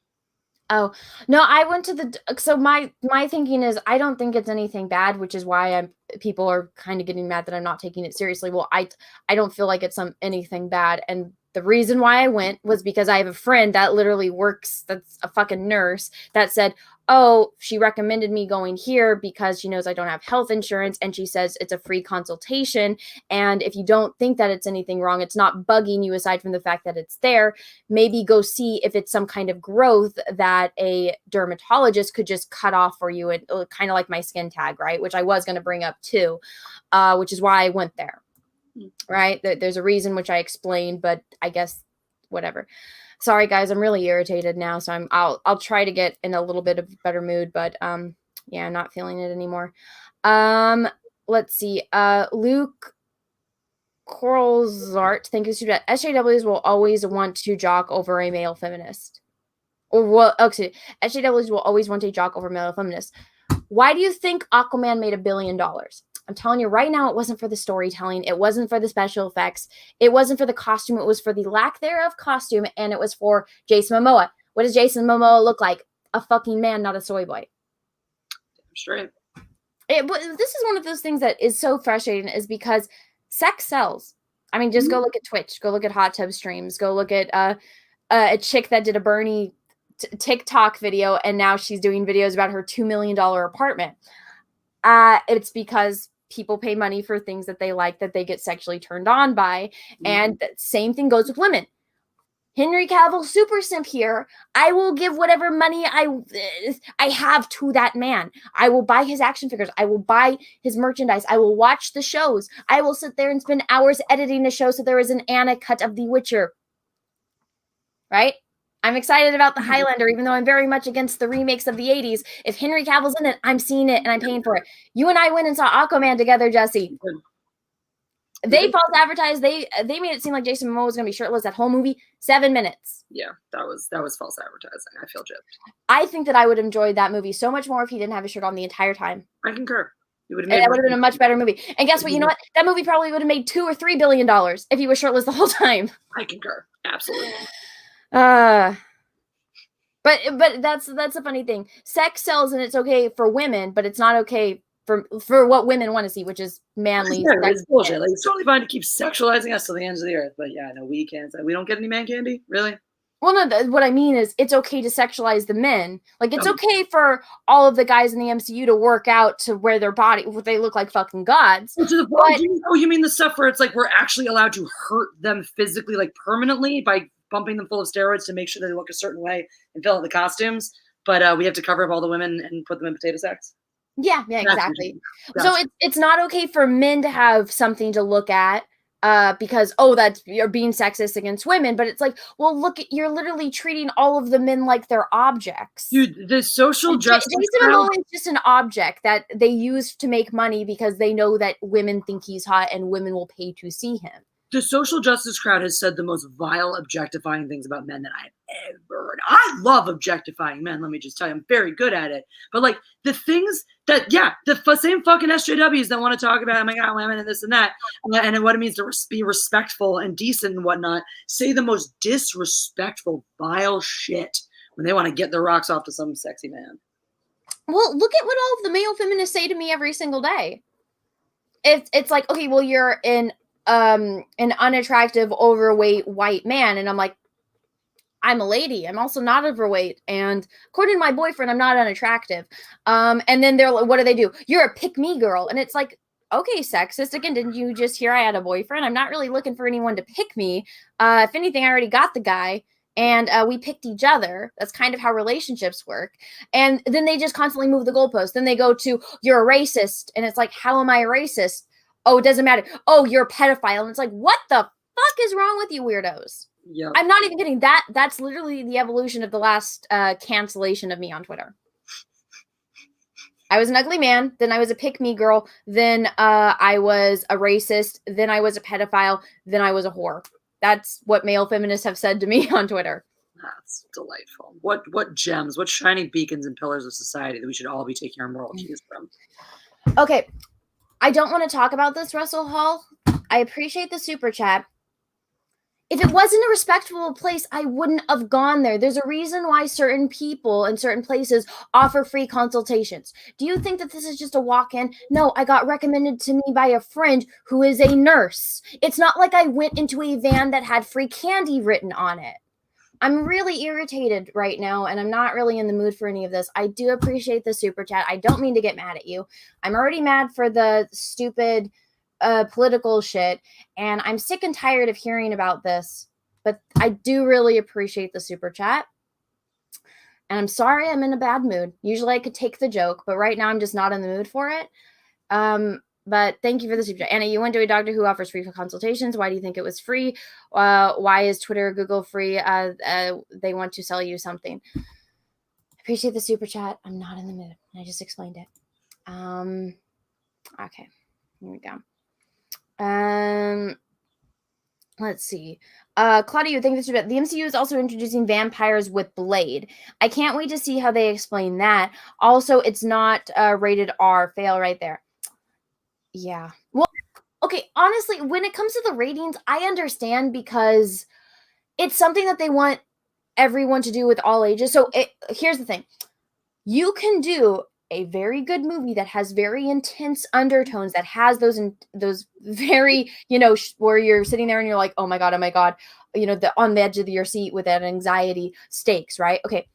Oh, no, I went to so my thinking is I don't think it's anything bad, which is why people are kind of getting mad that I'm not taking it seriously. Well, I don't feel like it's anything bad. And the reason why I went was because I have a friend that literally works, that's a fucking nurse, that said, oh, she recommended me going here because she knows I don't have health insurance, and she says it's a free consultation, and if you don't think that it's anything wrong, it's not bugging you aside from the fact that it's there, maybe go see if it's some kind of growth that a dermatologist could just cut off for you, and kind of like my skin tag, right? Which I was going to bring up too, which is why I went there, right? There's a reason which I explained, but I guess whatever. Sorry guys, I'm really irritated now, so I'll try to get in a little bit of a better mood, but yeah, I'm not feeling it anymore. Let's see. Luke Coralzart, thank you so much. SJWs will always want to jock over a male feminist. SJWs will always want to jock over male feminists. Why do you think Aquaman made $1 billion? I'm telling you right now, it wasn't for the storytelling. It wasn't for the special effects. It wasn't for the costume. It was for the lack thereof costume, and it was for Jason Momoa. What does Jason Momoa look like? A fucking man, not a soy boy. Straight. This is one of those things that is so frustrating, is because sex sells. I mean, just go look at Twitch. Go look at hot tub streams. Go look at a chick that did a Bernie TikTok video, and now she's doing videos about her $2 million apartment. It's because people pay money for things that they like, that they get sexually turned on by. And the same thing goes with women. Henry Cavill, super simp here. I will give whatever money I have to that man. I will buy his action figures. I will buy his merchandise. I will watch the shows. I will sit there and spend hours editing the show so there is an Anna cut of The Witcher. Right? I'm excited about the Highlander, even though I'm very much against the remakes of the 80s. If Henry Cavill's in it, I'm seeing it and I'm paying for it. You and I went and saw Aquaman together, Jessi. They false advertised. They made it seem like Jason Momoa was going to be shirtless that whole movie. 7 minutes. Yeah, that was false advertising. I feel gypped. I think that I would enjoy that movie so much more if he didn't have his shirt on the entire time. I concur. That would have been a much better movie. And guess what? You know what? That movie probably would have made $2 or $3 billion if he was shirtless the whole time. I concur. Absolutely. But that's a funny thing. Sex sells, and it's okay for women, but it's not okay for what women want to see, which is manly. Yeah, it's bullshit. Like, it's totally fine to keep sexualizing us to the ends of the earth, but yeah, no, we can't. We don't get any man candy, really. Well, no, what I mean is it's okay to sexualize the men. Like, it's okay for all of the guys in the MCU to work out to where they look like fucking gods. To the point, you mean the stuff where it's like we're actually allowed to hurt them physically, like permanently, by bumping them full of steroids to make sure they look a certain way and fill out the costumes, but we have to cover up all the women and put them in potato sacks? Yeah, exactly. So it's not okay for men to have something to look at because, that's you're being sexist against women. But it's like, well, look, you're literally treating all of the men like they're objects. Dude, the social justice Jason Momoa is just an object that they use to make money because they know that women think he's hot and women will pay to see him. The social justice crowd has said the most vile, objectifying things about men that I've ever heard. I love objectifying men. Let me just tell you, I'm very good at it. But like the things that, the same fucking SJWs that want to talk about, oh my God, women and this and that, and what it means to be respectful and decent and whatnot, say the most disrespectful, vile shit when they want to get their rocks off to some sexy man. Well, look at what all of the male feminists say to me every single day. It's like, okay, well, you're an unattractive, overweight white man. And I'm like, I'm a lady. I'm also not overweight. And according to my boyfriend, I'm not unattractive. And then they're like, what do? You're a pick-me girl. And it's like, okay, sexist. Again, didn't you just hear I had a boyfriend? I'm not really looking for anyone to pick me. If anything, I already got the guy. And we picked each other. That's kind of how relationships work. And then they just constantly move the goalposts. Then they go to, you're a racist. And it's like, how am I a racist? Oh, it doesn't matter. Oh, you're a pedophile. And it's like, what the fuck is wrong with you weirdos? Yeah. I'm not even kidding. That's literally the evolution of the last cancellation of me on Twitter. I was an ugly man. Then I was a pick-me girl. Then I was a racist. Then I was a pedophile. Then I was a whore. That's what male feminists have said to me on Twitter. That's delightful. What gems, what shining beacons and pillars of society that we should all be taking our moral cues from. Okay. I don't want to talk about this, Russell Hall. I appreciate the super chat. If it wasn't a respectable place, I wouldn't have gone there. There's a reason why certain people in certain places offer free consultations. Do you think that this is just a walk-in? No, I got recommended to me by a friend who is a nurse. It's not like I went into a van that had free candy written on it. I'm really irritated right now, and I'm not really in the mood for any of this. I do appreciate the super chat. I don't mean to get mad at you. I'm already mad for the stupid political shit, and I'm sick and tired of hearing about this, but I do really appreciate the super chat. And I'm sorry I'm in a bad mood. Usually I could take the joke, but right now I'm just not in the mood for it. But thank you for the super chat. Anna, you went to a doctor who offers free consultations. Why do you think it was free? Why is Twitter or Google free? They want to sell you something. Appreciate the super chat. I'm not in the mood. I just explained it. Okay, here we go. Let's see. Claudia, you think this is about the MCU is also introducing vampires with Blade. I can't wait to see how they explain that. Also, it's not rated R. Fail right there. Yeah. Well, okay, honestly, when it comes to the ratings, I understand because it's something that they want everyone to do with all ages. So here's the thing. You can do a very good movie that has very intense undertones, that has those very, where you're sitting there and you're like, oh my God, on the edge of your seat with that anxiety stakes, right? Okay.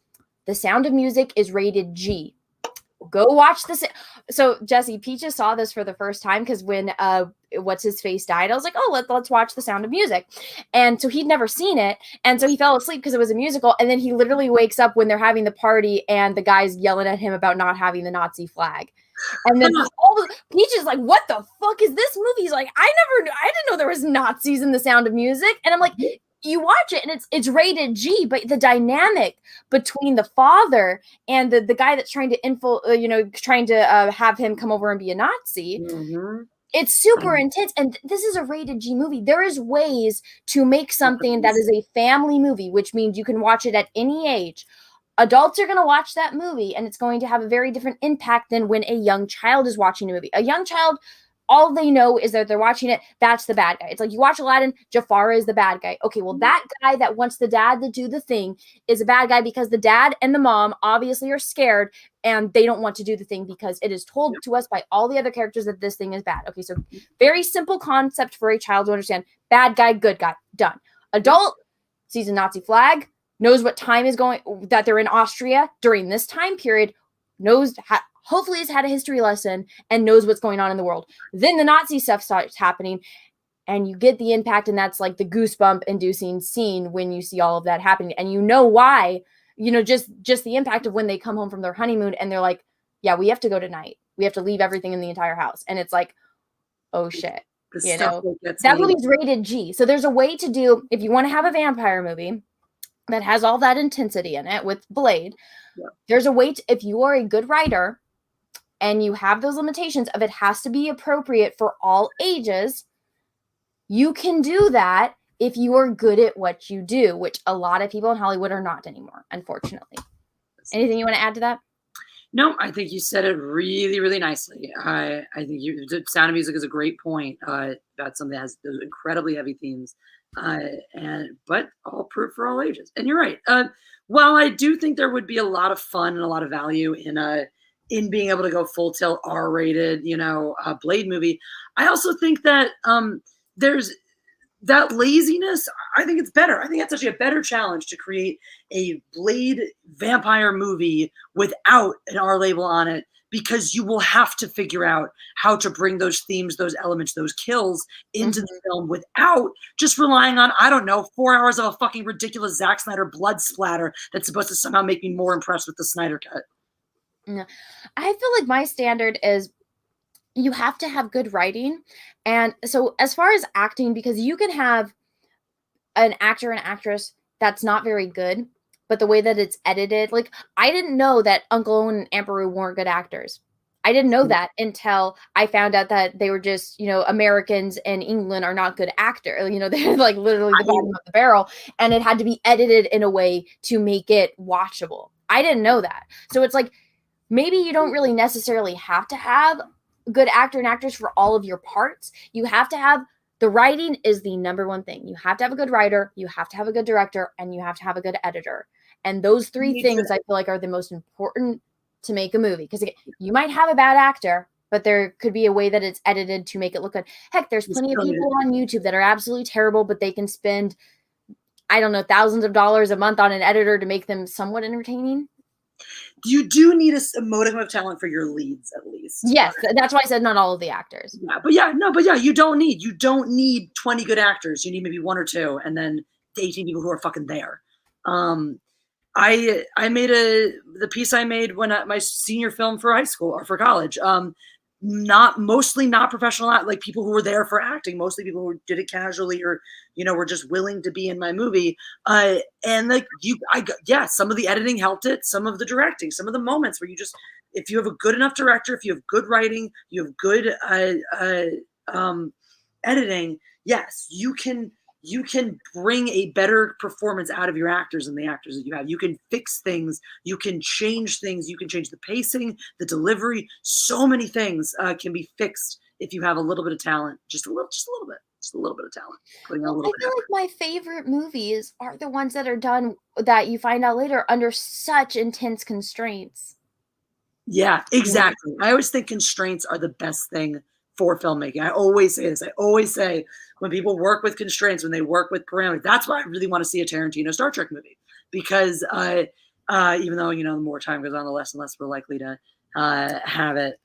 The Sound of Music is rated G. Go watch this. So Jessi, Peaches saw this for the first time because when what's his face died, I was like, oh, let's watch The Sound of Music. And so he'd never seen it, and so he fell asleep because it was a musical. And then he literally wakes up when they're having the party, and the guy's yelling at him about not having the Nazi flag. And then Peaches like, what the fuck is this movie? He's like, I didn't know there was Nazis in The Sound of Music. And I'm like, you watch it and it's rated G, but the dynamic between the father and the guy that's trying to have him come over and be a Nazi. Mm-hmm. It's super intense, and this is a rated G movie. There is ways to make something that is a family movie, which means you can watch it at any age. Adults are going to watch that movie, and it's going to have a very different impact than when a young child is watching a movie. A young child, all they know is that they're watching it. That's the bad guy. It's like you watch Aladdin, Jafar is the bad guy. Okay, well, that guy that wants the dad to do the thing is a bad guy because the dad and the mom obviously are scared and they don't want to do the thing because it is told to us by all the other characters that this thing is bad. Okay, so very simple concept for a child to understand. Bad guy, good guy, done. Adult sees a Nazi flag, knows what time is going, that they're in Austria during this time period, knows hopefully has had a history lesson and knows what's going on in the world. Then the Nazi stuff starts happening and you get the impact, and that's like the goosebump inducing scene when you see all of that happening. And you know why, just the impact of when they come home from their honeymoon and they're like, yeah, we have to go tonight. We have to leave everything in the entire house. And it's like, oh shit. That movie's rated G. So there's a way to do, if you want to have a vampire movie that has all that intensity in it with Blade, there's a way to, if you are a good writer, and you have those limitations of it has to be appropriate for all ages, you can do that if you are good at what you do, which a lot of people in Hollywood are not anymore, unfortunately. Anything you want to add to that? No, I think you said it really, really nicely. I think Sound of Music is a great point about something that has those incredibly heavy themes, but all proof for all ages. And you're right. While I do think there would be a lot of fun and a lot of value in being able to go full tilt R-rated, Blade movie, I also think that there's that laziness. I think it's better. I think that's actually a better challenge to create a Blade vampire movie without an R label on it, because you will have to figure out how to bring those themes, those elements, those kills into the film without just relying on, I don't know, 4 hours of a fucking ridiculous Zack Snyder blood splatter that's supposed to somehow make me more impressed with the Snyder cut. No, I feel like my standard is you have to have good writing. And so as far as acting, because you can have an actor and actress that's not very good, but the way that it's edited, like I didn't know that Uncle Owen and Aunt Beru weren't good actors. I didn't know that until I found out that they were just, Americans in England are not good actors. They're like literally the bottom of the barrel, and it had to be edited in a way to make it watchable. I didn't know that. So it's like, maybe you don't really necessarily have to have good actor and actors for all of your parts. You have to have, the writing is the number one thing. You have to have a good writer, you have to have a good director, and you have to have a good editor. And those three things I feel like are the most important to make a movie. Because you might have a bad actor, but there could be a way that it's edited to make it look good. Heck, there's plenty of people on YouTube that are absolutely terrible, but they can spend, I don't know, thousands of dollars a month on an editor to make them somewhat entertaining. You do need a modicum of talent for your leads, at least. Yes, that's why I said not all of the actors. Yeah, but you don't need 20 good actors. You need maybe 1 or 2, and then 18 people who are fucking there. I made the piece I made when my senior film for high school or for college. Mostly not professional, like people who were there for acting, mostly people who did it casually or, were just willing to be in my movie. And like some of the editing helped it, some of the directing, some of the moments where if you have a good enough director, if you have good writing, you have good editing, yes, you can bring a better performance out of your actors and the actors that you have. You can fix things. You can change things. You can change the pacing, the delivery. So many things can be fixed if you have a little bit of talent, just a little bit of talent. I feel like my favorite movies are the ones that are done that you find out later under such intense constraints. Yeah, exactly. I always think constraints are the best thing for filmmaking. I always say this. I always say when people work with constraints, when they work with parameters, that's why I really want to see a Tarantino Star Trek movie, because even though, the more time goes on, the less and less we're likely to have it.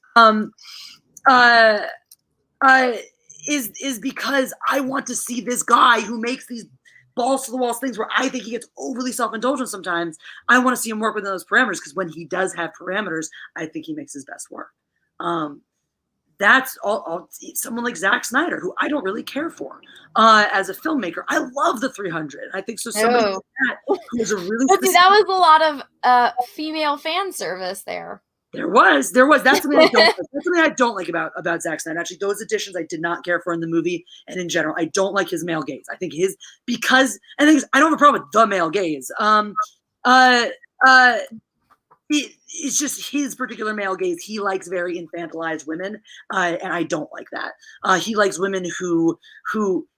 Is because I want to see this guy who makes these balls to the walls things where I think he gets overly self-indulgent sometimes. I want to see him work within those parameters, because when he does have parameters, I think he makes his best work. That's all someone like Zack Snyder, who I don't really care for as a filmmaker. I love the 300. I think so. Somebody like that who's a really that was a lot of female fan service there. There was. That's something I don't like. That's something I don't like about Zack Snyder. Actually, those additions I did not care for in the movie and in general. I don't like his male gaze. I think I don't have a problem with the male gaze. It's just his particular male gaze. He likes very infantilized women, and I don't like that. He likes women who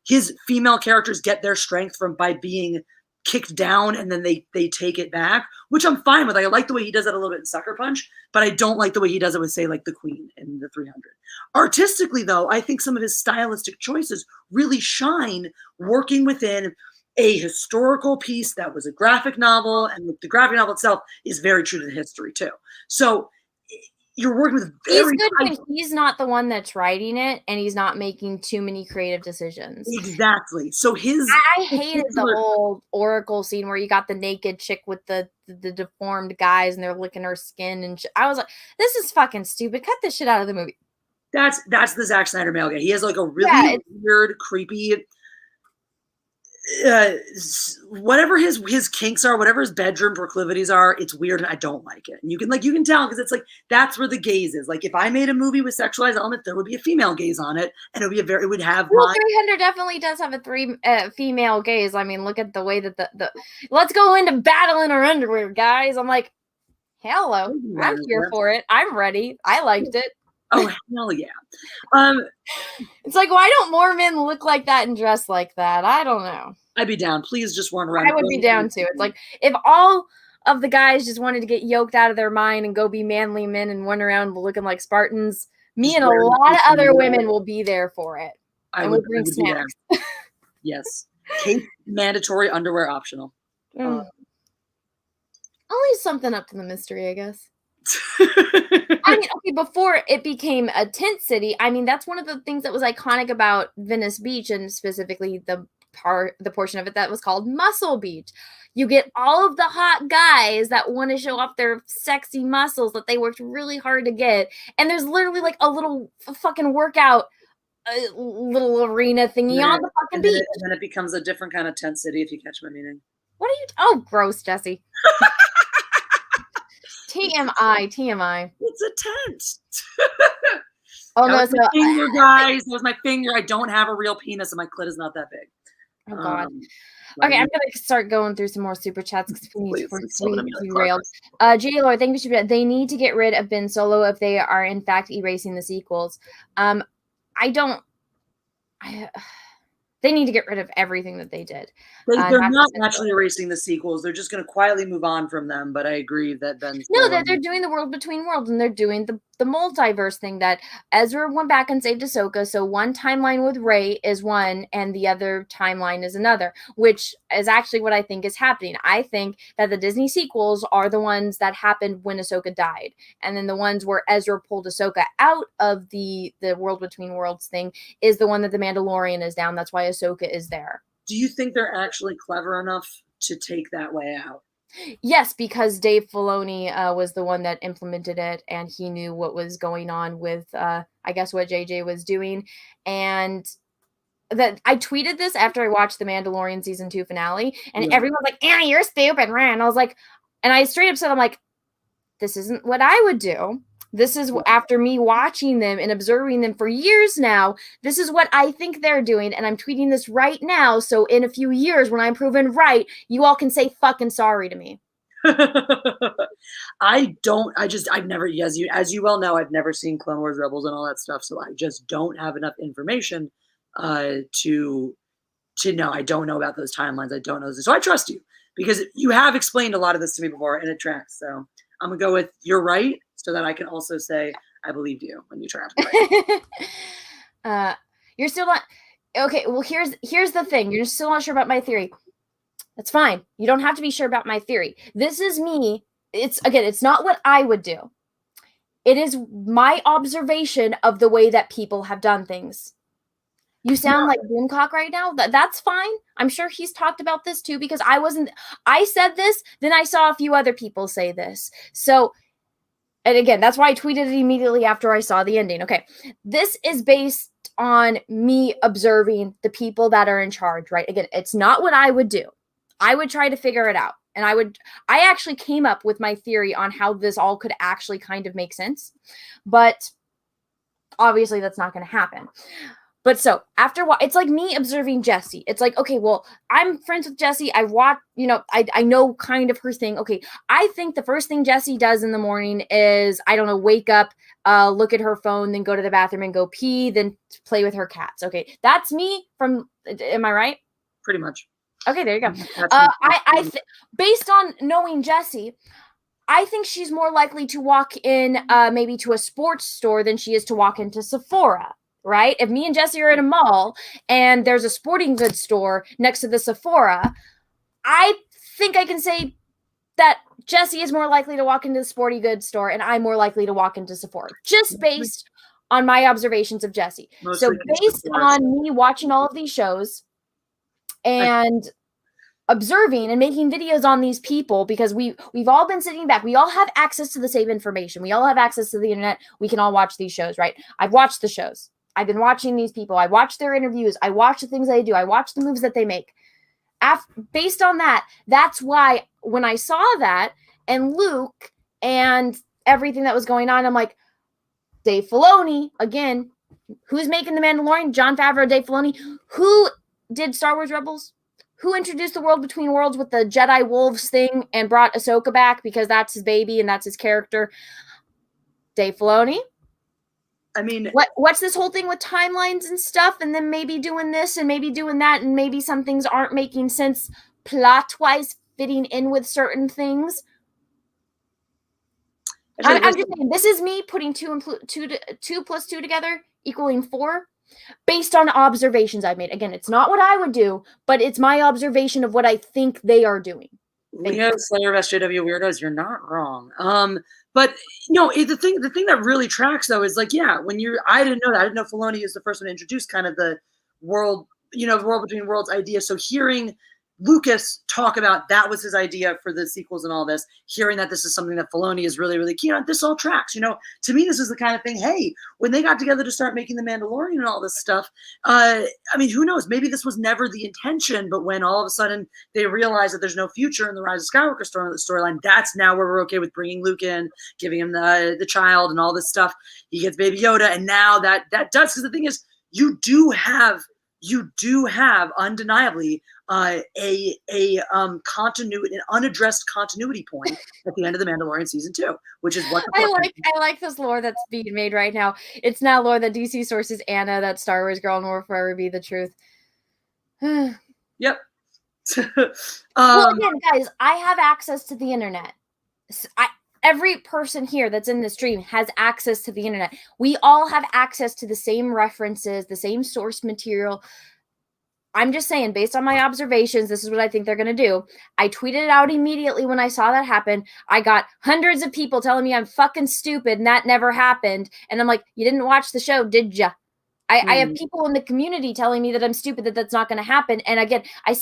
his female characters get their strength by being kicked down and then they take it back, which I'm fine with. I like the way he does that a little bit in Sucker Punch, but I don't like the way he does it with, say, like the Queen in the 300. Artistically, though, I think some of his stylistic choices really shine working within a historical piece that was a graphic novel, and the graphic novel itself is very true to the history too. So you're working with very he's good when he's not the one that's writing it and he's not making too many creative decisions. Exactly. So I hated the whole Oracle scene where you got the naked chick with the deformed guys and they're licking her skin, and I was like, this is fucking stupid. Cut this shit out of the movie. That's the Zack Snyder male guy. He has like a really weird, creepy, whatever his kinks are, whatever his bedroom proclivities are, it's weird and I don't like it. And you can tell because it's like that's where the gaze is. Like if I made a movie with sexualized elements, there would be a female gaze on it, and it would have. Well, 300 definitely does have a female gaze. I mean, look at the way that the let's go into battle in our underwear, guys. I'm like, hello, I'm here for it. I'm ready. I liked it. Oh hell yeah! It's like, why don't more men look like that and dress like that? I don't know. I'd be down. Please just run around. I would be down too. It's like if all of the guys just wanted to get yoked out of their mind and go be manly men and run around looking like Spartans, me and a lot of other women will be there for it. And we'll bring snacks. Yes. Cape mandatory, underwear optional. I'll leave something up to the mystery, I guess. I mean, okay, before it became a tent city, I mean, that's one of the things that was iconic about Venice Beach, and specifically the portion of it that was called Muscle Beach. You get all of the hot guys that want to show off their sexy muscles that they worked really hard to get, and there's literally like a little fucking workout little arena thingy on the fucking beach. And then it becomes a different kind of tent city, if you catch my meaning. What are you? Oh, gross, Jessi. TMI. It's a tent. Oh no, so finger, guys. That was my finger. I don't have a real penis, and my clit is not that big. Oh god. Okay, I'm gonna start going through some more super chats because we derailed. J. Lord, thank you. They need to get rid of Ben Solo if they are in fact erasing the sequels. They need to get rid of everything that they did. They're not actually erasing the sequels. They're just going to quietly move on from them. But I agree that Ben's... No, that they're doing the world between worlds, and they're doing the multiverse thing that Ezra went back and saved Ahsoka. So one timeline with Rey is one, and the other timeline is another, which is actually what I think is happening. I think that the Disney sequels are the ones that happened when Ahsoka died. And then the ones where Ezra pulled Ahsoka out of the world between worlds thing is the one that the Mandalorian is down. That's why Ahsoka is there. Do you think they're actually clever enough to take that way out? Yes, because Dave Filoni was the one that implemented it, and he knew what was going on with, I guess, what JJ was doing. And that I tweeted this after I watched the Mandalorian season 2 finale, and everyone's like, "Anna, you're stupid," and I was like, and I straight up said, I'm like, this isn't what I would do. This is after me watching them and observing them for years now. This is what I think they're doing. And I'm tweeting this right now. So in a few years, when I'm proven right, you all can say fucking sorry to me. I've never, as you well know, I've never seen Clone Wars Rebels and all that stuff. So I just don't have enough information to know. I don't know about those timelines. I don't know. So I trust you because you have explained a lot of this to me before and it tracks. So I'm going to go with you're right. So that I can also say, I believed you when you turned right. You're still not... Okay, well, here's the thing. You're still not sure about my theory. That's fine. You don't have to be sure about my theory. This is me. It's not what I would do. It is my observation of the way that people have done things. You sound like Boomcock right now. That's fine. I'm sure he's talked about this too because I said this, then I saw a few other people say this. So... And again, that's why I tweeted it immediately after I saw the ending. Okay, this is based on me observing the people that are in charge, right? Again, it's not what I would do. I would try to figure it out. And I actually came up with my theory on how this all could actually kind of make sense. But obviously that's not going to happen. But so after it's like me observing Jessi. It's like, okay, well, I'm friends with Jessi. I watch, I know kind of her thing. Okay, I think the first thing Jessi does in the morning is, I don't know, wake up, look at her phone, then go to the bathroom and go pee, then play with her cats. Okay, that's me am I right? Pretty much. Okay, there you go. Based on knowing Jessi, I think she's more likely to walk in maybe to a sports store than she is to walk into Sephora. Right? If me and Jessi are in a mall and there's a sporting goods store next to the Sephora, I think I can say that Jessi is more likely to walk into the sporting goods store and I'm more likely to walk into Sephora, just based on my observations of Jessi. So based on me watching all of these shows and observing and making videos on these people, because we've all been sitting back. We all have access to the same information. We all have access to the internet. We can all watch these shows, right? I've watched the shows. I've been watching these people. I watch their interviews. I watch the things they do. I watch the moves that they make. Based on that, that's why when I saw that and Luke and everything that was going on, I'm like, Dave Filoni, again, who's making The Mandalorian? Jon Favreau, Dave Filoni. Who did Star Wars Rebels? Who introduced the world between worlds with the Jedi Wolves thing and brought Ahsoka back because that's his baby and that's his character? Dave Filoni. I mean, what's this whole thing with timelines and stuff, and then maybe doing this and maybe doing that, and maybe some things aren't making sense plot-wise, fitting in with certain things. I'm just saying, this is me putting 2 plus 2 together equaling 4, based on observations I've made. Again, it's not what I would do, but it's my observation of what I think they are doing. Leo Slayer of SJW Weirdos, you're not wrong. But the thing that really tracks though is like, yeah, I didn't know that. I didn't know Filoni is the first one to introduce kind of the world, the world between worlds idea. So hearing Lucas talk about that was his idea for the sequels and all this, hearing that this is something that Filoni is really, really keen on, this all tracks. To me, this is the kind of thing, hey, when they got together to start making The Mandalorian and all this stuff, I mean, who knows? Maybe this was never the intention, but when all of a sudden they realize that there's no future in the Rise of Skywalker storyline, that's now where we're okay with bringing Luke in, giving him the child and all this stuff. He gets Baby Yoda, and now that does, because the thing is, you do have undeniably a continuity, an unaddressed continuity point at the end of The Mandalorian season 2, which is what I like this lore that's being made right now. It's now lore that DC sources Anna, that Star Wars girl, and will forever be the truth. Yep. Well, again, guys, I have access to the internet. Every person here that's in the stream has access to the internet. We all have access to the same references, the same source material. I'm just saying, based on my observations, this is what I think they're going to do. I tweeted it out immediately when I saw that happen. I got hundreds of people telling me I'm fucking stupid and that never happened. And I'm like, you didn't watch the show, did ya? I have people in the community telling me that I'm stupid, that's not going to happen. And again, I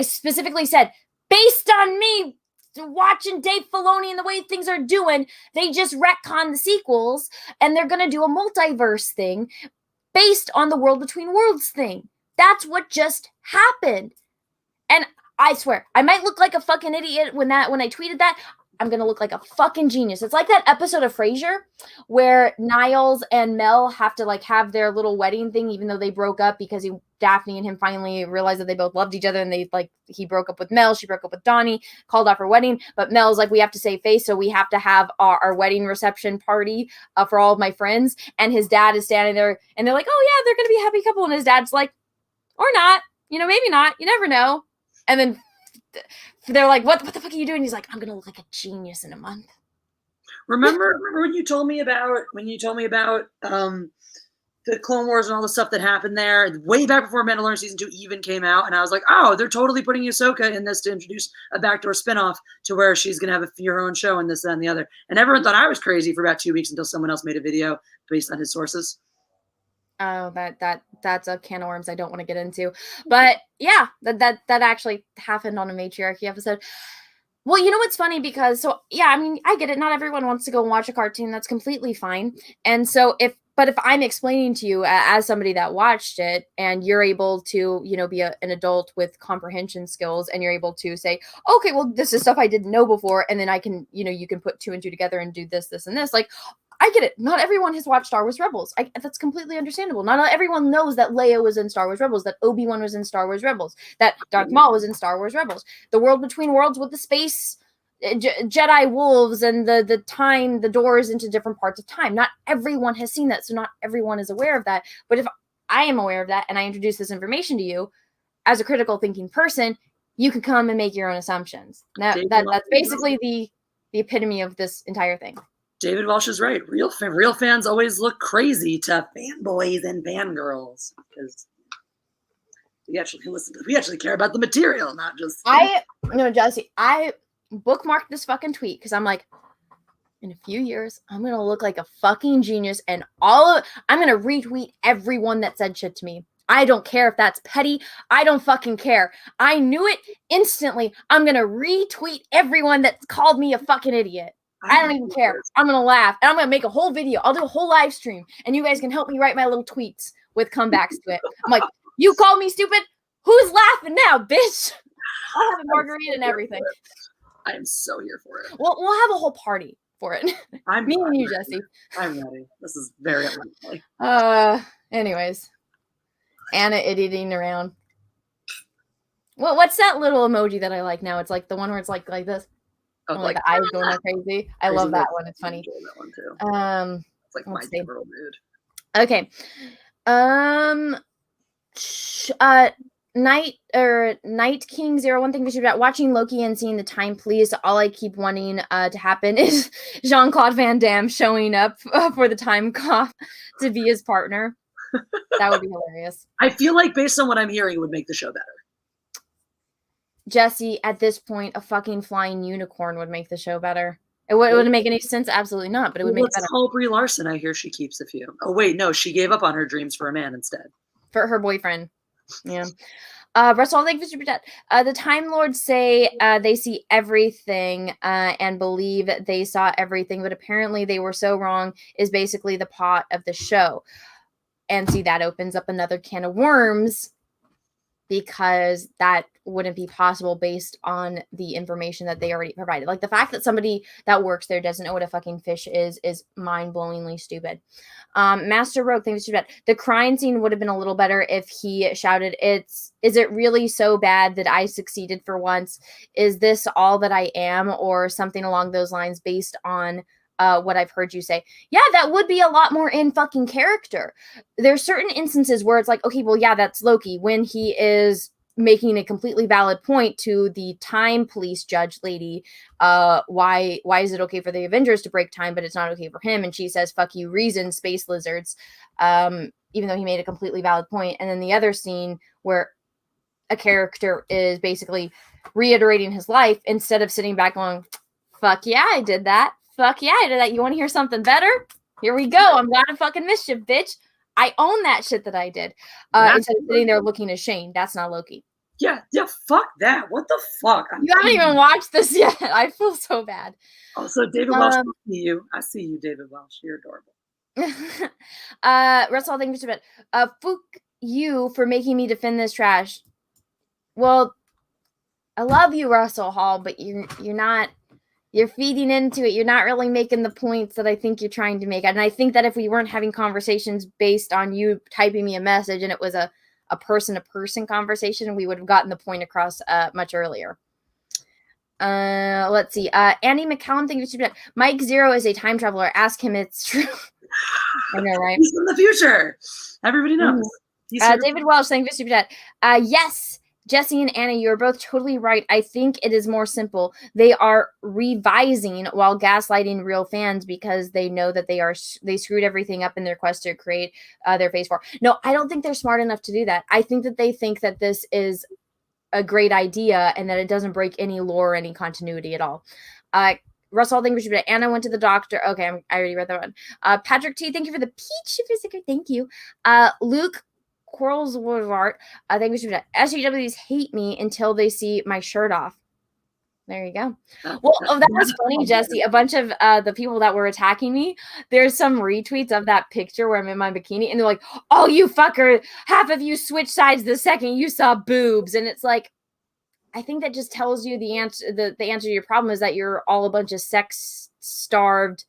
specifically said, based on me watching Dave Filoni and the way things are doing, they just retcon the sequels and they're going to do a multiverse thing based on the world between worlds thing. That's what just happened. And I swear, I might look like a fucking idiot when I tweeted that. I'm going to look like a fucking genius. It's like that episode of Frasier where Niles and Mel have to like have their little wedding thing, even though they broke up because Daphne and him finally realized that they both loved each other, and he broke up with Mel, she broke up with Donnie, called off her wedding, but Mel's like, we have to save face, so we have to have our wedding reception party for all of my friends, and his dad is standing there, and they're like, oh yeah, they're going to be a happy couple, and his dad's like, or not, maybe not, you never know, and then they're like, what the fuck are you doing? He's like, I'm going to look like a genius in a month. Remember when you told me about the Clone Wars and all the stuff that happened there way back before Mandalorian season 2 even came out, and I was like, oh, they're totally putting Ahsoka in this to introduce a backdoor spinoff to where she's gonna have her own show and this, that, and the other. And everyone thought I was crazy for about 2 weeks until someone else made a video based on his sources. Oh, that's a can of worms I don't want to get into. But yeah, that actually happened on a Matriarchy episode. Well, you know what's funny? Because I mean, I get it. Not everyone wants to go and watch a cartoon. That's completely fine. And so But if I'm explaining to you as somebody that watched it, and you're able to, be an adult with comprehension skills, and you're able to say, okay, well, this is stuff I didn't know before, and then I can, you can put 2 and 2 together and do this, and this. Like, I get it. Not everyone has watched Star Wars Rebels. That's completely understandable. Not everyone knows that Leia was in Star Wars Rebels, that Obi-Wan was in Star Wars Rebels, that Darth Maul was in Star Wars Rebels. The world between worlds with the space Jedi wolves and the doors into different parts of time. Not everyone has seen that, so not everyone is aware of that. But if I am aware of that and I introduce this information to you as a critical thinking person, you can come and make your own assumptions. That's basically the epitome of this entire thing. David Walsh is right. Real fans always look crazy to fanboys and fangirls because we actually care about the material, not just. Jessi, I bookmarked this fucking tweet because I'm like, in a few years, I'm gonna look like a fucking genius, and I'm gonna retweet everyone that said shit to me. I don't care if that's petty. I don't fucking care. I knew it instantly. I'm gonna retweet everyone that called me a fucking idiot. I don't even care. I'm gonna laugh, and I'm gonna make a whole video. I'll do a whole live stream, and you guys can help me write my little tweets with comebacks to it. I'm like, you called me stupid? Who's laughing now, bitch? I'll have a margarita and everything. I am so here for it. We'll have a whole party for it. Me and you, Jessi. I'm ready. This is very unlikely. Anyways, Anna idioting around. Well, what's that little emoji that I like now? It's like the one where it's like this. Oh, like the eyes going all crazy. I love that one. It's funny. That one too. It's like my general mood. Okay. Night King 01 thing we should about watching Loki and seeing the time please. All I keep wanting to happen is Jean-Claude Van Damme showing up for the time cop to be his partner. That would be hilarious. I feel like based on what I'm hearing, it would make the show better. Jessi, at this point, a fucking flying unicorn would make the show better. It wouldn't make any sense. Absolutely not. But it would make it better. Let's call Brie Larson. I hear she keeps a few. Oh wait, no, she gave up on her dreams for a man instead. For her boyfriend. Yeah. Russell, thank you for super chat. The Time Lords say they see everything and believe they saw everything, but apparently they were so wrong is basically the plot of the show. And see, that opens up another can of worms because that wouldn't be possible based on the information that they already provided. Like the fact that somebody that works there doesn't know what a fucking fish is mind-blowingly stupid. Master Rogue, thanks for that. The crying scene would have been a little better if he shouted, is it really so bad that I succeeded for once? Is this all that I am? Or something along those lines based on what I've heard you say. Yeah, that would be a lot more in fucking character. There's certain instances where it's like, okay, well, yeah, that's Loki when he is making a completely valid point to the time police judge lady. Why is it okay for the Avengers to break time, but it's not okay for him? And she says, fuck you, reason, space lizards, even though he made a completely valid point. And then the other scene where a character is basically reiterating his life instead of sitting back going, fuck yeah, I did that. Fuck yeah, I did that. You want to hear something better? Here we go. I'm glad I fucking mischief, bitch. I own that shit that I did. Instead of sitting there looking ashamed. That's not Loki. Yeah, fuck that. What the fuck? You haven't even watched this yet. I feel so bad. Also, David Welsh, I see you. I see you, David Welsh. You're adorable. Russell, thank you so much. Fuck you for making me defend this trash. Well, I love you, Russell Hall, but you're not. You're feeding into it. You're not really making the points that I think you're trying to make. And I think that if we weren't having conversations based on you typing me a message and it was a person-to-person conversation, we would have gotten the point across much earlier. Let's see. Andy McCallum, thank you for that. Mike Zero is a time traveler. Ask him. It's true. I know, right? He's in the future. Everybody knows. David Welsh, thank you for that. Yes. Jessi and Anna, you are both totally right. I think it is more simple. They are revising while gaslighting real fans because they know that they screwed everything up in their quest to create their phase 4. No, I don't think they're smart enough to do that. I think that they think that this is a great idea and that it doesn't break any lore or any continuity at all. Russell, thank you. Anna went to the doctor. Okay, I already read that one. Patrick T, thank you for the peach. Thank you. Luke Quarles Woodward, thank you for that. SJWs hate me until they see my shirt off. There you go. Well, that was funny, Jessi. A bunch of the people that were attacking me, there's some retweets of that picture where I'm in my bikini, and they're like, "Oh, you fucker! Half of you switched sides the second you saw boobs," and it's like, I think that just tells you the answer. The answer to your problem is that you're all a bunch of sex-starved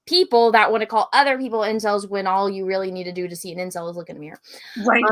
people that want to call other people incels when all you really need to do to see an incel is look in a mirror. Right.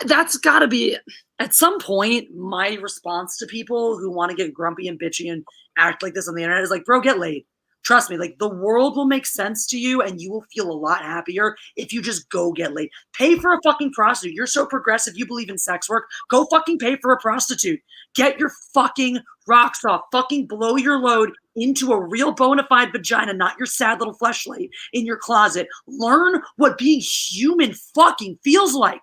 That's got to be, at some point, my response to people who want to get grumpy and bitchy and act like this on the internet is like, bro, get laid. Trust me, like the world will make sense to you and you will feel a lot happier if you just go get laid. Pay for a fucking prostitute. You're so progressive. You believe in sex work. Go fucking pay for a prostitute. Get your fucking rocks off. Fucking blow your load into a real bona fide vagina, not your sad little fleshlight in your closet. Learn what being human fucking feels like.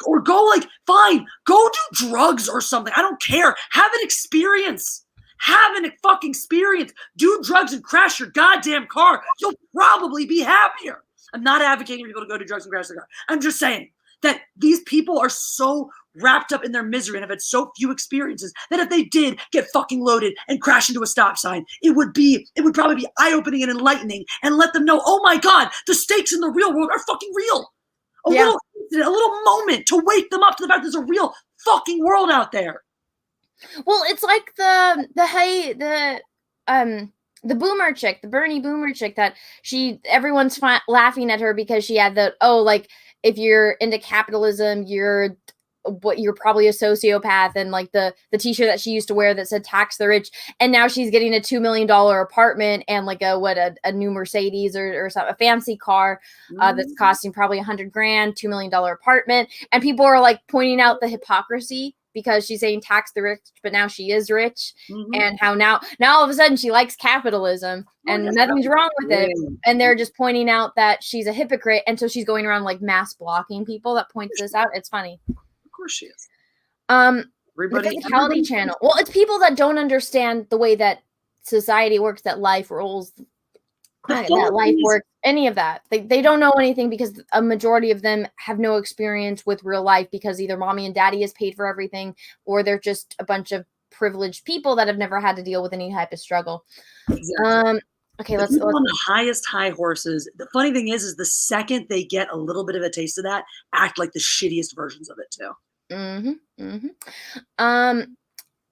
Or go fine, go do drugs or something. I don't care. Have an experience. Have a fucking experience. Do drugs and crash your goddamn car. You'll probably be happier. I'm not advocating for people to go do drugs and crash their car. I'm just saying that these people are so wrapped up in their misery and have had so few experiences that if they did get fucking loaded and crash into a stop sign, it would probably be eye-opening and enlightening and let them know, oh my God, the stakes in the real world are fucking real. A little moment to wake them up to the fact there's a real fucking world out there. Well, it's like the boomer chick, the Bernie boomer chick that everyone's laughing at her because she had if you're into capitalism, you're probably a sociopath, and like the t-shirt that she used to wear that said tax the rich, and now she's getting a $2 million apartment and like a new Mercedes or something, a fancy car that's costing probably $100,000, $2 million apartment, and people are like pointing out the hypocrisy because she's saying tax the rich, but now she is rich, and how now all of a sudden she likes capitalism and nothing's wrong with it, and they're just pointing out that she's a hypocrite, and so she's going around like mass blocking people that points this out. It's funny. Of course she is. The physicality channel. Well, it's people that don't understand the way that society works, that life rules, that life works, any of that. They don't know anything because a majority of them have no experience with real life because either mommy and daddy has paid for everything or they're just a bunch of privileged people that have never had to deal with any type of struggle. Exactly. Okay, let's on the highest high horses. The funny thing is the second they get a little bit of a taste of that, act like the shittiest versions of it too. The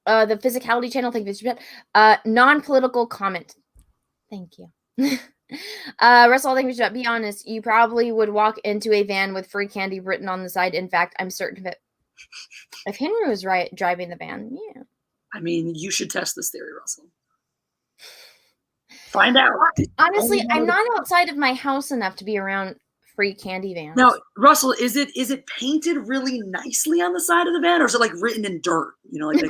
physicality channel, thank you. Non-political comment. Thank you. Russell, thank you. Be honest, you probably would walk into a van with free candy written on the side. In fact, I'm certain of it. If Henry was driving the van, yeah. I mean, you should test this theory, Russell. Find out. Honestly, I'm not outside of my house enough to be around free candy vans. Now, Russell, is it painted really nicely on the side of the van, or is it like written in dirt? Like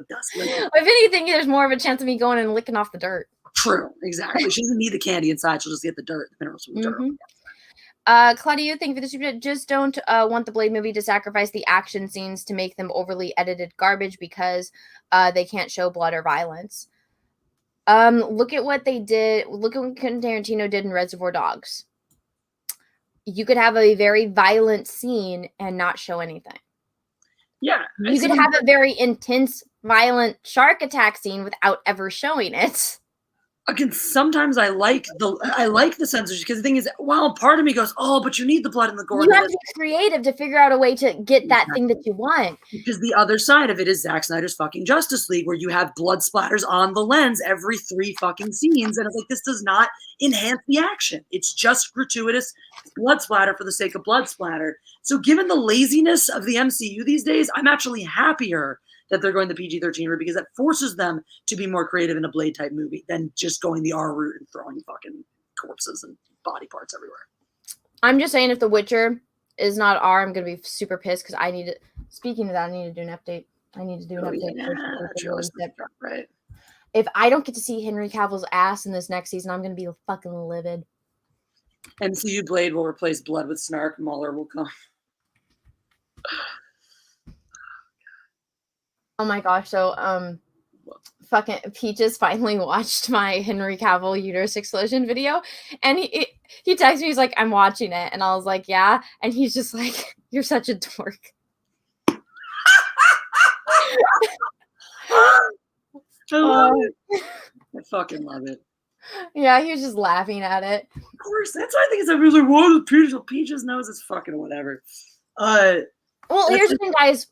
dust. If anything, there's more of a chance of me going and licking off the dirt. True, exactly. She doesn't need the candy inside; she'll just get the dirt. The minerals from the dirt. Claudia, thank you for the super. Just don't want the Blade movie to sacrifice the action scenes to make them overly edited garbage because they can't show blood or violence. Look at what they did. Look at what Quentin Tarantino did in Reservoir Dogs. You could have a very violent scene and not show anything. Yeah. You could have a very intense, violent shark attack scene without ever showing it. Again, sometimes I like the censorship because the thing is, well, part of me goes, oh, but you need the blood and the gore. You have to be creative to figure out a way to get that thing that you want. Because the other side of it is Zack Snyder's fucking Justice League, where you have blood splatters on the lens every 3 fucking scenes, and it's like, this does not enhance the action. It's just gratuitous blood splatter for the sake of blood splatter. So given the laziness of the MCU these days, I'm actually happier that they're going the PG-13 route because that forces them to be more creative in a Blade type movie than just going the R route and throwing fucking corpses and body parts everywhere. I'm just saying if The Witcher is not R, I'm going to be super pissed because I need to, speaking of that, I need to do an update. I need to do an update. Right. If I don't get to see Henry Cavill's ass in this next season, I'm going to be fucking livid. MCU Blade will replace Blood with Snark. Mueller will come. Oh my gosh, so fucking Peaches finally watched my Henry Cavill uterus explosion video, and he texted me, he's like, I'm watching it, and I was like, yeah, and he's just like, you're such a dork. I love it. I fucking love it. Yeah, he was just laughing at it. Of course, that's why I think it's a really what Peaches knows it's fucking whatever. Well, here's the thing, guys.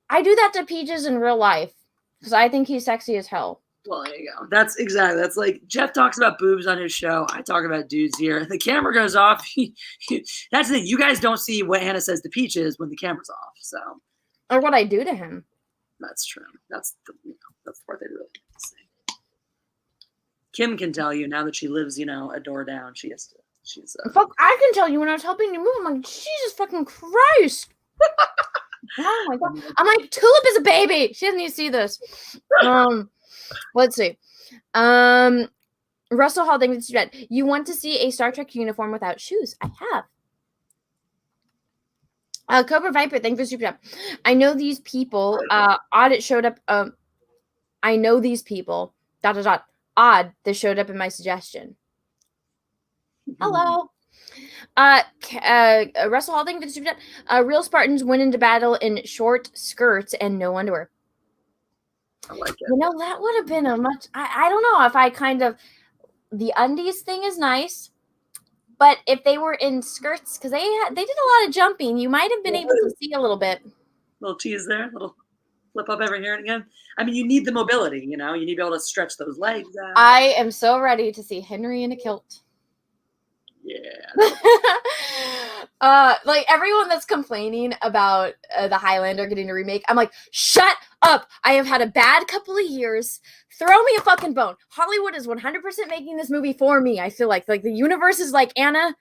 I do that to Peaches in real life because I think he's sexy as hell. Well, there you go. That's like Jeff talks about boobs on his show. I talk about dudes here. The camera goes off. That's the thing. You guys don't see what Hannah says to Peaches when the camera's off. So, or what I do to him. That's true. That's the part they really need to see. Kim can tell you now that she lives, a door down. She's. Fuck, I can tell you when I was helping you move. I'm like, Jesus fucking Christ. Oh my God. I'm like, Tulip is a baby. She doesn't need to see this. Let's see. Russell Hall, thank you. You want to see a Star Trek uniform without shoes? I have. Cobra Viper, thank you for super chat. I know these people. Odd showed up. I know these people. ... Odd that showed up in my suggestion. Hello. Russell Hall, thank you for the super chat. Real Spartans went into battle in short skirts and no underwear. I like it. That would have been a much. I don't know if I kind of. The undies thing is nice, but if they were in skirts, because they did a lot of jumping, you might have been able to see a little bit. Little tease there, little flip up every here and again. I mean, you need the mobility, you need to be able to stretch those legs out. I am so ready to see Henry in a kilt. Yeah. Like everyone that's complaining about the Highlander getting a remake, I'm like, shut up. I have had a bad couple of years. Throw me a fucking bone. Hollywood is 100% making this movie for me. I feel like the universe is like, Anna,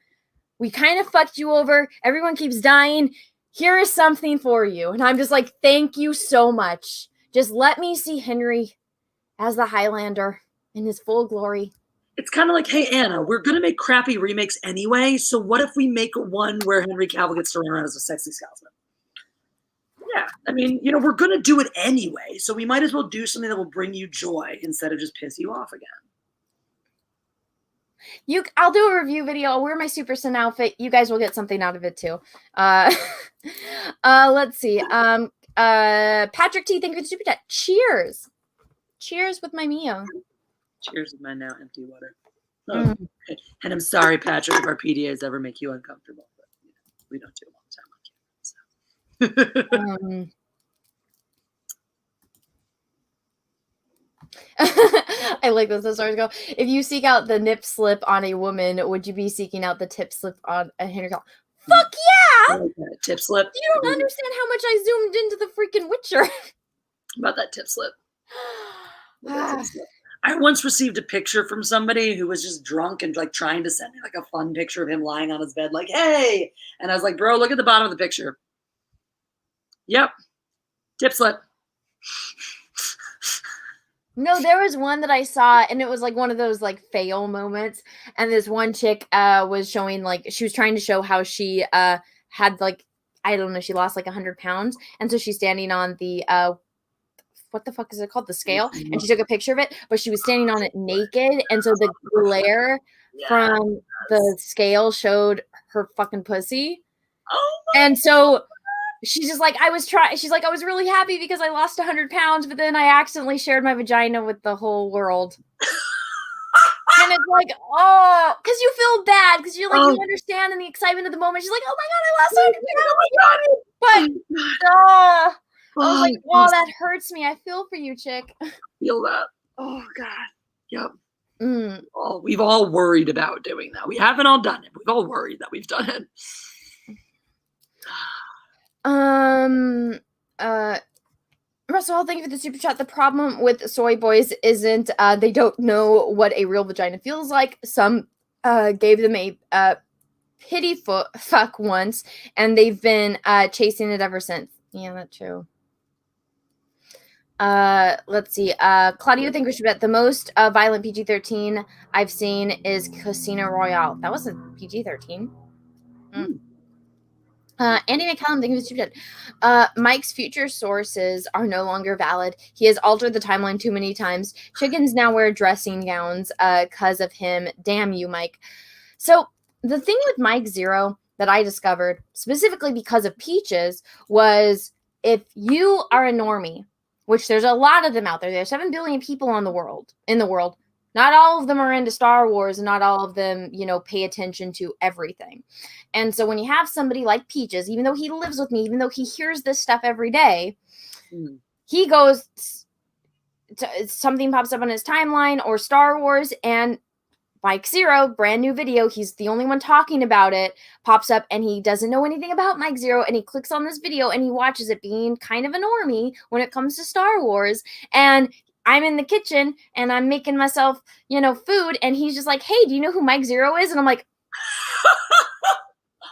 we kind of fucked you over. Everyone keeps dying. Here is something for you. And I'm just like, thank you so much. Just let me see Henry as the Highlander in his full glory. It's kind of like, hey, Anna, we're going to make crappy remakes anyway, so what if we make one where Henry Cavill gets to run around as a sexy Scotsman? Yeah, I mean, we're going to do it anyway, so we might as well do something that will bring you joy instead of just piss you off again. I'll do a review video. I'll wear my Super Sin outfit. You guys will get something out of it too. Let's see. Patrick T, thank you for the super chat. Cheers. Cheers with my Mio. Cheers with my now empty water. Oh, okay. And I'm sorry, Patrick, if our PDAs ever make you uncomfortable, but we don't do them all the time on camera. I like this. The stars go. If you seek out the nip slip on a woman, would you be seeking out the tip slip on a Henry Cavill? Fuck yeah! I like that tip slip. You don't understand how much I zoomed into the freaking Witcher. About that tip slip. I once received a picture from somebody who was just drunk and trying to send me a fun picture of him lying on his bed, like, hey. And I was like, bro, look at the bottom of the picture. Yep. Tip slip. No, there was one that I saw, and it was one of those fail moments. And this one chick was showing she was trying to show how she had I don't know, she lost 100 pounds, and so she's standing on the what the fuck is it called? The scale, and she took a picture of it, but she was standing on it naked, and so the glare from the scale showed her fucking pussy. And so she's just like, she's like, I was really happy because I lost 100 pounds, but then I accidentally shared my vagina with the whole world. And it's like, oh, because you feel bad, because you're you understand in the excitement of the moment. She's like, oh my God, I lost 100 pounds. But I was like, wow, that hurts me. I feel for you, chick. Feel that. Oh God. Yep. We've all worried about doing that. We haven't all done it. We've all worried that we've done it. Russell, thank you for the super chat. The problem with soy boys isn't they don't know what a real vagina feels like. Some gave them a pity fuck once, and they've been chasing it ever since. Yeah, that's true. Let's see. Claudio, thank you for the most violent PG-13 I've seen is Casino Royale. That was a PG-13. Andy McCallum, thank you for the Mike's future sources are no longer valid. He has altered the timeline too many times. Chickens now wear dressing gowns because of him. Damn you, Mike. So the thing with Mike Zero that I discovered, specifically because of Peaches, was if you are a normie which there's a lot of them out there. There's 7 billion people in the world. Not all of them are into Star Wars, and not all of them, pay attention to everything. And so when you have somebody like Peaches, even though he lives with me, even though he hears this stuff every day, he goes, something pops up on his timeline or Star Wars, and Mike Zero, brand new video, he's the only one talking about it, pops up, and he doesn't know anything about Mike Zero, and he clicks on this video and he watches it, being kind of a normie when it comes to Star Wars. And I'm in the kitchen and I'm making myself, food, and he's just like, hey, do you know who Mike Zero is? And I'm like,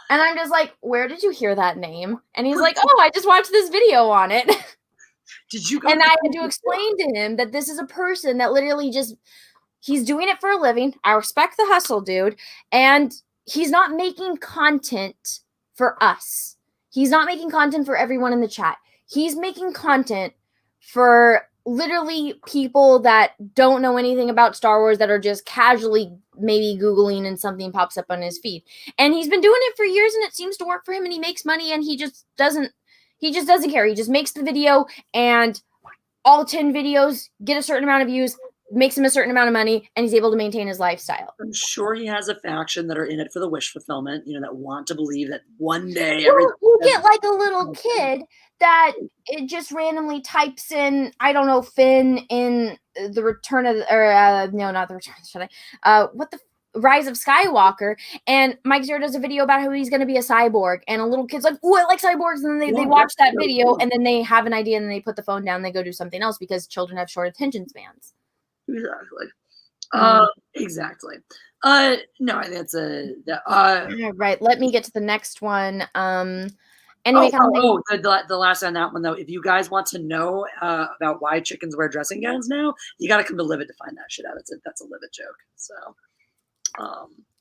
and I'm just like, where did you hear that name? And he's like, oh, I just watched this video on it. Did you? And I had to explain to him that this is a person that literally just, he's doing it for a living. I respect the hustle, dude. And he's not making content for us. He's not making content for everyone in the chat. He's making content for literally people that don't know anything about Star Wars, that are just casually maybe Googling and something pops up on his feed. And he's been doing it for years, and it seems to work for him, and he makes money, and he just doesn't care. He just makes the video, and all 10 videos get a certain amount of views, makes him a certain amount of money, and he's able to maintain his lifestyle. I'm sure he has a faction that are in it for the wish fulfillment, that want to believe that one day you get like a little kid that it just randomly types in, I don't know, Finn in the Return of, no, not the Return, Rise of Skywalker, and Mike Zero does a video about how he's going to be a cyborg, and a little kid's like, oh, I like cyborgs, and then they watch that video, and then they have an idea, and then they put the phone down, and they go do something else, because children have short attention spans. Exactly. Exactly. No, I think that's right. Let me get to the next one. Anyway, the last on that one though. If you guys want to know about why chickens wear dressing gowns now, you got to come to Livid to find that shit out. That's a Livid joke. So,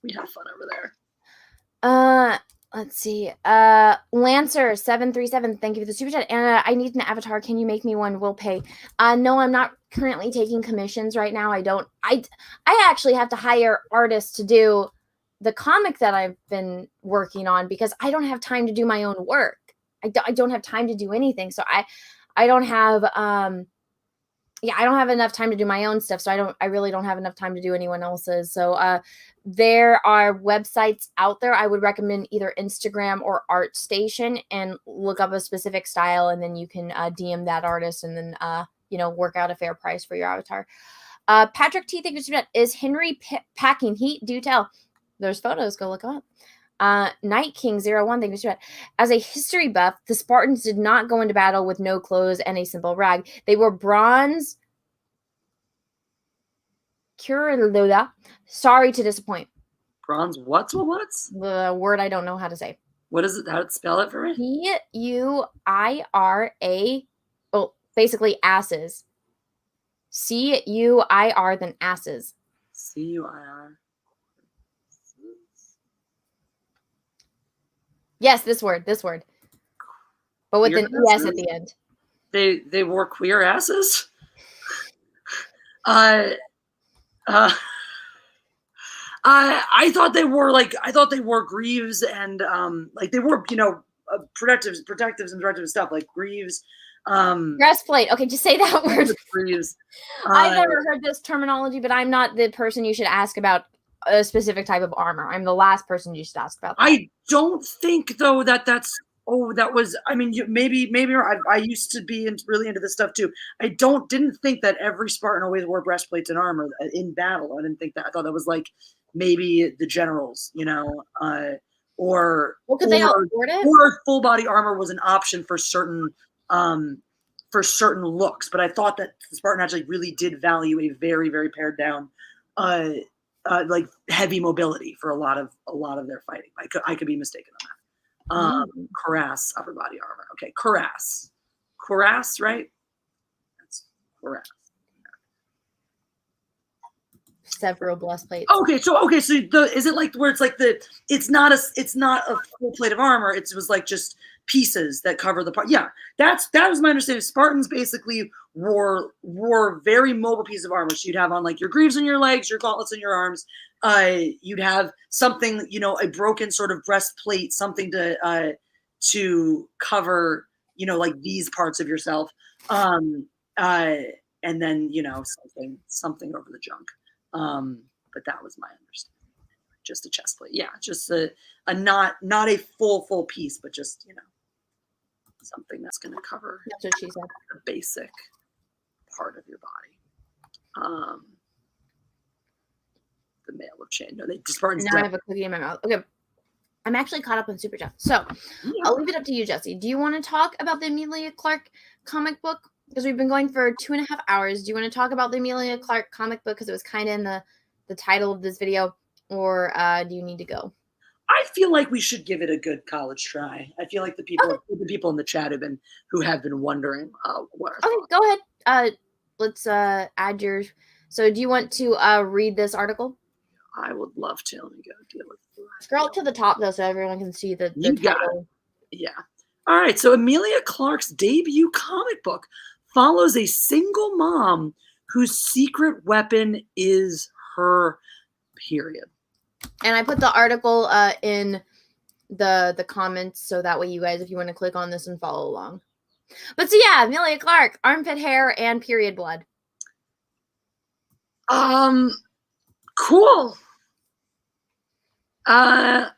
we have fun over there. Let's see. Lancer737, thank you for the super chat. Anna, I need an avatar. Can you make me one? We'll pay. No, I'm not currently taking commissions right now. I actually have to hire artists to do the comic that I've been working on, because I don't have time to do my own work. I don't have time to do anything. So I don't have I don't have enough time to do my own stuff. So I really don't have enough time to do anyone else's. So there are websites out there. I would recommend either Instagram or ArtStation, and look up a specific style, and then you can DM that artist, and then work out a fair price for your avatar. Patrick T, thank you so much. Is Henry packing heat? Do tell. There's photos. Go look them up. Night King 01, thank you so much. As a history buff, the Spartans did not go into battle with no clothes and a simple rag. They wore bronze. Sorry to disappoint. Bronze what's? The word I don't know how to say. What is it? How to spell it for me? C-U-I-R-A. Well, basically asses. C-U-I-R, then asses. C-U-I-R. Yes, this word. But with an ES at the end. They wore queer asses? I thought they wore greaves, and they wore protectives and directive stuff, like greaves. Breastplate. Okay, just say that word. Greaves. I've never heard this terminology, but I'm not the person you should ask about a specific type of armor. I'm the last person you should ask about that. I don't think though that was. I mean, maybe I used to be really into this stuff too. I didn't think that every Spartan always wore breastplates and armor in battle. I didn't think that. I thought that was like maybe the generals, or they all afford it? Or full body armor was an option for certain looks. But I thought that the Spartan actually really did value a very, very pared down, like heavy mobility for a lot of their fighting. I could be mistaken on that. Cuirass, upper body armor. Okay, cuirass, right? That's cuirass. Several breastplates. Okay, so is it like where it's like it's not a full plate of armor. It was like just pieces that cover the part. Yeah, that was my understanding. Spartans basically wore very mobile pieces of armor. So you'd have on like your greaves on your legs, your gauntlets on your arms. You'd have something, a broken sort of breastplate, something to cover, like these parts of yourself. And then, something over the junk. But that was my understanding. Just a chest plate. Yeah, just a not a full piece, but just, something that's going to cover That's what she said. a basic part of your body. The male of chain. No, they just Spartans. Now I have a cookie in my mouth. Okay. I'm actually caught up on Super Chat. So I'll leave it up to you, Jessi. Do you want to talk about the Emilia Clarke comic book? Because we've been going for 2.5 hours. Do you want to talk about the Emilia Clarke comic book? Because it was kind of in the title of this video. Or do you need to go? I feel like we should give it a good college try. I feel like the people in the chat who have been wondering what. Okay, go ahead. Let's add your. So, do you want to read this article? I would love to. Let me go deal with it. Scroll up to the top though, so everyone can see the title. Yeah. All right. So, Emilia Clarke's debut comic book follows a single mom whose secret weapon is her period. And I put the article in the comments so that way you guys, if you want to click on this and follow along. But so yeah, Emilia Clarke, armpit hair and period blood. Cool. As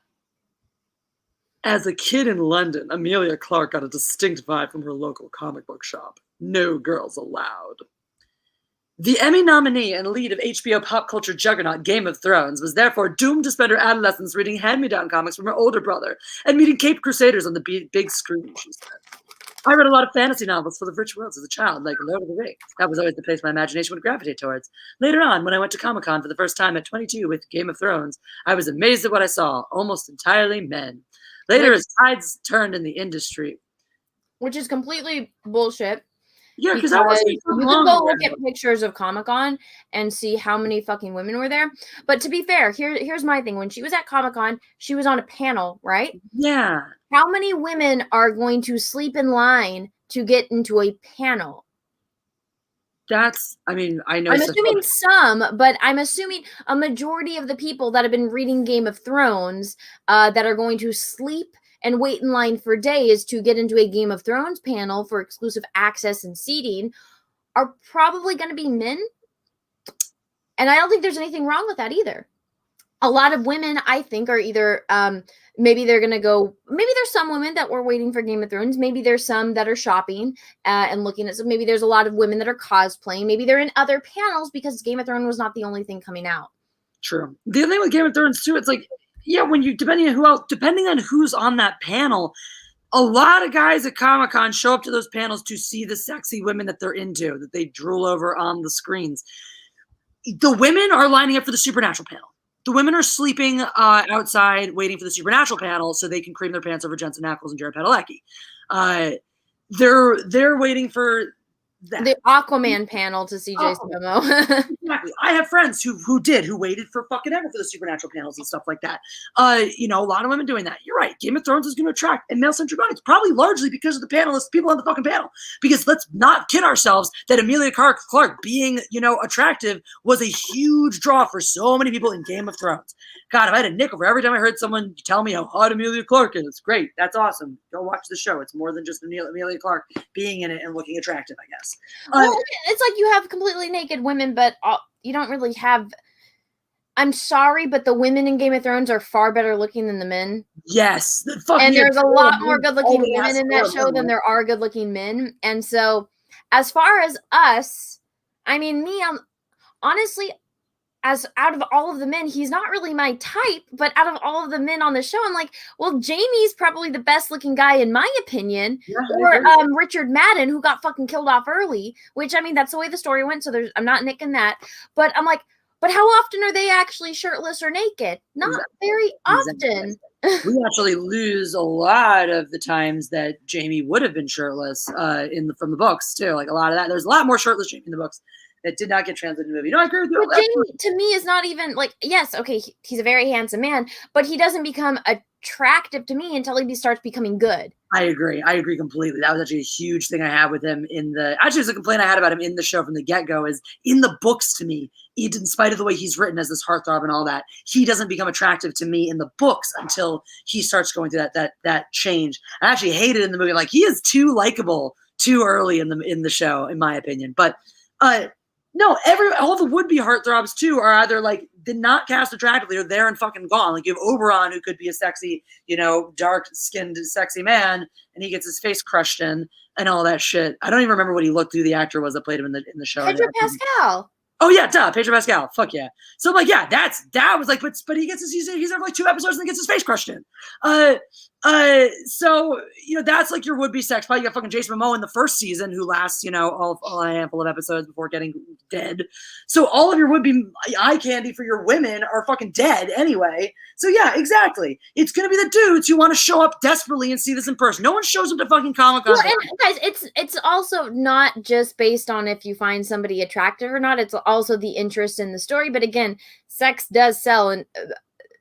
a kid in London, Emilia Clarke got a distinct vibe from her local comic book shop. No girls allowed. The Emmy nominee and lead of HBO pop culture juggernaut Game of Thrones was therefore doomed to spend her adolescence reading hand-me-down comics from her older brother and meeting Caped Crusaders on the big screen, she said. I read a lot of fantasy novels full of rich worlds as a child, like Lord of the Rings. That was always the place my imagination would gravitate towards. Later on, when I went to Comic-Con for the first time at 22 with Game of Thrones, I was amazed at what I saw, almost entirely men. Later, as tides turned in the industry. Which is completely bullshit. Yeah, because I was you can go look at pictures of Comic-Con and see how many fucking women were there. But to be fair, here's my thing. When she was at Comic-Con, she was on a panel, right? Yeah. How many women are going to sleep in line to get into a panel? I know. I'm assuming some, but I'm assuming a majority of the people that have been reading Game of Thrones that are going to sleep and wait in line for days to get into a Game of Thrones panel for exclusive access and seating are probably going to be men. And I don't think there's anything wrong with that either. A lot of women, I think, are either maybe they're going to go, maybe there's some women that were waiting for Game of Thrones. Maybe there's some that are shopping and looking at some. Maybe there's a lot of women that are cosplaying. Maybe they're in other panels because Game of Thrones was not the only thing coming out. True. The other thing with Game of Thrones, too, it's like, yeah, when you depending on who's on that panel, a lot of guys at Comic-Con show up to those panels to see the sexy women that they're into, that they drool over on the screens. The women are lining up for the Supernatural panel. The women are sleeping outside waiting for the Supernatural panel so they can cream their pants over Jensen Ackles and Jared Padalecki. They're waiting for the Aquaman panel to see Jason Momoa. Exactly. I have friends who waited for fucking ever for the Supernatural panels and stuff like that. A lot of women doing that. You're right. Game of Thrones is going to attract a male-centric audience, probably largely because of the panelists, people on the fucking panel. Because let's not kid ourselves that Emilia Clarke being, attractive was a huge draw for so many people in Game of Thrones. God, if I had a nickel for every time I heard someone tell me how hot Emilia Clarke is, great. That's awesome. Go watch the show. It's more than just Emilia Clarke being in it and looking attractive, I guess. Well, it's like you have completely naked women, but you don't really have. I'm sorry, but the women in Game of Thrones are far better looking than the men. Yes. And there's a lot more good-looking women in that show than there are good-looking men. And so, as far as us, I mean, me, honestly, as out of all of the men, he's not really my type, but out of all of the men on the show, I'm like, well, Jamie's probably the best looking guy in my opinion. Yeah, or Richard Madden, who got fucking killed off early, which, I mean, that's the way the story went, so I'm not nicking that. But I'm like, but how often are they actually shirtless or naked? Not very often. We actually lose a lot of the times that Jamie would have been shirtless from the books too. Like a lot of that. There's a lot more shirtless Jamie in the books that did not get translated in the movie. No, I agree with you. But Jamie, to me, is not even like, yes, okay, he's a very handsome man, but he doesn't become attractive to me until he starts becoming good. I agree completely. That was actually a huge thing I had with him actually, it was a complaint I had about him in the show from the get-go is in the books to me, in spite of the way he's written as this heartthrob and all that, he doesn't become attractive to me in the books until he starts going through that change. I actually hated it in the movie. Like, he is too likable too early in the show, in my opinion. But no, all the would-be heartthrobs too are either like did not cast attractively or there and fucking gone. Like you have Oberon, who could be a sexy, dark-skinned, sexy man, and he gets his face crushed in and all that shit. I don't even remember what he looked. Who the actor was that played him in the show? Pedro Pascal. Oh yeah, duh, Pedro Pascal. Fuck yeah. So I'm like, yeah, that was like, but he gets he's there for like 2 episodes and then gets his face crushed in. So that's like your would-be sex. Probably you got fucking Jason Momoa in the first season, who lasts all a handful of episodes before getting dead. So all of your would-be eye candy for your women are fucking dead anyway. So yeah, exactly. It's gonna be the dudes who want to show up desperately and see this in person. No one shows up to fucking Comic-Con. Well, and guys, it's also not just based on if you find somebody attractive or not. It's also the interest in the story. But again, sex does sell, and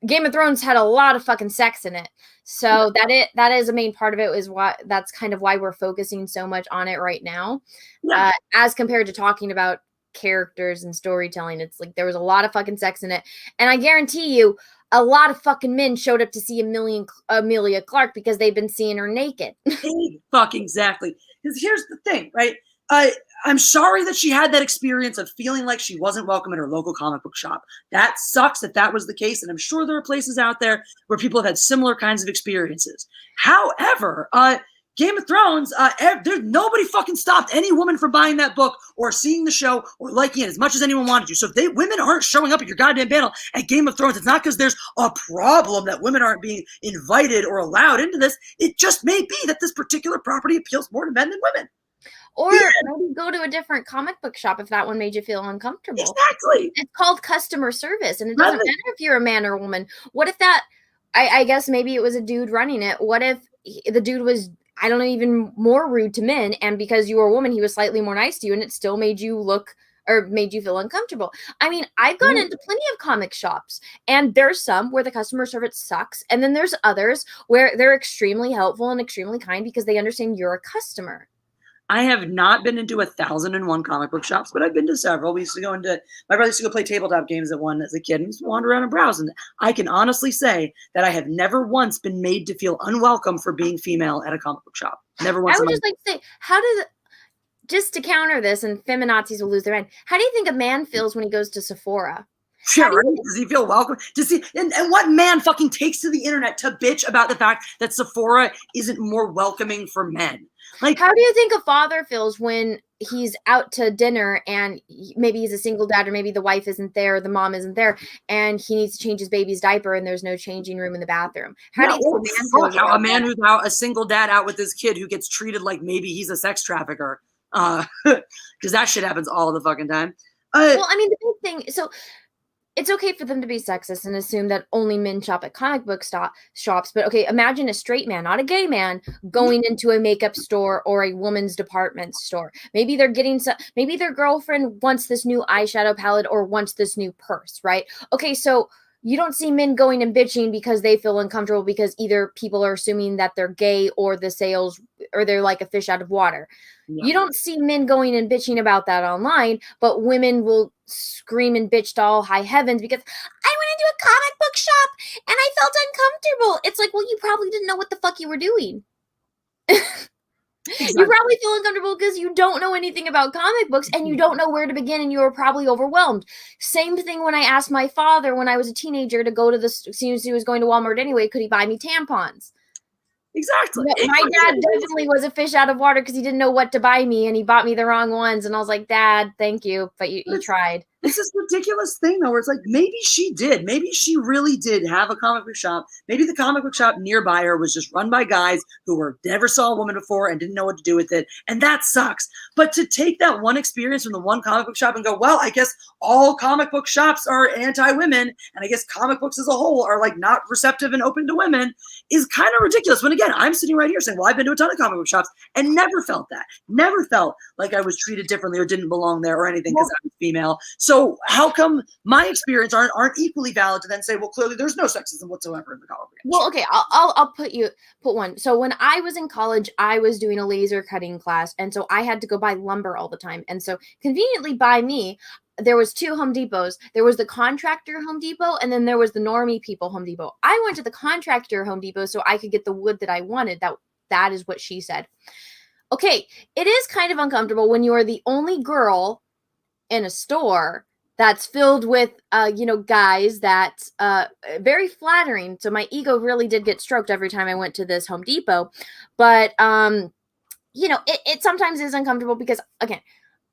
Game of Thrones had a lot of fucking sex in it. So that is a main part of it, is why that's kind of why we're focusing so much on it right now. Yeah. As compared to talking about characters and storytelling. It's like there was a lot of fucking sex in it. And I guarantee you, a lot of fucking men showed up to see Emilia Clarke because they've been seeing her naked. Fuck, exactly. Because here's the thing, right? I'm sorry that she had that experience of feeling like she wasn't welcome in her local comic book shop. That sucks if that was the case, and I'm sure there are places out there where people have had similar kinds of experiences. However, Game of Thrones, there's nobody fucking stopped any woman from buying that book or seeing the show or liking it as much as anyone wanted to. So if women aren't showing up at your goddamn panel at Game of Thrones, it's not because there's a problem that women aren't being invited or allowed into this. It just may be that this particular property appeals more to men than women. Or maybe go to a different comic book shop if that one made you feel uncomfortable. Exactly. It's called customer service, and it doesn't matter if you're a man or a woman. What if I guess maybe it was a dude running it. What if the dude was, I don't know, even more rude to men, and because you were a woman, he was slightly more nice to you, and it still made you made you feel uncomfortable. I mean, I've gone into plenty of comic shops, and there's some where the customer service sucks, and then there's others where they're extremely helpful and extremely kind because they understand you're a customer. I have not been into 1,001 comic book shops, but I've been to several. My brother used to go play tabletop games at one as a kid and just wander around and browse. And I can honestly say that I have never once been made to feel unwelcome for being female at a comic book shop. Never once. I would just like to say, just to counter this, and feminazis will lose their mind, how do you think a man feels when he goes to Sephora? Yeah, right? Does he feel welcome? And what man fucking takes to the internet to bitch about the fact that Sephora isn't more welcoming for men? Like, how do you think a father feels when he's out to dinner and maybe he's a single dad, or maybe the wife isn't there, or the mom isn't there, and he needs to change his baby's diaper and there's no changing room in the bathroom? How do you think a man who's out, a single dad out with his kid who gets treated like maybe he's a sex trafficker? Because that shit happens all the fucking time. Well, I mean, the big thing, so it's okay for them to be sexist and assume that only men shop at comic book shops. But okay, imagine a straight man, not a gay man, going into a makeup store or a woman's department store. Maybe they're maybe their girlfriend wants this new eyeshadow palette or wants this new purse, right? Okay, so you don't see men going and bitching because they feel uncomfortable because either people are assuming that they're gay or or they're like a fish out of water. Yeah. You don't see men going and bitching about that online, but women will scream and bitch to all high heavens because I went into a comic book shop and I felt uncomfortable. It's like, well, you probably didn't know what the fuck you were doing. Exactly. You probably feel uncomfortable because you don't know anything about comic books and you don't know where to begin, and you were probably overwhelmed. Same thing when I asked my father when I was a teenager to go to since he was going to Walmart anyway, could he buy me tampons? Exactly. My dad definitely was a fish out of water because he didn't know what to buy me, and he bought me the wrong ones. And I was like, Dad, thank you, but you tried. It's this ridiculous thing, though, where it's like, maybe she did. Maybe she really did have a comic book shop. Maybe the comic book shop nearby her was just run by guys who never saw a woman before and didn't know what to do with it. And that sucks. But to take that one experience from the one comic book shop and go, well, I guess all comic book shops are anti-women, and I guess comic books as a whole are like not receptive and open to women, is kind of ridiculous. When again, I'm sitting right here saying, well, I've been to a ton of comic book shops and never felt that. Never felt like I was treated differently or didn't belong there or anything because I was female. So how come my experience aren't equally valid to then say, well, clearly there's no sexism whatsoever in the comic book? Well, okay, I'll put one. So when I was in college, I was doing a laser cutting class, and so I had to go buy lumber all the time. And so conveniently by me, there was 2 Home Depots. There was the contractor Home Depot, and then there was the normie people Home Depot. I went to the contractor Home Depot so I could get the wood that I wanted. That is what she said. okay, it is kind of uncomfortable when you are the only girl in a store that's filled with, guys that, very flattering. So my ego really did get stroked every time I went to this Home Depot. But, it sometimes is uncomfortable because, again,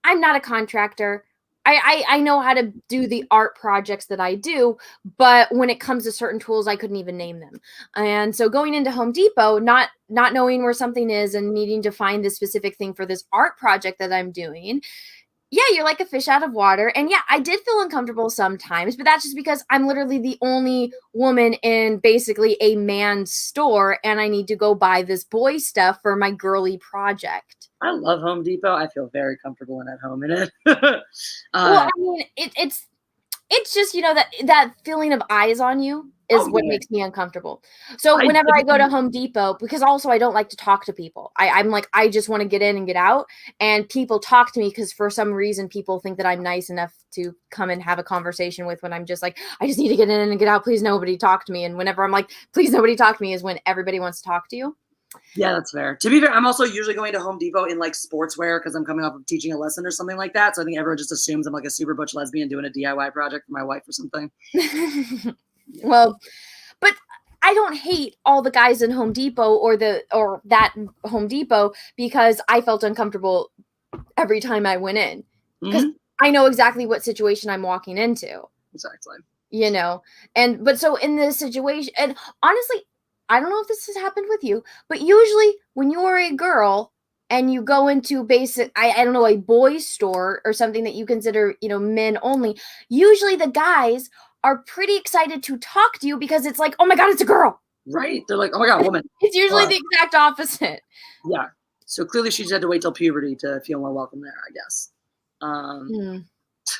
I'm not a contractor. I know how to do the art projects that I do, but when it comes to certain tools, I couldn't even name them. And so going into Home Depot, not knowing where something is and needing to find this specific thing for this art project that I'm doing, yeah, you're like a fish out of water. And yeah, I did feel uncomfortable sometimes, but that's just because I'm literally the only woman in basically a man's store, and I need to go buy this boy stuff for my girly project. I love Home Depot. I feel very comfortable when at home in it. Well, I mean, it's just, that feeling of eyes on you is what makes me uncomfortable. So whenever I go to Home Depot, because also I don't like to talk to people. I'm like, I just want to get in and get out. And people talk to me because for some reason people think that I'm nice enough to come and have a conversation with, when I'm just like, I just need to get in and get out. Please nobody talk to me. And whenever I'm like, please nobody talk to me, is when everybody wants to talk to you. Yeah, that's fair. To be fair, I'm also usually going to Home Depot in like sportswear because I'm coming off of teaching a lesson or something like that. So I think everyone just assumes I'm like a super butch lesbian doing a DIY project for my wife or something. Well, but I don't hate all the guys in Home Depot or that Home Depot because I felt uncomfortable every time I went in, because I know exactly what situation I'm walking into. Exactly. But so in this situation, and honestly, I don't know if this has happened with you, but usually when you're a girl and you go into I don't know, a boys store or something that you consider, men only, usually the guys are pretty excited to talk to you because it's like, oh my God, it's a girl. Right. They're like, oh my God, woman. It's usually the exact opposite. Yeah. So clearly she just had to wait till puberty to feel more welcome there, I guess.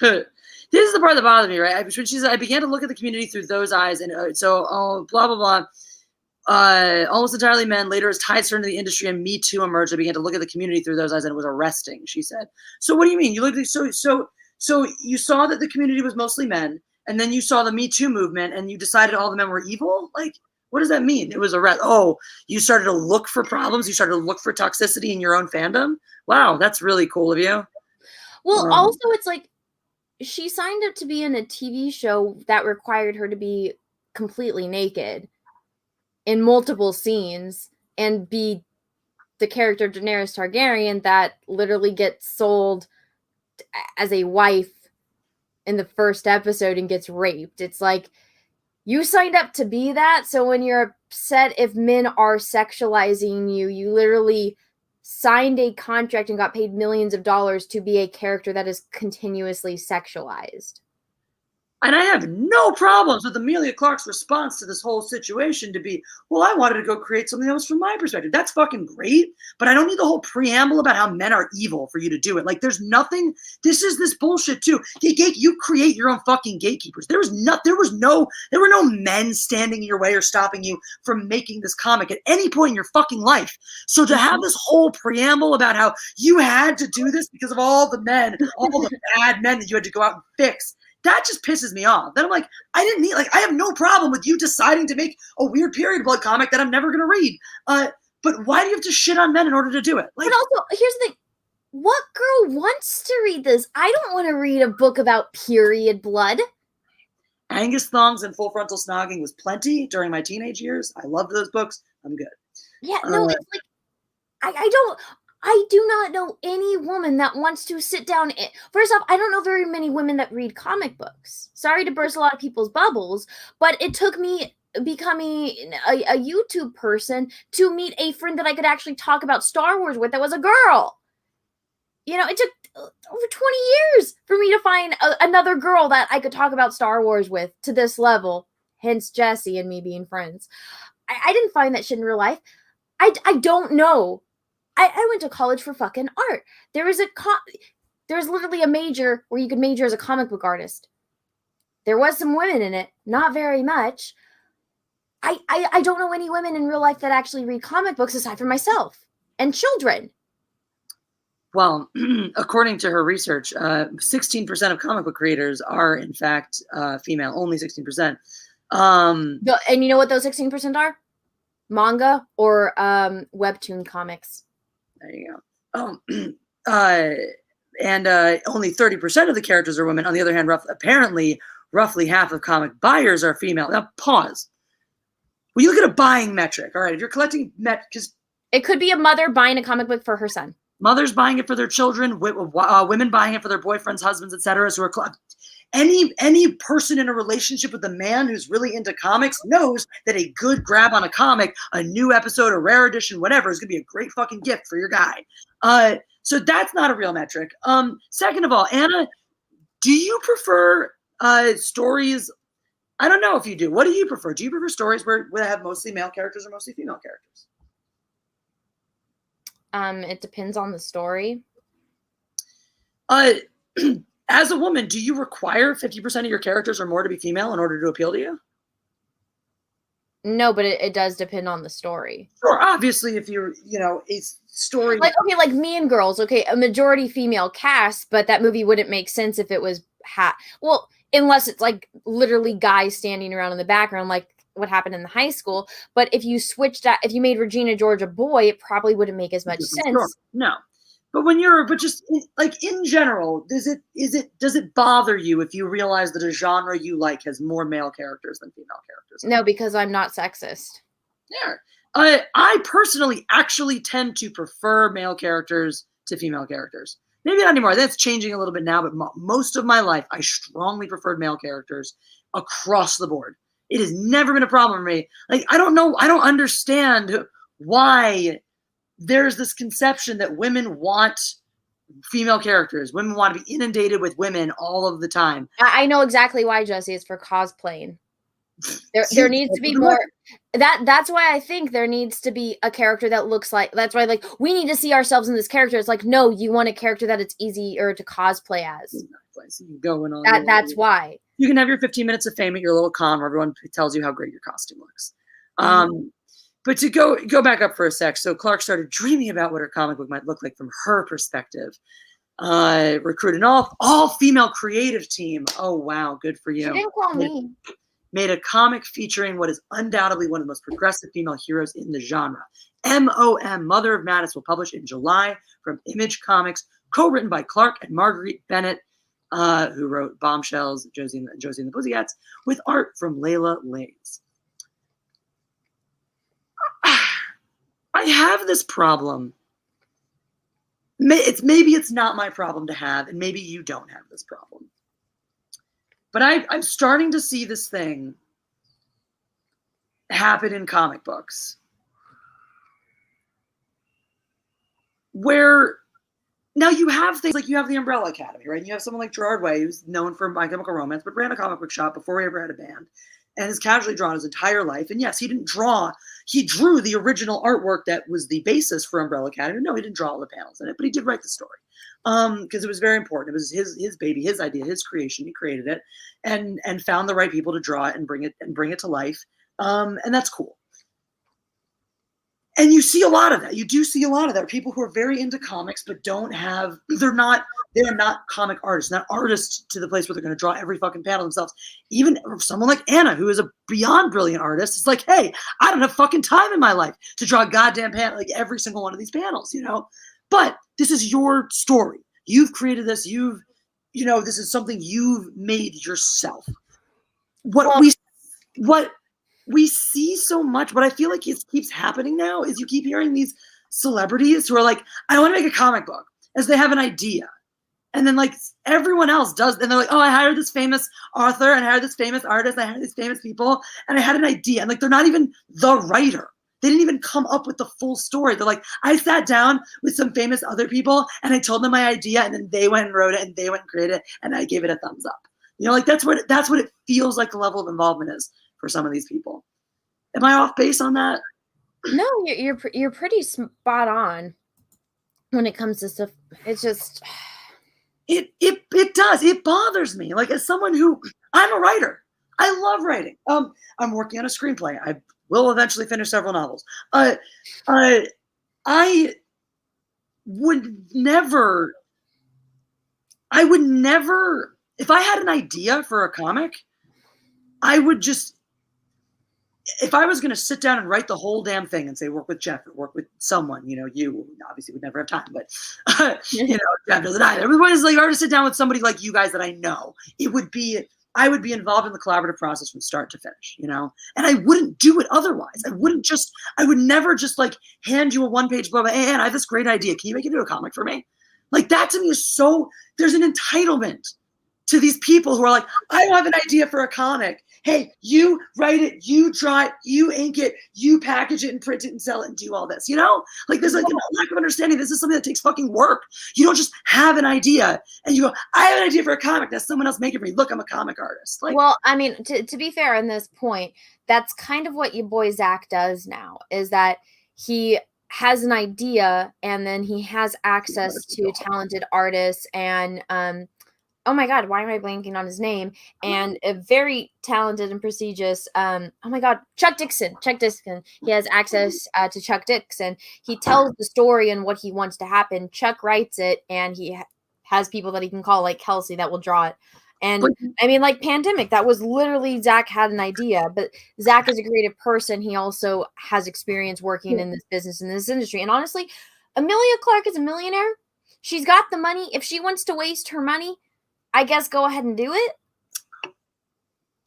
This is the part that bothered me, right? I began to look at the community through those eyes, and blah, blah, blah. Almost entirely men. Later, as tides turned to the industry and Me Too emerged, I began to look at the community through those eyes, and it was arresting, she said. So what do you mean? You looked at so you saw that the community was mostly men, and then you saw the Me Too movement, and you decided all the men were evil? Like, what does that mean? It was you started to look for problems. You started to look for toxicity in your own fandom. Wow, that's really cool of you. Well, also, it's like she signed up to be in a TV show that required her to be completely naked in multiple scenes and be the character Daenerys Targaryen that literally gets sold as a wife in the first episode and gets raped. It's like, you signed up to be that, so when you're upset if men are sexualizing you, you literally signed a contract and got paid millions of dollars to be a character that is continuously sexualized. And I have no problems with Emilia Clarke's response to this whole situation to be, well, I wanted to go create something that was from my perspective. That's fucking great, but I don't need the whole preamble about how men are evil for you to do it. Like, there's nothing. This is this bullshit too. You create your own fucking gatekeepers. There were no men standing in your way or stopping you from making this comic at any point in your fucking life. So to have this whole preamble about how you had to do this because of all the men, all the bad men that you had to go out and fix, that just pisses me off. Then I'm like, I have no problem with you deciding to make a weird period blood comic that I'm never going to read. But why do you have to shit on men in order to do it? Like, but also, here's the thing. What girl wants to read this? I don't want to read a book about period blood. Angus thongs and full frontal snogging was plenty during my teenage years. I loved those books. I'm good. Yeah, no, it's like, I do not know any woman that wants to sit down. First off, I don't know very many women that read comic books. Sorry to burst a lot of people's bubbles, but it took me becoming a YouTube person to meet a friend that I could actually talk about Star Wars with that was a girl. It took over 20 years for me to find another girl that I could talk about Star Wars with to this level, hence Jessi and me being friends. I didn't find that shit in real life. I don't know. I went to college for fucking art. There's literally a major where you could major as a comic book artist. There was some women in it, not very much. I don't know any women in real life that actually read comic books aside from myself and children. Well, according to her research, 16% of comic book creators are in fact female. Only 16%. And you know what those 16% are? Manga or webtoon comics. There you go. um, and only 30% of the characters are women. On the other hand, apparently roughly half of comic buyers are female. Now, pause. When you look at a buying metric, all right, if you're collecting because it could be a mother buying a comic book for her son. Mothers buying it for their children, women buying it for their boyfriends, husbands, etc. So any person in a relationship with a man who's really into comics knows that a good grab on a comic, a new episode, a rare edition, whatever, is gonna be a great fucking gift for your guy. So that's not a real metric. Second of all, Anna, do you prefer stories? I don't know if you do. What do you prefer? Do you prefer stories where they have mostly male characters or mostly female characters? It depends on the story. As a woman, do you require 50% of your characters or more to be female in order to appeal to you? No, but it does depend on the story. Sure, obviously, if you're, a story like Mean Girls, okay, a majority female cast, but that movie wouldn't make sense if it was well, unless it's like literally guys standing around in the background, like what happened in the high school. But if you switched that, if you made Regina George a boy, it probably wouldn't make as much sense. Sure. No. But just in general, does it bother you if you realize that a genre you like has more male characters than female characters? No, because I'm not sexist. Yeah. I personally actually tend to prefer male characters to female characters. Maybe not anymore. That's changing a little bit now, but most of my life, I strongly preferred male characters across the board. It has never been a problem for me. Like, I don't understand why there's this conception that women want female characters. Women want to be inundated with women all of the time. I know exactly why, Jessi. It's for cosplaying. There needs to be more. That's why I think there needs to be a character that looks like. That's why, like, we need to see ourselves in this character. It's like, no, you want a character that it's easier to cosplay as. Going on. That's why. You can have your 15 minutes of fame at your little con where everyone tells you how great your costume looks. But to go back up for a sec, so Clarke started dreaming about what her comic book might look like from her perspective. Recruited an all-female creative team. Oh, wow, good for you. She didn't call me. Made a comic featuring what is undoubtedly one of the most progressive female heroes in the genre. M.O.M., Mother of Madness, will publish in July from Image Comics, co-written by Clarke and Marguerite Bennett, who wrote Bombshells, Josie and the Pussycats, with art from Layla Lays. I have this problem. Maybe it's not my problem to have, and maybe you don't have this problem. But I'm starting to see this thing happen in comic books where now you have things like you have the Umbrella Academy, right? And you have someone like Gerard Way, who's known for My Chemical Romance, but ran a comic book shop before he ever had a band and has casually drawn his entire life. And yes, he drew the original artwork that was the basis for Umbrella Academy. No, he didn't draw all the panels in it, but he did write the story. Because it was very important. It was his baby, his idea, his creation. He created it and found the right people to draw it and bring it to life. And that's cool. And you see a lot of that. You do see a lot of that. People who are very into comics but they're not comic artists, not artists to the place where they're going to draw every fucking panel themselves. Even someone like Anna, who is a beyond brilliant artist, it's like, hey, I don't have fucking time in my life to draw a goddamn panel, like every single one of these panels, But this is your story. You've created this. This is something you've made yourself. What we see so much, what I feel like it keeps happening now is you keep hearing these celebrities who are like, I want to make a comic book, as they have an idea. And then like everyone else does. And they're like, oh, I hired this famous author and I hired this famous artist. I hired these famous people and I had an idea. And like, they're not even the writer. They didn't even come up with the full story. They're like, I sat down with some famous other people and I told them my idea and then they went and wrote it and they went and created it and I gave it a thumbs up. Like that's what it feels like the level of involvement is for some of these people. Am I off base on that? No, you're pretty spot on when it comes to stuff. It's just it does. It bothers me. Like as someone who I'm a writer. I love writing. I'm working on a screenplay. I will eventually finish several novels. I would never, if I had an idea for a comic, I would just, if I was going to sit down and write the whole damn thing and say, work with Jeff or work with someone, you obviously would never have time, but, Jeff doesn't either. Everybody's like, I to sit down with somebody like you guys that I know, I would be involved in the collaborative process from start to finish, and I wouldn't do it otherwise. I would never just like hand you a one-page book. Hey, I have this great idea. Can you make it into a comic for me? Like that to me is there's an entitlement to these people who are like, I have an idea for a comic. Hey, you write it, you draw it, you ink it, you package it and print it and sell it and do all this, Like there's like a lack of understanding. This is something that takes fucking work. You don't just have an idea and you go, I have an idea for a comic. That's someone else make it for me. Look, I'm a comic artist. Like, well, I mean, to be fair on this point, that's kind of what your boy Zach does now, is that he has an idea and then he has access to talented artists and oh my God, why am I blanking on his name? And a very talented and prestigious, oh my God, Chuck Dixon. He has access to Chuck Dixon. He tells the story and what he wants to happen. Chuck writes it, and he has people that he can call, like Kelsey, that will draw it. And I mean, like Pandemic, that was literally Zach had an idea, but Zach is a creative person. He also has experience working in this business, in this industry. And honestly, Emilia Clarke is a millionaire. She's got the money. If she wants to waste her money, I guess go ahead and do it.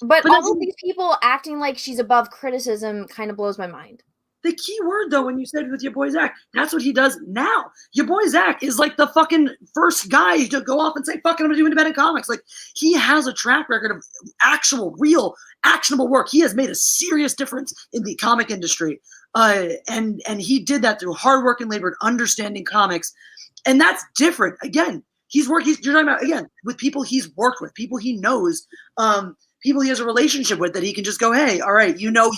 But all of these people acting like she's above criticism kind of blows my mind. The key word, though, when you said with your boy Zach, that's what he does now. Your boy Zach is like the fucking first guy to go off and say, fuck it, I'm going to do independent comics. Like, he has a track record of actual, real, actionable work. He has made a serious difference in the comic industry. And he did that through hard work and labor and understanding comics. And that's different. Again, you're talking about, again, with people he's worked with, people he knows, people he has a relationship with that he can just go, hey, all right, you know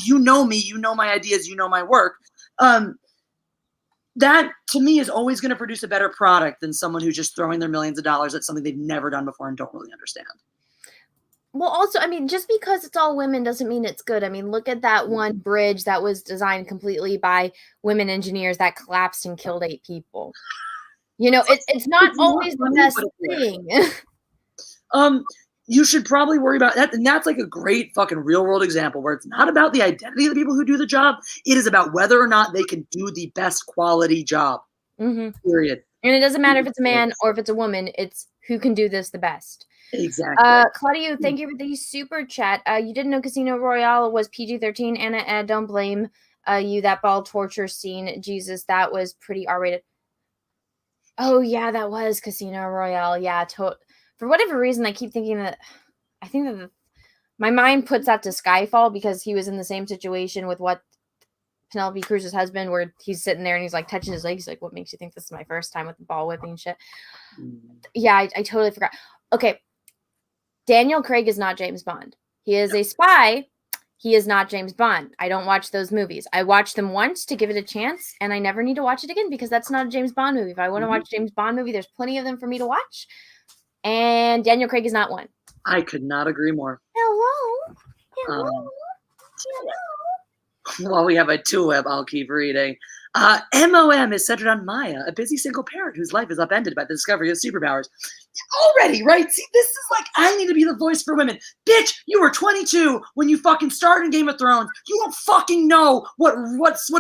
me, you know my ideas, you know my work. That, to me, is always going to produce a better product than someone who's just throwing their millions of dollars at something they've never done before and don't really understand. Well, also, I mean, just because it's all women doesn't mean it's good. I mean, look at that one bridge that was designed completely by women engineers that collapsed and killed 8 people. It's not always the best thing. You should probably worry about that. And that's like a great fucking real world example where it's not about the identity of the people who do the job. It is about whether or not they can do the best quality job. Mm-hmm. Period. And it doesn't matter if it's a man or if it's a woman. It's who can do this the best. Exactly. Claudio, thank you for the super chat. You didn't know Casino Royale was PG-13. Anna, don't blame you. That ball torture scene. Jesus, that was pretty R-rated. Oh, yeah, that was Casino Royale. Yeah, for whatever reason, I keep thinking that my mind puts that to Skyfall because he was in the same situation with what Penelope Cruz's husband, where he's sitting there and he's like touching his legs. He's like, what makes you think this is my first time with the ball whipping shit? Yeah, I totally forgot. Okay. Daniel Craig is not James Bond. He is a spy. He is not James Bond. I don't watch those movies. I watched them once to give it a chance, and I never need to watch it again because that's not a James Bond movie. If I want to watch a James Bond movie, there's plenty of them for me to watch. And Daniel Craig is not one. I could not agree more. Hello. While we have a tulip, I'll keep reading. MOM is centered on Maya, a busy single parent whose life is upended by the discovery of superpowers. Already, right? See, this is like, I need to be the voice for women. Bitch, you were 22 when you fucking started in Game of Thrones. You don't fucking know what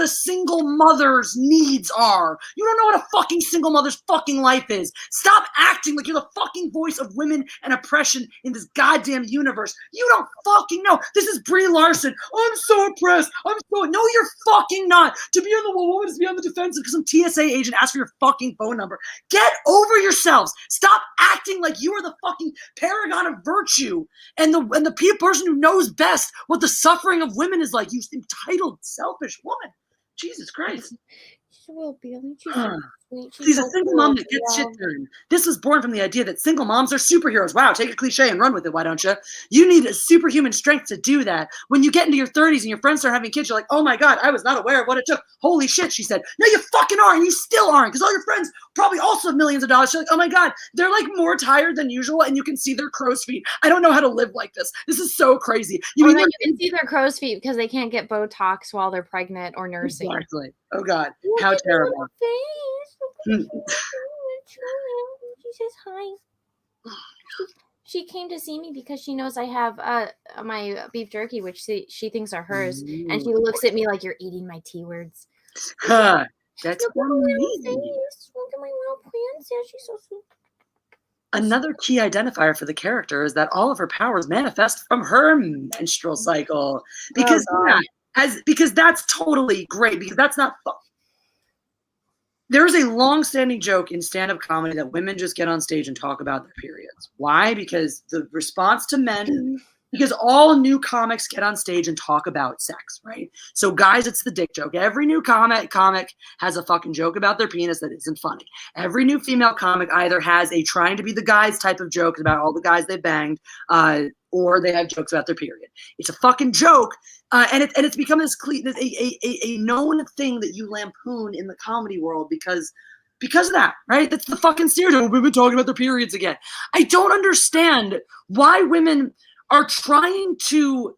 a single mother's needs are. You don't know what a fucking single mother's fucking life is. Stop acting like you're the fucking voice of women and oppression in this goddamn universe. You don't fucking know. This is Brie Larson. I'm so oppressed. No, you're fucking not. To be on the woman is to be on the defensive because some TSA agent asked for your fucking phone number. Get over yourselves. Stop acting like you are the fucking paragon of virtue and the person who knows best what the suffering of women is like. You entitled, selfish woman. Jesus Christ. She's a single mom that gets shit done. This was born from the idea that single moms are superheroes. Wow, take a cliche and run with it, why don't you? You need a superhuman strength to do that. When you get into your 30s and your friends start having kids, you're like, oh my God, I was not aware of what it took. Holy shit, she said. No, you fucking are, and you still aren't, because all your friends probably also have millions of dollars. You're like, oh my God, they're like more tired than usual, and you can see their crow's feet. I don't know how to live like this. This is so crazy. You can see their crow's feet because they can't get Botox while they're pregnant or nursing. Exactly. Oh God, how terrible. She says hi. She came to see me because she knows I have my beef jerky, which she thinks are hers, and she looks at me like, "You're eating my T words." That's Look at my little face. Look at my little princess. She's so sweet. another key identifier for the character is that all of her powers manifest from her menstrual cycle. Because because that's totally great, because that's not fun. There's a long-standing joke in stand-up comedy that women just get on stage and talk about their periods. Why? Because the response to men, because all new comics get on stage and talk about sex, right? So guys, it's the dick joke. Every new comic has a fucking joke about their penis that isn't funny. Every new female comic either has a trying to be the guys type of joke about all the guys they banged, or they have jokes about their period. It's a fucking joke. And it's become a known thing that you lampoon in the comedy world because of that, right? That's the fucking stereotype. Women talking about their periods again. I don't understand why women are trying to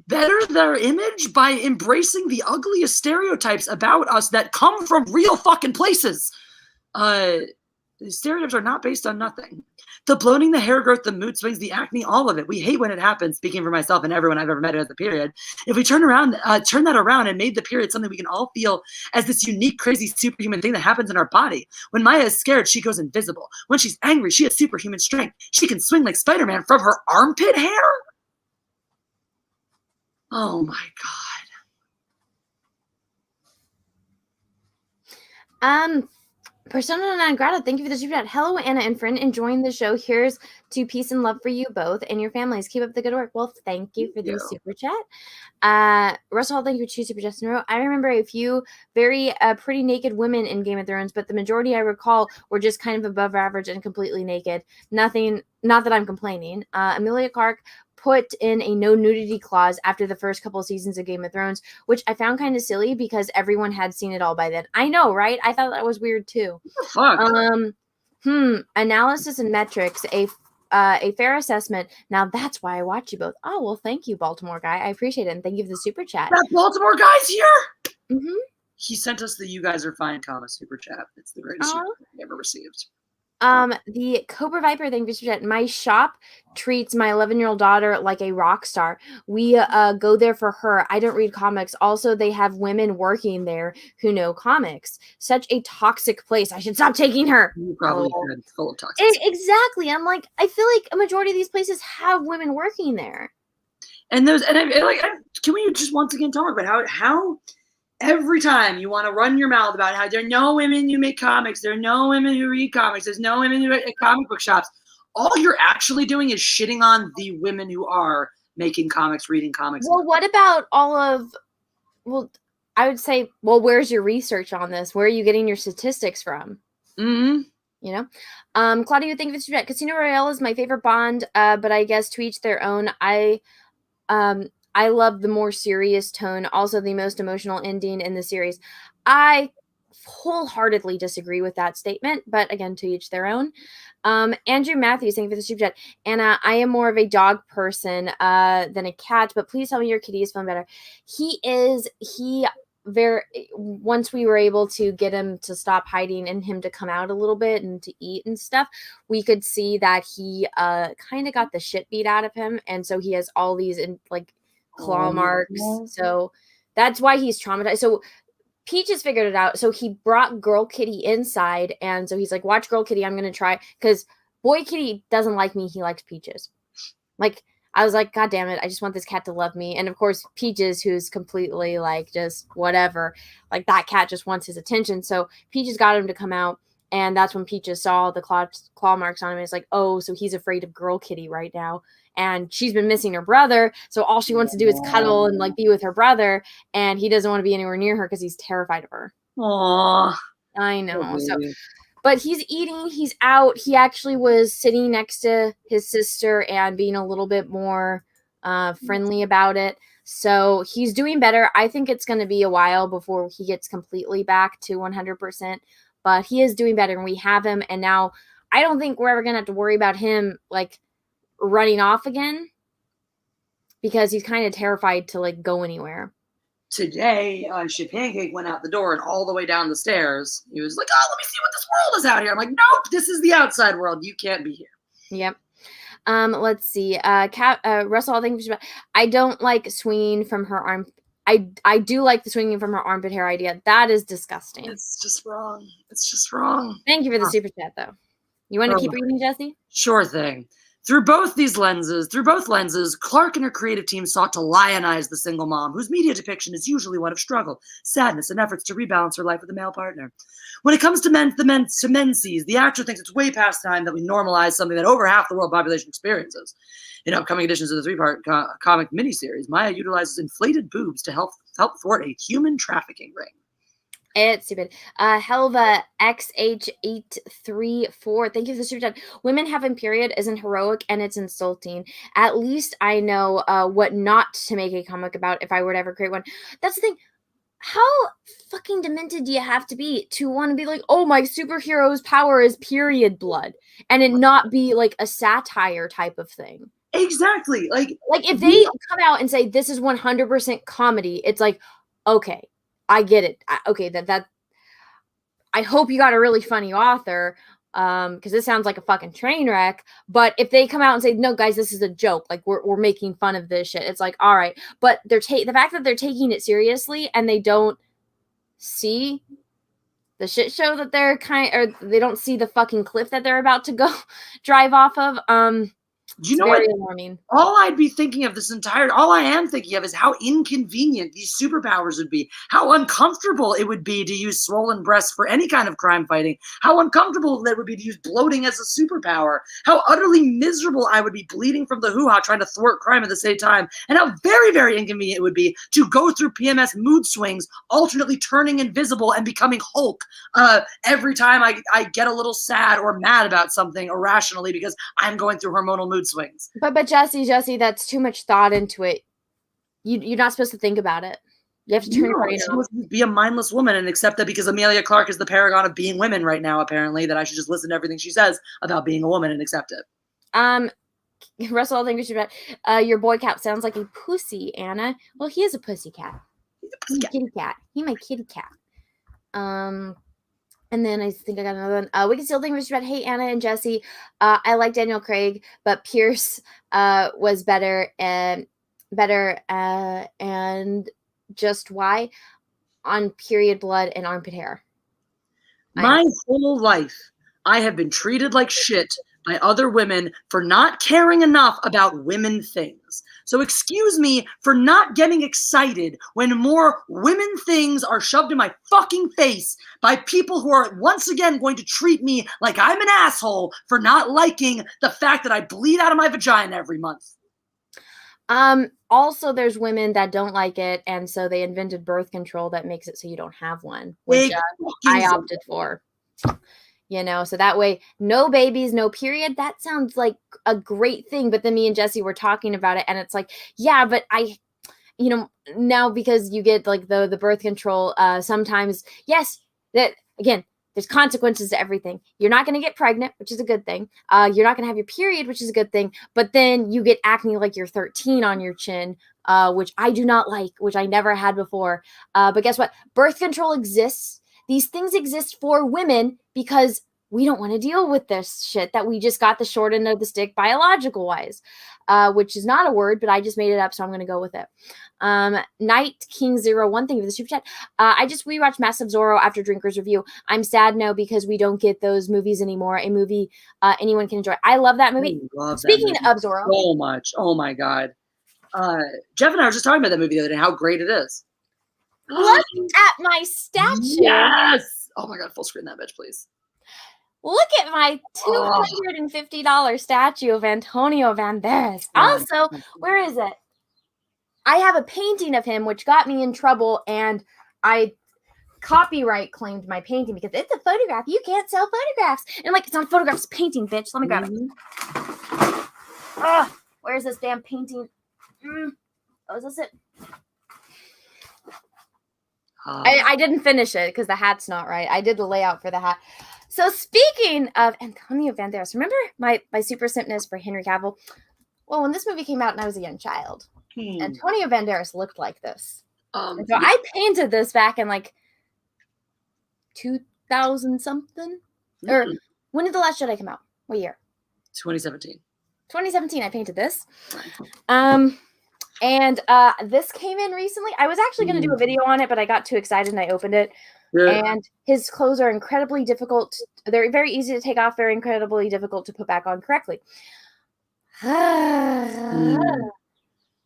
better their image by embracing the ugliest stereotypes about us that come from real fucking places. The stereotypes are not based on nothing. The bloating, the hair growth, the mood swings, the acne, all of it. We hate when it happens, speaking for myself and everyone I've ever met who has the period. If we turn that around and made the period something we can all feel as this unique, crazy, superhuman thing that happens in our body. When Maya is scared, she goes invisible. When she's angry, she has superhuman strength. She can swing like Spider-Man from her armpit hair. Oh my God. Persona non grata, thank you for the super chat. Hello, Anna and friend, enjoying the show. Here's to peace and love for you both and your families. Keep up the good work. Well, thank you for the super chat. Russell Hall, thank you for 2 super chats in a row. I remember a few very pretty naked women in Game of Thrones, but the majority I recall were just kind of above average and completely naked. Nothing, not that I'm complaining. Emilia Clarke put in a no nudity clause after the first couple of seasons of Game of Thrones, which I found kind of silly because everyone had seen it all by then. I know, right? I thought that was weird too. Analysis and metrics, a fair assessment. Now that's why I watch you both. Oh, well, thank you, Baltimore guy. I appreciate it. And thank you for the super chat. That Baltimore guy's here. He sent us the "You Guys Are Fine" comment super chat. It's the greatest super chat I ever received. The Cobra Viper thing, my shop treats my 11-year-old daughter like a rock star. We go there for her. I don't read comics. Also, they have women working there who know comics. Such a toxic place. I should stop taking her. You probably should. It's full of toxic. Exactly. I'm like, I feel like a majority of these places have women working there. And can we just once again talk about how every time you want to run your mouth about how there are no women who make comics, there are no women who read comics, there's no women who at comic book shops, all you're actually doing is shitting on the women who are making comics, reading comics. Well, what about I would say, where's your research on this? Where are you getting your statistics from? Mm-hmm. You know? Claudia, thank you for the Casino Royale is my favorite Bond, but I guess to each their own. I love the more serious tone, also the most emotional ending in the series. I wholeheartedly disagree with that statement, but again, to each their own. Andrew Matthews, thank you for the super chat. Anna, I am more of a dog person than a cat, but please tell me your kitty is feeling better. Once we were able to get him to stop hiding and him to come out a little bit and to eat and stuff, we could see that he kind of got the shit beat out of him, and so he has all these claw marks. So that's why he's traumatized. So Peaches figured it out. So he brought Girl Kitty inside, and so he's like, watch Girl Kitty, I'm gonna try, because Boy Kitty doesn't like me, he likes Peaches. I was like, God damn it, I just want this cat to love me. And of course Peaches, who's completely just whatever, that cat just wants his attention. So Peaches got him to come out, and that's when Peaches saw the claw marks on him. It's like, oh, so he's afraid of Girl Kitty right now. And she's been missing her brother, so all she wants to do is cuddle and be with her brother, and he doesn't want to be anywhere near her because he's terrified of her. Aww. I know. But he's eating, he's out. He actually was sitting next to his sister and being a little bit more friendly about it. So he's doing better. I think it's going to be a while before he gets completely back to 100%, but he is doing better, and we have him. And now I don't think we're ever going to have to worry about him running off again, because he's kind of terrified to go anywhere. today, Shit Pancake went out the door and all the way down the stairs. He was like, "Oh, let me see what this world is out here." I'm like, "Nope, this is the outside world. You can't be here." Yep. Let's see. Russell, I don't like swinging from her arm. I do like the swinging from her armpit hair idea. That is disgusting. It's just wrong. It's just wrong. Thank you for the super chat, though. You want to keep reading, Jessi? Sure thing. Through both lenses, Clarke and her creative team sought to lionize the single mom, whose media depiction is usually one of struggle, sadness, and efforts to rebalance her life with a male partner. When it comes to menses, the actor thinks it's way past time that we normalize something that over half the world population experiences. In upcoming editions of the three-part comic miniseries, Maya utilizes inflated boobs to help thwart a human trafficking ring. It's stupid. Helva XH834. Thank you for the super chat. Women having period isn't heroic and it's insulting. At least I know what not to make a comic about if I were to ever create one. That's the thing. How fucking demented do you have to be to want to be like, oh, my superhero's power is period blood, and it not be like a satire type of thing? Exactly. Like if they come out and say this is 100% comedy, it's like, okay, I get it. Okay, that I hope you got a really funny author, because this sounds like a fucking train wreck. But if they come out and say, no, guys, this is a joke, like we're making fun of this shit, it's like, all right. But the fact that they're taking it seriously and they don't see the shit show that they're or they don't see the fucking cliff that they're about to go drive off of, you know what? All I am thinking of is how inconvenient these superpowers would be, how uncomfortable it would be to use swollen breasts for any kind of crime fighting, how uncomfortable it would be to use bloating as a superpower, how utterly miserable I would be bleeding from the hoo-ha trying to thwart crime at the same time, and how very, very inconvenient it would be to go through PMS mood swings, alternately turning invisible and becoming Hulk every time I get a little sad or mad about something irrationally because I'm going through hormonal mood swings. But Jessi, that's too much thought into it. You're not supposed to think about it. You have to turn your brain off. Be a mindless woman and accept that because Emilia Clarke is the paragon of being women right now, apparently, that I should just listen to everything she says about being a woman and accept it. Russell, I think we should your boy cat sounds like a pussy, Anna. Well, he is a pussy cat. He's a kitty cat. He's my kitty cat. And then I think I got another one. We can still think about, hey, Anna and Jessi. I like Daniel Craig, but Pierce was better and just why on period blood and armpit hair. My whole life, I have been treated like shit by other women for not caring enough about women things. So excuse me for not getting excited when more women things are shoved in my fucking face by people who are once again going to treat me like I'm an asshole for not liking the fact that I bleed out of my vagina every month. Also, there's women that don't like it, and so they invented birth control that makes it so you don't have one, which I opted for. You know, so that way, no babies, no period. That sounds like a great thing. But then me and Jessi were talking about it, and it's like, yeah, but now because you get like the birth control, sometimes, yes, that again, there's consequences to everything. You're not going to get pregnant, which is a good thing. You're not going to have your period, which is a good thing. But then you get acne like you're 13 on your chin, which I do not like, which I never had before. But guess what? Birth control exists. These things exist for women because we don't want to deal with this shit that we just got the short end of the stick biological wise, which is not a word, but I just made it up, so I'm going to go with it. Night King 01, thank you for the super chat. I just rewatched Massive Zorro after Drinker's Review. I'm sad now because we don't get those movies anymore. A movie anyone can enjoy. I love that movie. Speaking of Zorro. So much. Oh my God. Jeff and I were just talking about that movie the other day, how great it is. Look at my statue. Yes. Oh my God, full screen that bitch, please. Look at my $250 statue of Antonio Banderas. Also, where is it? I have a painting of him, which got me in trouble, and I copyright claimed my painting because it's a photograph. You can't sell photographs. And like, it's not a photograph, it's a painting, bitch. Let me grab it. Where's this damn painting? Oh, is this it? I didn't finish it because the hat's not right. I did the layout for the hat. So speaking of Antonio Banderas, remember my super simpness for Henry Cavill? Well, when this movie came out and I was a young child, Antonio Banderas looked like this. And so I painted this back in like 2000 something. Or when did The Last Jedi come out? What year? 2017. 2017. I painted this. And this came in recently. I was actually going to do a video on it, but I got too excited and I opened it. Yeah. And his clothes are incredibly difficult. They're very easy to take off, very incredibly difficult to put back on correctly.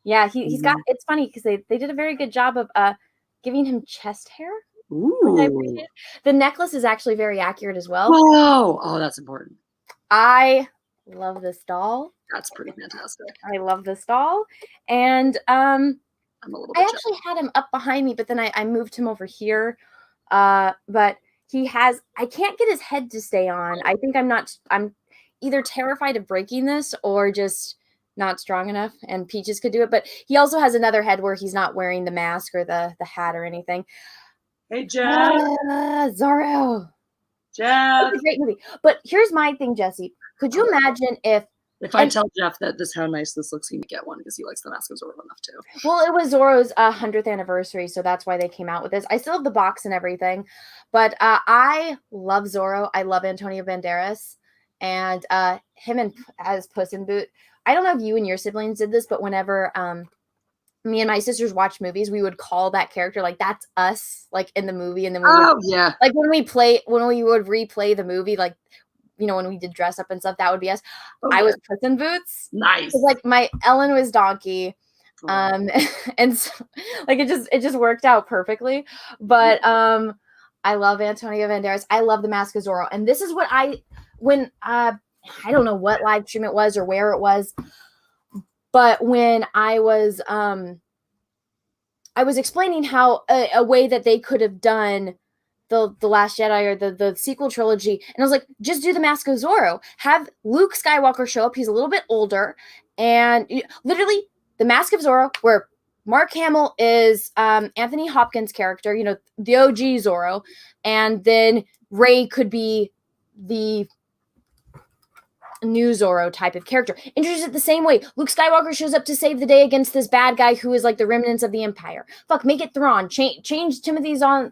Yeah, he's got, it's funny because they did a very good job of giving him chest hair. Which I appreciate. The necklace is actually very accurate as well. Whoa! Oh, that's important. I love this doll. That's pretty fantastic. I love this doll. And I'm a little bit I actually had him up behind me, but then I moved him over here. But he has, I can't get his head to stay on. I think I'm either terrified of breaking this or just not strong enough, and Peaches could do it. But he also has another head where he's not wearing the mask or the hat or anything. Hey, Jeff. Zorro. Jeff. It's a great movie. But here's my thing, Jessi. Could you imagine if I tell Jeff that how nice this looks, he can get one because he likes the Mask of Zorro enough too. Well, it was Zorro's 100th anniversary, so that's why they came out with this. I still have the box and everything, but I love Zorro. I love Antonio Banderas, and him as Puss in Boot. I don't know if you and your siblings did this, but whenever me and my sisters watch movies, we would call that character like that's us, like in the movie, and then like when we would replay the movie, like when we did dress up and stuff, that would be us. I was Puss in Boots. Nice. Like my Ellen was Donkey, and so, like it just worked out perfectly. But I love Antonio Banderas. I love the Mask of Zorro, and this is what I don't know what live stream it was or where it was. But when I was explaining how a way that they could have done the Last Jedi or the sequel trilogy, and I was like, just do the Mask of Zorro. Have Luke Skywalker show up. He's a little bit older, and literally the Mask of Zorro, where Mark Hamill is Anthony Hopkins' character, the OG Zorro, and then Rey could be the new Zorro type of character. Introduce it the same way. Luke Skywalker shows up to save the day against this bad guy who is like the remnants of the Empire. Fuck, make it Thrawn. Change Timothy Zahn's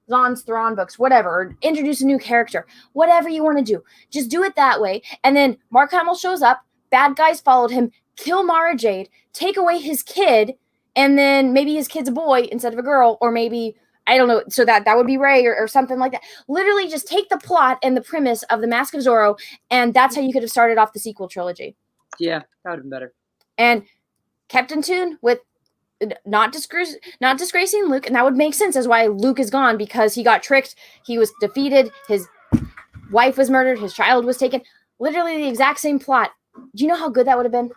Thrawn books, whatever. Or introduce a new character. Whatever you want to do. Just do it that way. And then Mark Hamill shows up. Bad guys followed him. Kill Mara Jade. Take away his kid. And then maybe his kid's a boy instead of a girl. Or maybe, I don't know. So that would be Rey or something like that. Literally just take the plot and the premise of the Mask of Zorro. And that's how you could have started off the sequel trilogy. Yeah, that would have been better. And kept in tune with not disgracing Luke, and that would make sense as why Luke is gone, because he got tricked, he was defeated, his wife was murdered, his child was taken. Literally the exact same plot. Do you know how good that would have been?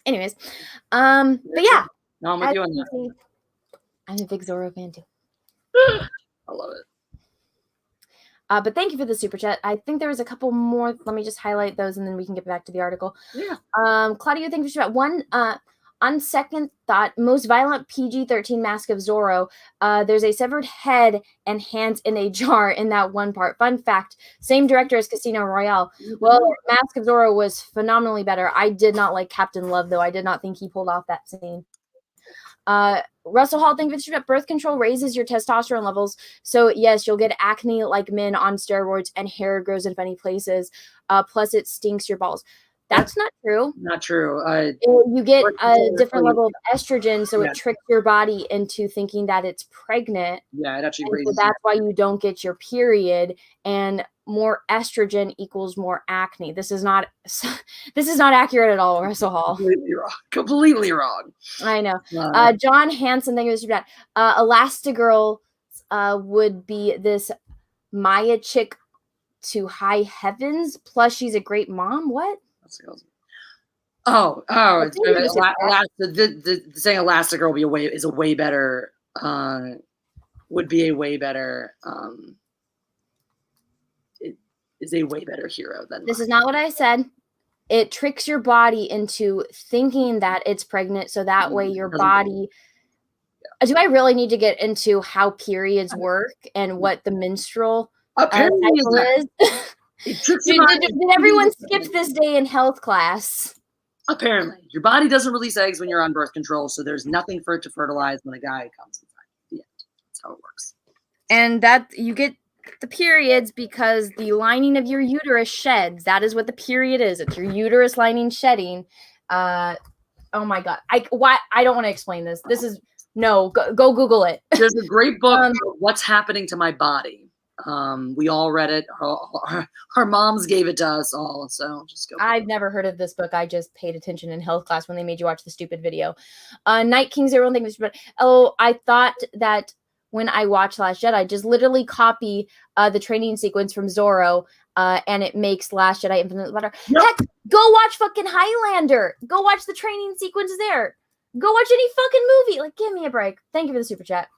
Anyways, but yeah, no, I'm with you on that. I'm a big Zorro fan too. I love it. But thank you for the super chat. I think there was a couple more. Let me just highlight those, and then we can get back to the article. Yeah. Claudia, thank you for that. One. On second thought, most violent PG-13 Mask of Zorro, there's a severed head and hands in a jar in that one part. Fun fact, same director as Casino Royale. Well, Mask of Zorro was phenomenally better. I did not like Captain Love, though. I did not think he pulled off that scene. Russell Hall, thank you for that. Birth control raises your testosterone levels. So, yes, you'll get acne like men on steroids, and hair grows in funny places. Plus, it stinks your balls. That's not true. Not true. You get a different level of estrogen, so it tricks your body into thinking that it's pregnant. Yeah, it actually raises. So that's why you don't get your period, and more estrogen equals more acne. This is not accurate at all, Russell Hall. Completely wrong. I know. John Hansen, thank you for that. Elastigirl would be this Maya chick to high heavens. Plus, she's a great mom. What? Oh! The saying Elastigirl is a way better is a way better hero than this. Is not what I said. It tricks your body into thinking that it's pregnant, so that way your body. Do I really need to get into how periods work and what the menstrual cycle is? Did everyone skip this day in health class? Apparently, your body doesn't release eggs when you're on birth control, so there's nothing for it to fertilize when a guy comes inside. The end. That's how it works. And that you get the periods because the lining of your uterus sheds. That is what the period is. It's your uterus lining shedding. Oh my God. I don't want to explain this. This is go Google it. There's a great book, What's Happening to My Body. We all read it. Our moms gave it to us all. So just go. I've never heard of this book. I just paid attention in health class when they made you watch the stupid video. Night King's everyone thinks, but I thought that when I watched Last Jedi, just literally copy the training sequence from Zorro, and it makes Last Jedi infinitely better. Yep. Heck, go watch fucking Highlander. Go watch the training sequence there. Go watch any fucking movie. Like, give me a break. Thank you for the super chat.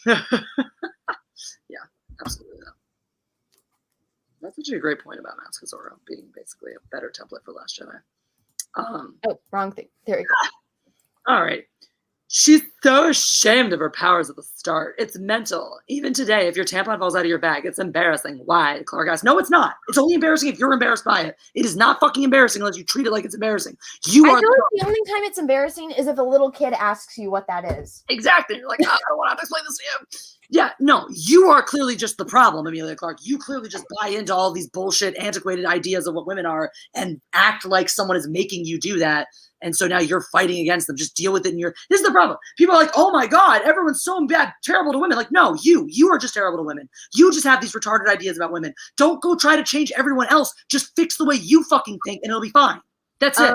Yeah, absolutely. That's actually a great point about Mask of Zorro being basically a better template for Last Jedi. Wrong thing. There you go. All right. She's so ashamed of her powers at the start. It's mental. Even today, if your tampon falls out of your bag, it's embarrassing. Why? Clark asked. No, it's not. It's only embarrassing if you're embarrassed by it. It is not fucking embarrassing unless you treat it like it's embarrassing. I feel like the only time it's embarrassing is if a little kid asks you what that is. Exactly. You're like, I don't want to have to explain this to you. Yeah, no, you are clearly just the problem, Emilia Clarke. You clearly just buy into all these bullshit, antiquated ideas of what women are and act like someone is making you do that. And so now you're fighting against them. Just deal with it. This is the problem. People are like, oh my God, everyone's so bad, terrible to women. Like, no, you are just terrible to women. You just have these retarded ideas about women. Don't go try to change everyone else. Just fix the way you fucking think and it'll be fine. That's it.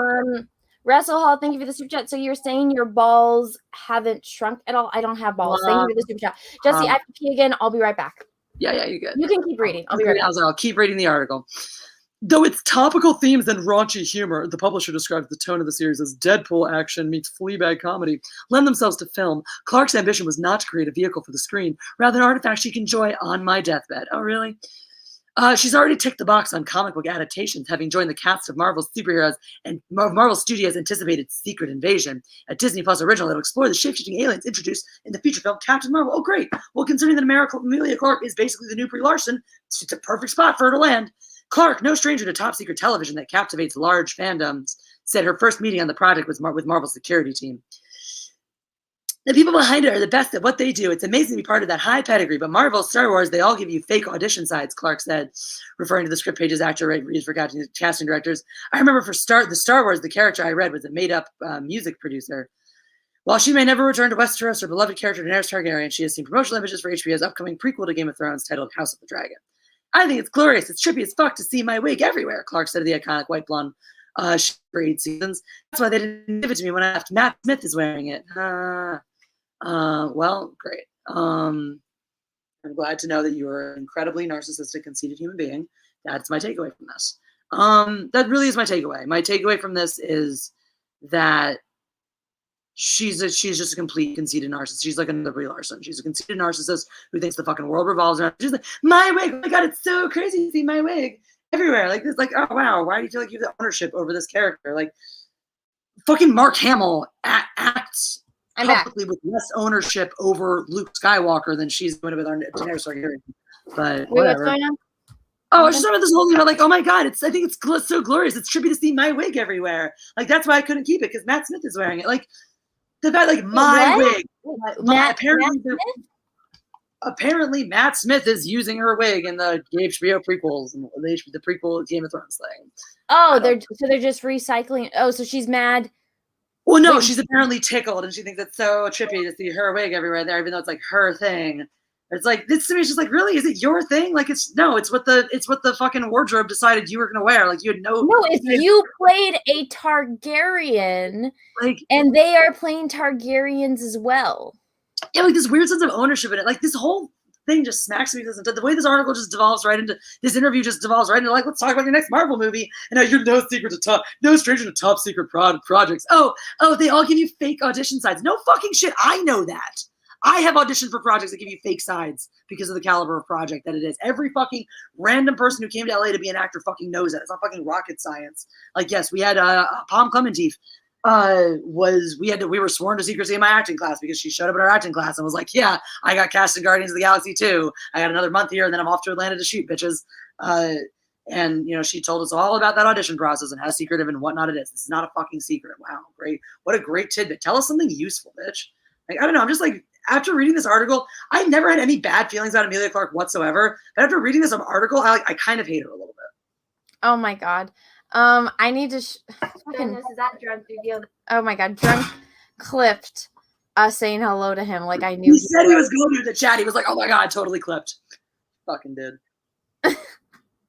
Russell Hall, thank you for the super chat. So you're saying your balls haven't shrunk at all? I don't have balls. Thank you for the super chat. Jessi, I have to pee again. I'll be right back. Yeah, you're good. You can keep reading. I'll be right back. I'll keep reading the article. Though it's topical themes and raunchy humor, the publisher describes the tone of the series as Deadpool action meets Fleabag comedy, lend themselves to film. Clark's ambition was not to create a vehicle for the screen, rather an artifact she can enjoy on my deathbed. Oh, really? She's already ticked the box on comic book adaptations, having joined the cast of Marvel's superheroes and Marvel Studios' anticipated Secret Invasion, a Disney Plus original that will explore the shape-shifting aliens introduced in the feature film Captain Marvel. Oh, great. Well, considering that Emilia Clarke is basically the new Brie Larson, it's a perfect spot for her to land. Clarke, no stranger to top-secret television that captivates large fandoms, said her first meeting on the project was with Marvel's security team. The people behind it are the best at what they do. It's amazing to be part of that high pedigree, but Marvel, Star Wars, they all give you fake audition sides, Clarke said, referring to the script pages actor reads for casting directors. I remember the Star Wars, the character I read was a made-up music producer. While she may never return to Westeros, her beloved character Daenerys Targaryen, she has seen promotional images for HBO's upcoming prequel to Game of Thrones titled House of the Dragon. I think it's glorious. It's trippy as fuck to see my wig everywhere, Clarke said of the iconic white blonde braid seasons. That's why they didn't give it to me when I left. Matt Smith is wearing it. Well, great. I'm glad to know that you are an incredibly narcissistic, conceited human being. That's my takeaway from this. That really is my takeaway. My takeaway from this is that she's just a complete conceited narcissist. She's like another Brie Larson. She's a conceited narcissist who thinks the fucking world revolves around. She's like, my wig. Oh my God, it's so crazy to see my wig everywhere. Like this, like, oh wow, why do you feel like you have the ownership over this character? Like, fucking Mark Hamill acts publicly with less ownership over Luke Skywalker than she's doing with our Daenerys Targaryen. But whatever. What's going on? Oh, I just remember this whole thing about like, oh my God, I think it's so glorious. It's trippy to see my wig everywhere. Like that's why I couldn't keep it because Matt Smith is wearing it. Like the fact, like my wig. Apparently, Matt Smith is using her wig in the HBO prequels and the prequel Game of Thrones thing. Oh, they're just recycling. Oh, so she's mad. Well, no, she's apparently tickled, and she thinks it's so trippy to see her wig everywhere there, even though it's like her thing. It's like this to me is just like, really, is it your thing? Like it's what the fucking wardrobe decided you were gonna wear. Like you had no. If you played a Targaryen, like, and they are playing Targaryens as well. Yeah, like this weird sense of ownership in it. Like this whole thing just smacks me. The way this article just devolves right into this interview just devolves right into like, let's talk about your next Marvel movie. And now you're no stranger to top secret projects. Oh, they all give you fake audition sides. No fucking shit. I know that. I have auditioned for projects that give you fake sides because of the caliber of project that it is. Every fucking random person who came to LA to be an actor fucking knows that. It's not fucking rocket science. Like, yes, we had Palm Clementif. We were sworn to secrecy in my acting class because she showed up in our acting class and was like, yeah, I got cast in Guardians of the Galaxy 2. I got another month here and then I'm off to Atlanta to shoot, bitches. And, she told us all about that audition process and how secretive and whatnot it is. It's not a fucking secret. Wow, great. What a great tidbit. Tell us something useful, bitch. Like, I don't know. I'm just like, after reading this article, I never had any bad feelings about Emilia Clarke whatsoever. But after reading this article, I kind of hate her a little bit. Oh my God. I need to Goodness, is that drunk video? Oh my God. Drunk clipped us saying hello to him. Like I knew he said he was going to the chat. He was like, oh my God, totally clipped. Fucking did.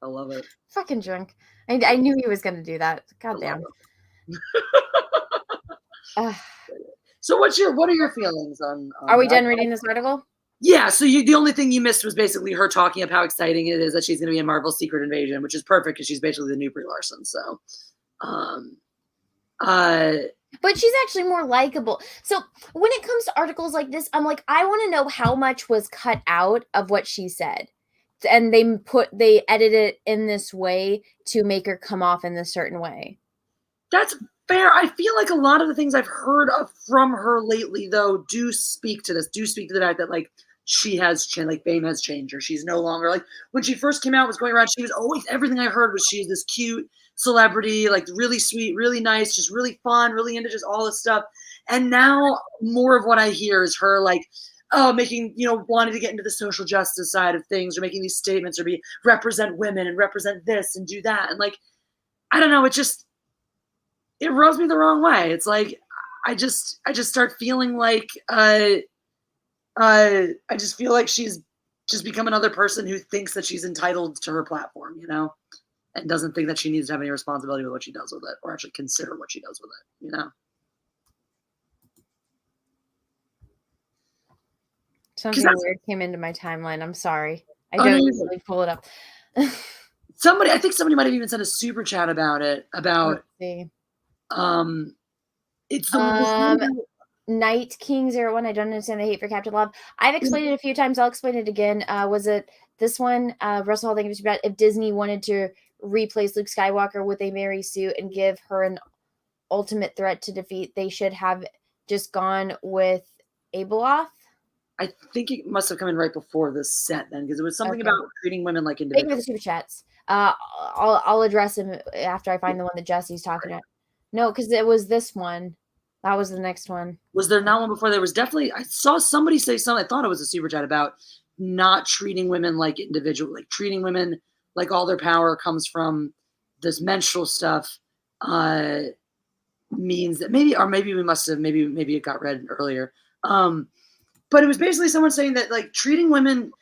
I love it. Fucking drunk. I knew he was going to do that. God damn. So what are your feelings on Are we done reading this article? Yeah, so the only thing you missed was basically her talking about how exciting it is that she's going to be in Marvel's Secret Invasion, which is perfect because she's basically the new Brie Larson. So, but she's actually more likable. So when it comes to articles like this, I'm like, I want to know how much was cut out of what she said. And they edit it in this way to make her come off in this certain way. That's fair. I feel like a lot of the things I've heard from her lately, though, do speak to this. Do speak to the fact that like she has changed, like fame has changed her. She's no longer like when she first came out, was going around. She was always everything I heard was she's this cute celebrity, like really sweet, really nice, just really fun, really into just all this stuff. And now more of what I hear is her like, making, wanting to get into the social justice side of things or making these statements or represent women and represent this and do that. And like, I don't know, it rubs me the wrong way. It's like, I just start feeling like, I just feel like she's just become another person who thinks that she's entitled to her platform, and doesn't think that she needs to have any responsibility with what she does with it or actually consider what she does with it, Something weird came into my timeline. I'm sorry. I don't usually pull it up. I think somebody might have even sent a super chat about it. It's the Night King 01. I don't understand the hate for Captain Love. I've explained it a few times. I'll explain it again. Was it this one? Russell Hall, thank you about if Disney wanted to replace Luke Skywalker with a Mary Sue and give her an ultimate threat to defeat, they should have just gone with Abeloth. I think it must have come in right before this set then, because it was something about treating women like individuals. Thank you for the super chats. I'll address him after I find the one that Jesse's talking about. No, because it was this one. That was the next one. Was there not one before? There was definitely. I saw somebody say something. I thought it was a super chat about not treating women like individuals, like treating women like all their power comes from this menstrual stuff. Means that maybe we must have maybe it got read earlier. But it was basically someone saying that like treating women,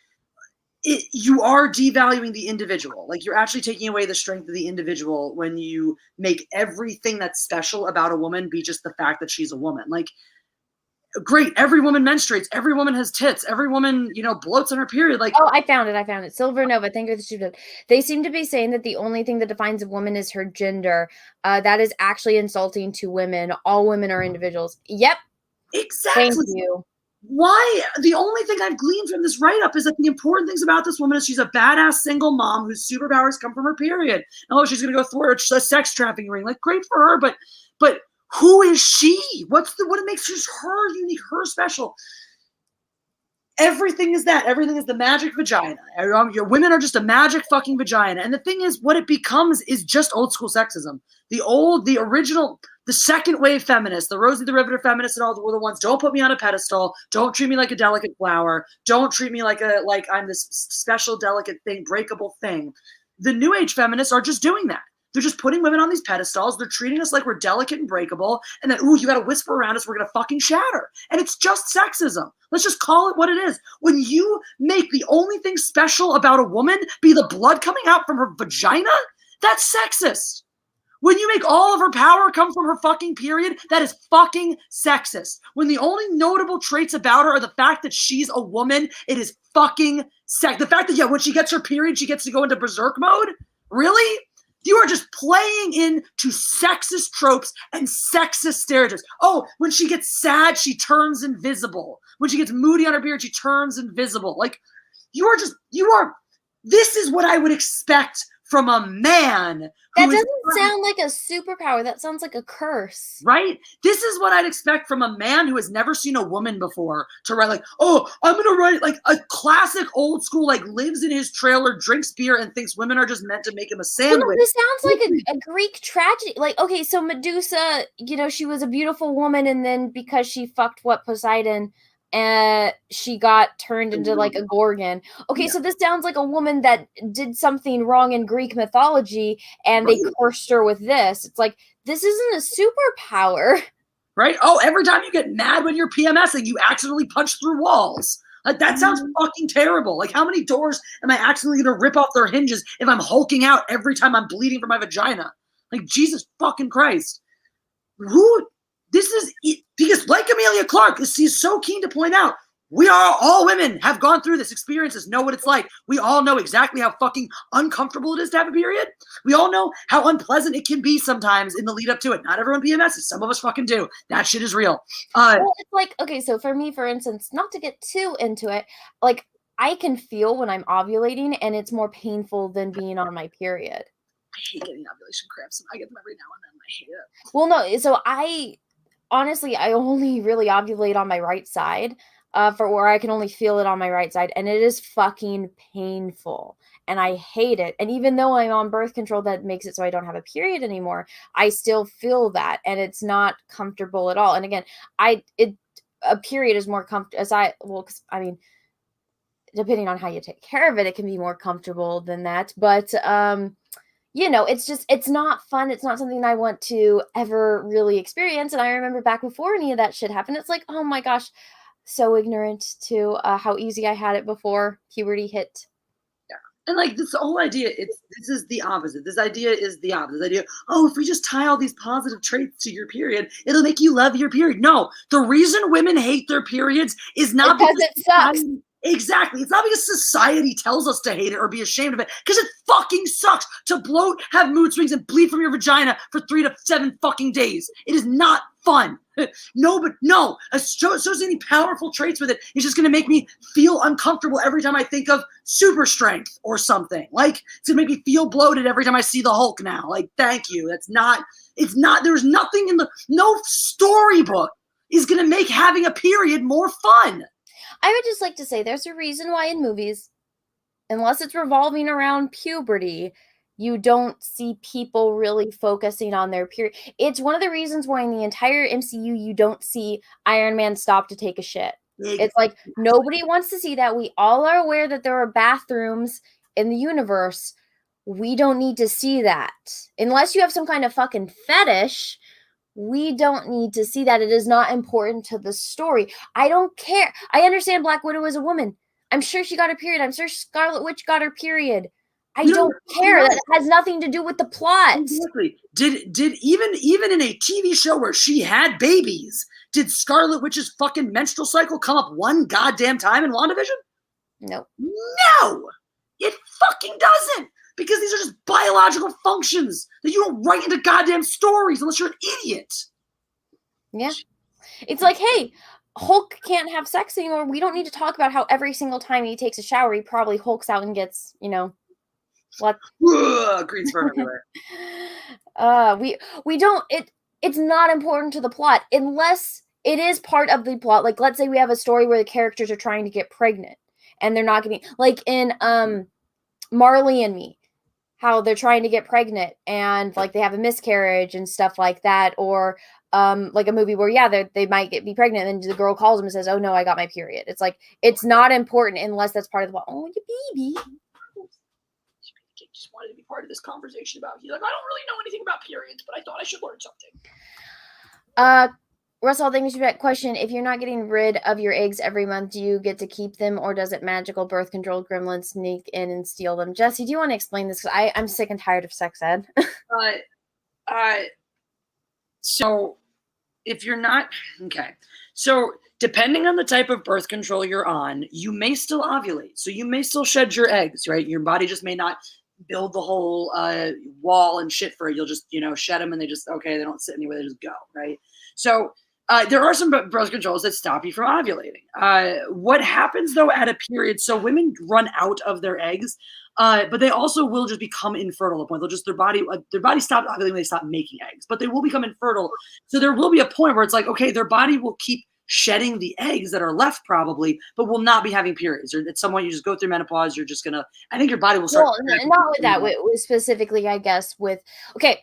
you are devaluing the individual. Like you're actually taking away the strength of the individual when you make everything that's special about a woman be just the fact that she's a woman. Like, great, every woman menstruates, every woman has tits, every woman, bloats on her period. Like, I found it. Silver Nova, thank you for the student. They seem to be saying that the only thing that defines a woman is her gender. That is actually insulting to women. All women are individuals. Yep. Exactly. Thank you. Why? The only thing I've gleaned from this write-up is that the important things about this woman is she's a badass single mom whose superpowers come from her period. She's going to go through a sex trafficking ring. Like, great for her, but who is she? What makes her unique, her special? Everything is that. Everything is the magic vagina. Your women are just a magic fucking vagina. And the thing is, what it becomes is just old school sexism. The original, the second wave feminists, the Rosie the Riveter feminists and all were the ones, don't put me on a pedestal. Don't treat me like a delicate flower. Don't treat me like I'm this special, delicate thing, breakable thing. The new age feminists are just doing that. They're just putting women on these pedestals. They're treating us like we're delicate and breakable. And then, you got to whisper around us. We're going to fucking shatter. And it's just sexism. Let's just call it what it is. When you make the only thing special about a woman be the blood coming out from her vagina, that's sexist. When you make all of her power come from her fucking period, that is fucking sexist. When the only notable traits about her are the fact that she's a woman, it is fucking sex. The fact that, when she gets her period, she gets to go into berserk mode? Really? You are just playing into sexist tropes and sexist stereotypes. When she gets sad, she turns invisible. When she gets moody on her period, she turns invisible. Like, this is what I would expect from a man. That doesn't sound like a superpower. That sounds like a curse. Right? This is what I'd expect from a man who has never seen a woman before to write like, oh, I'm going to write like a classic old school, like lives in his trailer, drinks beer, and thinks women are just meant to make him a sandwich. You know, this sounds like a Greek tragedy. Like, okay, so Medusa, you know, she was a beautiful woman, and then because she fucked Poseidon, she got turned into like a gorgon. Okay, so this sounds like a woman that did something wrong in Greek mythology, and they cursed her with this. It's like, this isn't a superpower. Right? Oh, every time you get mad when you're PMSing, you accidentally punch through walls. Like, that sounds fucking terrible. Like, how many doors am I accidentally going to rip off their hinges if I'm hulking out every time I'm bleeding from my vagina? Like, Jesus fucking Christ. This is because, like Emilia Clarke, she's so keen to point out, we are all women have gone through this experiences, know what it's like. We all know exactly how fucking uncomfortable it is to have a period. We all know how unpleasant it can be sometimes in the lead up to it. Not everyone PMSs. Some of us fucking do. That shit is real. Well, it's like, okay, so for me, for instance, not to get too into it, like I can feel when I'm ovulating, and it's more painful than being on my period. I hate getting ovulation cramps. I get them every now and then. I hate it. Well, no, so honestly, I only really ovulate on my right side, for where I can only feel it on my right side, and it is fucking painful, and I hate it. And even though I'm on birth control that makes it so I don't have a period anymore, I still feel that, and it's not comfortable at all. And again, a period is more comfortable because I mean, depending on how you take care of it, it can be more comfortable than that. But you know, it's not fun. It's not something I want to ever really experience. And I remember back before any of that shit happened, it's like, oh my gosh, so ignorant to how easy I had it before puberty hit. Yeah. And like this whole idea, this is the opposite. This idea is the opposite. This idea, oh, if we just tie all these positive traits to your period, it'll make you love your period. No, the reason women hate their periods is not because it sucks. Exactly. It's not because society tells us to hate it or be ashamed of it, because it fucking sucks to bloat, have mood swings, and bleed from your vagina for 3 to 7 fucking days. It is not fun. No, associating powerful traits with it is just going to make me feel uncomfortable every time I think of super strength or something. Like, it's going to make me feel bloated every time I see the Hulk now. Like, thank you. There's nothing no storybook is going to make having a period more fun. I would just like to say there's a reason why in movies, unless it's revolving around puberty, you don't see people really focusing on their period. It's one of the reasons why in the entire MCU you don't see Iron Man stop to take a shit. It's like nobody wants to see that. We all are aware that there are bathrooms in the universe. We don't need to see that. Unless you have some kind of fucking fetish, we don't need to see that. It is not important to the story. I don't care. I understand Black Widow is a woman. I'm sure she got a period. I'm sure Scarlet Witch got her period. I don't care. That has nothing to do with the plot. Exactly. Did even in a TV show where she had babies, did Scarlet Witch's fucking menstrual cycle come up one goddamn time in WandaVision? No. No! It fucking doesn't! Because these are just biological functions that you don't write into goddamn stories unless you're an idiot. Yeah. It's like, hey, Hulk can't have sex anymore. We don't need to talk about how every single time he takes a shower, he probably hulks out and gets, what? Green sperm everywhere. We don't, it's not important to the plot unless it is part of the plot. Like, let's say we have a story where the characters are trying to get pregnant and they're not getting, like in Marley and Me, how they're trying to get pregnant and like they have a miscarriage and stuff like that, or like a movie where they might be pregnant and then the girl calls them and says, oh no, I got my period. It's like, it's not important unless that's part of the plot. Oh, your baby just wanted to be part of this conversation about, he's like, I don't really know anything about periods, but I thought I should learn something. Russell, thank you for that question. If you're not getting rid of your eggs every month, do you get to keep them, or does it magical birth control gremlins sneak in and steal them? Jessi, do you want to explain this? Because I'm sick and tired of sex ed. So if you're not, okay. So depending on the type of birth control you're on, you may still ovulate. So you may still shed your eggs, right? Your body just may not build the whole wall and shit for it. You'll just, shed them and they just, okay, they don't sit anywhere, they just go, right? So There are some birth controls that stop you from ovulating. What happens though at a period? So women run out of their eggs, but they also will just become infertile. At a point, they'll just their body stops ovulating. They stop making eggs, but they will become infertile. So there will be a point where it's like, okay, their body will keep shedding the eggs that are left probably, but will not be having periods. Or at some point you just go through menopause. You're just gonna. I think your body will start. Well, not with that. With specifically, I guess with okay.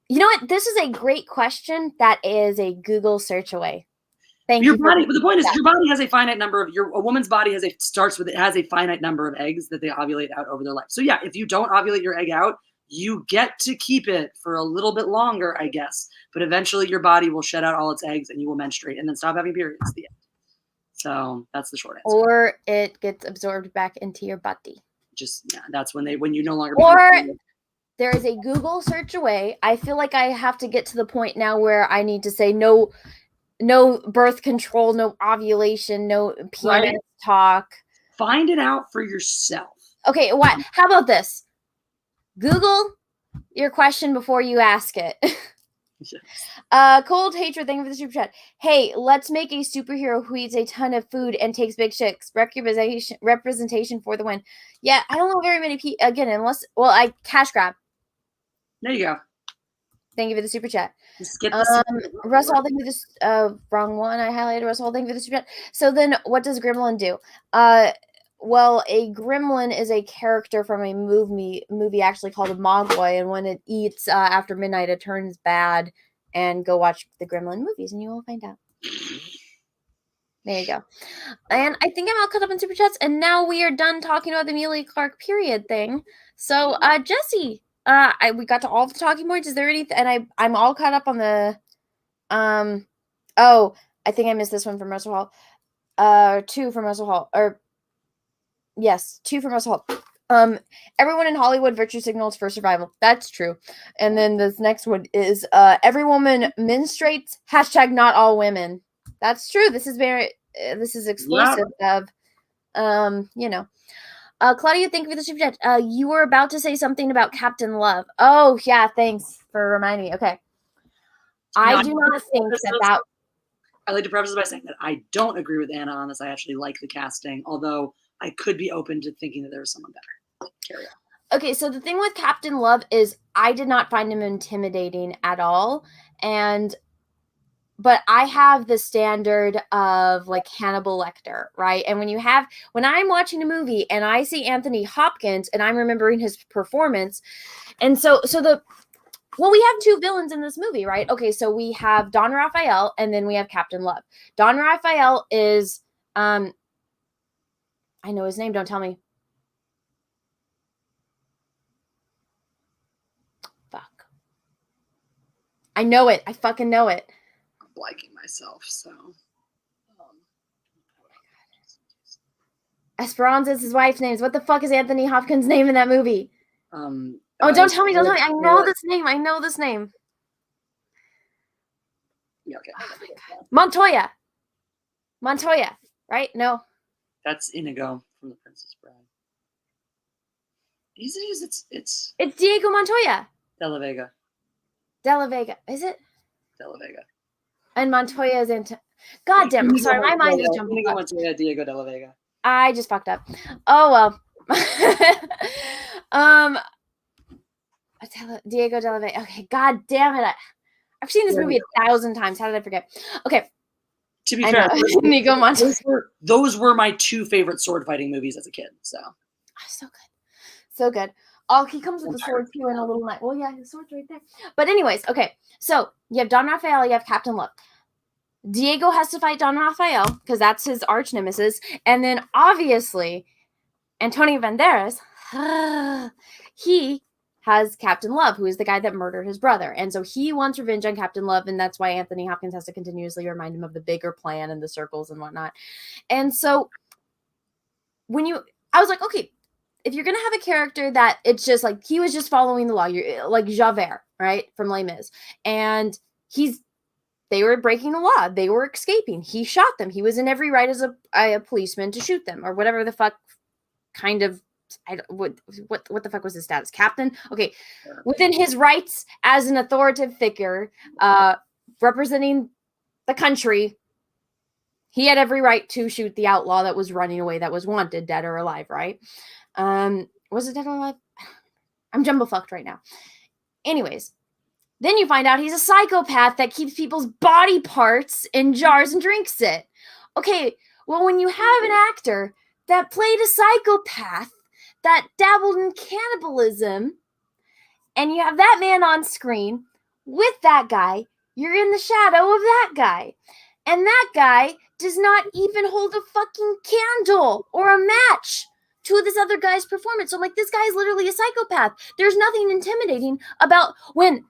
You know what? This is a great question. That is a Google search away. Thank you. Your body. But the point is, your body has a finite number of a woman's body has a finite number of eggs that they ovulate out over their life. So yeah, if you don't ovulate your egg out, you get to keep it for a little bit longer, I guess. But eventually, your body will shed out all its eggs, and you will menstruate, and then stop having periods. The end. So that's the short answer. Or it gets absorbed back into your body. That's when you no longer. There is a Google search away. I feel like I have to get to the point now where I need to say no birth control, no ovulation, no PMS talk. Find it out for yourself. Okay, what? How about this? Google your question before you ask it. Cold Hatred, thank you for the super chat. Hey, let's make a superhero who eats a ton of food and takes big shits. Representation for the win. Yeah, I don't know very many people. Again, I cash grab. There you go. Thank you for the super chat. Russell, thank you for this. Wrong one. I highlighted Russell. Thank you for the super chat. So then, what does Gremlin do? Well, a gremlin is a character from a movie actually called a Mogwai, and when it eats after midnight, it turns bad. And go watch the Gremlin movies, and you will find out. There you go. And I think I'm all caught up in super chats, and now we are done talking about the Emilia Clarke period thing. So, Jessi, we got to all the talking points. Is there anything? And I'm all caught up on the. Oh, I think I missed this one from Russell Hall. 2 from Russell Hall, or. Yes, 2 from Russell Hall. Everyone in Hollywood virtue signals for survival. That's true. And then this next one is every woman menstruates. # not all women. That's true. This is exclusive of Claudia, thank you for the super chat. You were about to say something about Captain Love. Oh yeah, thanks for reminding me. Okay. I do not think that I'd like to preface this by saying that I don't agree with Anna on this. I actually like the casting, although I could be open to thinking that there's someone better. Carry on. Okay, so the thing with Captain Love is I did not find him intimidating at all. But I have the standard of like Hannibal Lecter, right? And when I'm watching a movie and I see Anthony Hopkins and I'm remembering his performance, and so we have 2 villains in this movie, right? Okay, so we have Don Raphael and then we have Captain Love. Don Raphael is I know his name, don't tell me. Fuck. I know it. I fucking know it. I'm blanking myself, so. Esperanza is his wife's name. What the fuck is Anthony Hopkins' name in that movie? Don't tell me. I know this name. Yeah, okay. Oh Montoya, right? No. That's Inigo from The Princess Bride. It's Diego Montoya. De La Vega. Is it? De La Vega. And Montoya is into. God damn it! Sorry, my mind is jumping. Inigo Montoya, Diego De La Vega. I just fucked up. Oh well. Diego De La Vega. Okay. God damn it! I've seen this movie 1,000 times. How did I forget? Okay. To be fair, Inigo Montoya. Those were my 2 favorite sword fighting movies as a kid. So. So good. So good. Oh, he comes with the sword too in a little night. Well, yeah, his sword's right there. But anyways, okay. So you have Don Raphael, you have Captain Love. Diego has to fight Don Raphael because that's his arch nemesis. And then obviously, Antonio Banderas, he has Captain Love, who is the guy that murdered his brother. And so he wants revenge on Captain Love, and that's why Anthony Hopkins has to continuously remind him of the bigger plan and the circles and whatnot. And so I was like, okay, if you're going to have a character that it's just like, he was just following the law, you're like Javert, right? From Les Mis. And they were breaking the law. They were escaping. He shot them. He was in every right as a policeman to shoot them or whatever the fuck kind of, what the fuck was his status? Captain? Okay. Within his rights as an authoritative figure, representing the country. He had every right to shoot the outlaw that was running away, that was wanted, dead or alive, right? Was it dead or alive? I'm jumble-fucked right now. Anyways, then you find out he's a psychopath that keeps people's body parts in jars and drinks it. Okay, well, when you have an actor that played a psychopath that dabbled in cannibalism, and you have that man on screen with that guy, you're in the shadow of that guy. And that guy does not even hold a fucking candle or a match to this other guy's performance. So I'm like, this guy is literally a psychopath. There's nothing intimidating about when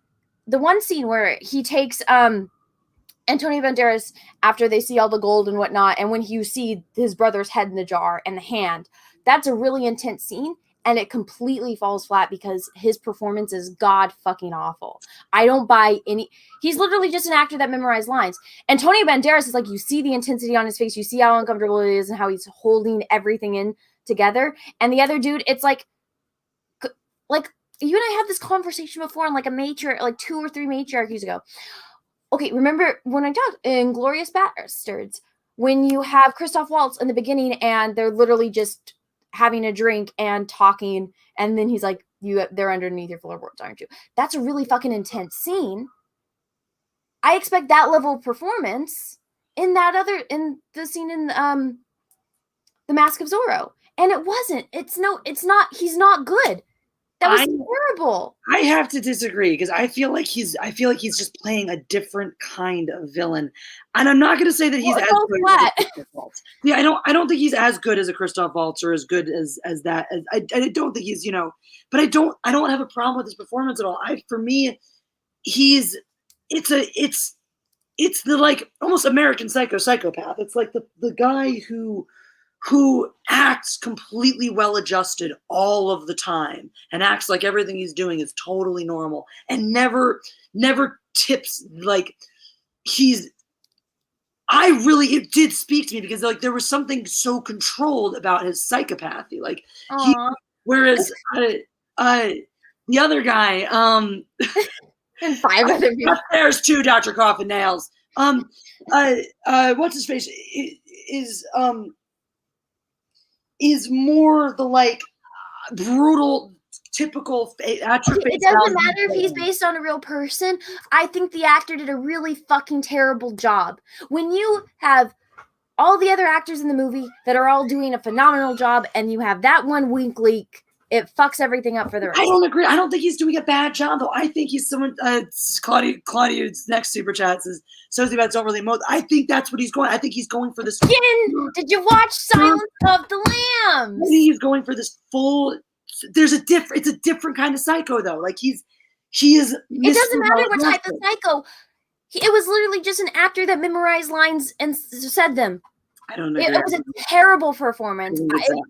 the one scene where he takes Antonio Banderas after they see all the gold and whatnot, and when you see his brother's head in the jar and the hand, that's a really intense scene. And it completely falls flat because his performance is god fucking awful. I don't buy any. He's literally just an actor that memorized lines. Antonio Banderas is like, you see the intensity on his face. You see how uncomfortable it is and how he's holding everything in together. And the other dude, it's like you and I had this conversation before on like like 2 or 3 matriarchies ago. Okay, remember when I talked in Glorious Bastards, when you have Christoph Waltz in the beginning and they're literally just having a drink and talking, and then he's like, they're underneath your floorboards, aren't you? That's a really fucking intense scene. I expect that level of performance in the scene in The Mask of Zorro. And it wasn't. It's not, he's not good. That was terrible. I have to disagree because I feel like he's just playing a different kind of villain, and I'm not going to say that he's as good as Christoph Waltz. Yeah, I don't think he's as good as a Christoph Waltz or as good as that. I don't think he's, but I don't have a problem with his performance at all. For me, it's the like almost American psychopath. It's like the guy who acts completely well-adjusted all of the time and acts like everything he's doing is totally normal and never tips like it did speak to me because like there was something so controlled about his psychopathy. Like whereas the other guy, and 5 other people. There's 2 Dr. Coffin nails. What's his face is more the like brutal, typical. It doesn't matter if he's based on a real person. I think the actor did a really fucking terrible job. When you have all the other actors in the movie that are all doing a phenomenal job, and you have that one wink leak, it fucks everything up for the rest. I don't agree. I don't think he's doing a bad job, though. I think he's someone. Claudia's next super chat says sociopaths don't really emote. I think that's what he's going. I think he's going for this. Did you watch Silence of the Lambs? I think he's going for this full. It's a different kind of psycho, though. Like he is. It doesn't matter what type of psycho. It was literally just an actor that memorized lines and said them. I don't know. It was a terrible performance. I think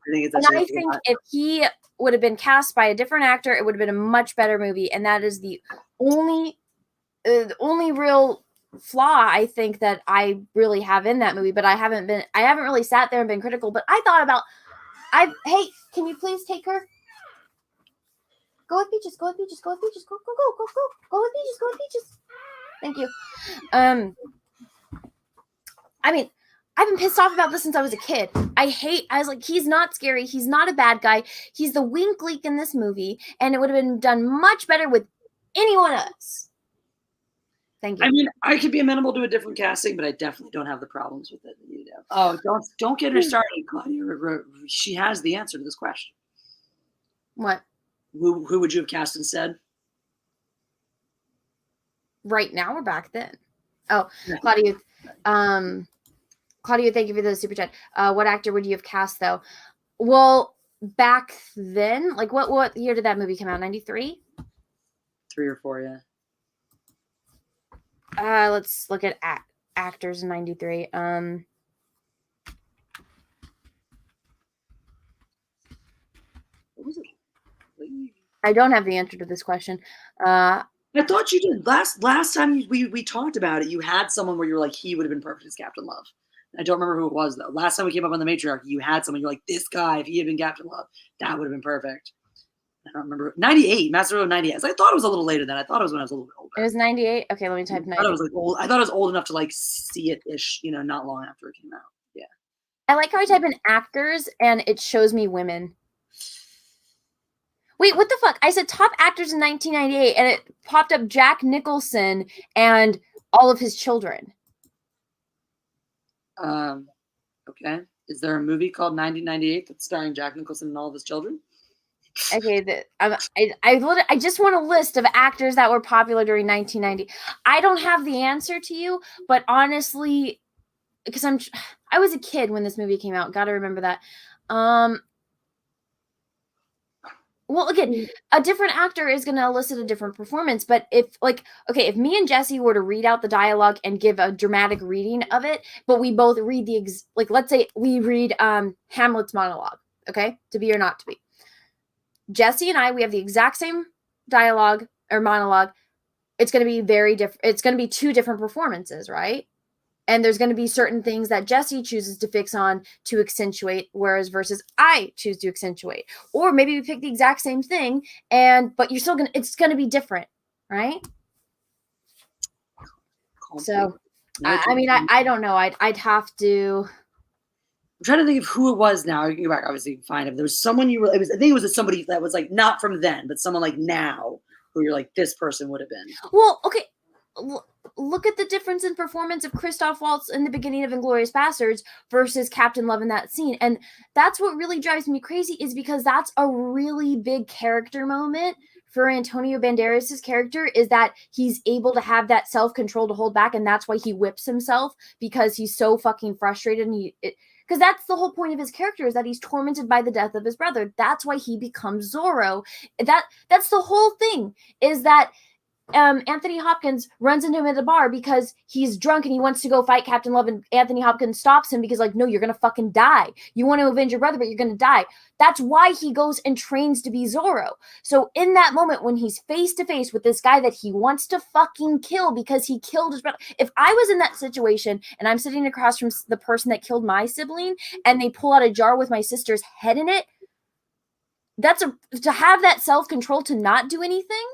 if he would have been cast by a different actor, it would have been a much better movie. And that is the only real flaw I think that I really have in that movie. But I haven't really sat there and been critical. But I thought about, hey, can you please take her? Go with Peaches. Go with Peaches. Go with Peaches. Go with Peaches. Go with Peaches. Thank you. I mean, I've been pissed off about this since I was a kid. I was like, he's not scary. He's not a bad guy. He's the wink leak in this movie, and it would have been done much better with anyone else. Thank you. I mean, I could be amenable to a different casting, but I definitely don't have the problems with it that you do. Oh, don't get her started, Claudia. She has the answer to this question. What? Who would you have cast instead? Right now or back then? Oh, Claudia. Claudia, thank you for the super chat. What actor would you have cast though? Well, back then, like what year did that movie come out? 93? 3 or 4, yeah. Let's look at actors in 93. What was it? I don't have the answer to this question. I thought you did. Last time we talked about it, you had someone where you were like, he would have been perfect as Captain Love. I don't remember who it was, though. Last time we came up on the Matriarchy, you had someone, you're like, this guy, if he had been Captain Love, that would have been perfect. don't remember. 98, Master of 98. I thought it was a little later than I thought it was when I was a little bit older. It was 98. Okay, let me type 98. I thought it was old enough to like see it ish, not long after it came out. Yeah. I like how I type in actors and it shows me women. Wait, what the fuck? I said top actors in 1998 and it popped up Jack Nicholson and all of his children. Okay. Is there a movie called 1998 that's starring Jack Nicholson and all of his children? Okay, I just want a list of actors that were popular during 1990. I don't have the answer to you, but honestly, because I was a kid when this movie came out. Got to remember that. Well, again, a different actor is going to elicit a different performance. But if me and Jessi were to read out the dialogue and give a dramatic reading of it, but we both read let's say we read Hamlet's monologue, okay, to be or not to be. Jessi and I, we have the exact same dialogue or monologue. It's going to be very different. It's going to be two different performances, right? And there's going to be certain things that Jessi chooses to fix on to accentuate, versus I choose to accentuate. Or maybe we pick the exact same thing, but you're still it's going to be different, right? So, I don't know. I'd have to. I'm trying to think of who it was now. You can go back, obviously, find if there was someone I think it was somebody that was like not from then, but someone like now who you're like, this person would have been. Well, okay. Look at the difference in performance of Christoph Waltz in the beginning of Inglourious Basterds versus Captain Love in that scene. And that's what really drives me crazy, is because that's a really big character moment for Antonio Banderas' character, is that he's able to have that self-control to hold back. And that's why he whips himself, because he's so fucking frustrated. And because that's the whole point of his character, is that he's tormented by the death of his brother. That's why he becomes Zorro. That's the whole thing, is that Anthony Hopkins runs into him at a bar because he's drunk and he wants to go fight Captain Love, and Anthony Hopkins stops him because, like, no, you're going to fucking die. You want to avenge your brother, but you're going to die. That's why he goes and trains to be Zorro. So in that moment, when he's face to face with this guy that he wants to fucking kill because he killed his brother. If I was in that situation and I'm sitting across from the person that killed my sibling and they pull out a jar with my sister's head in it, to have that self-control to not do anything.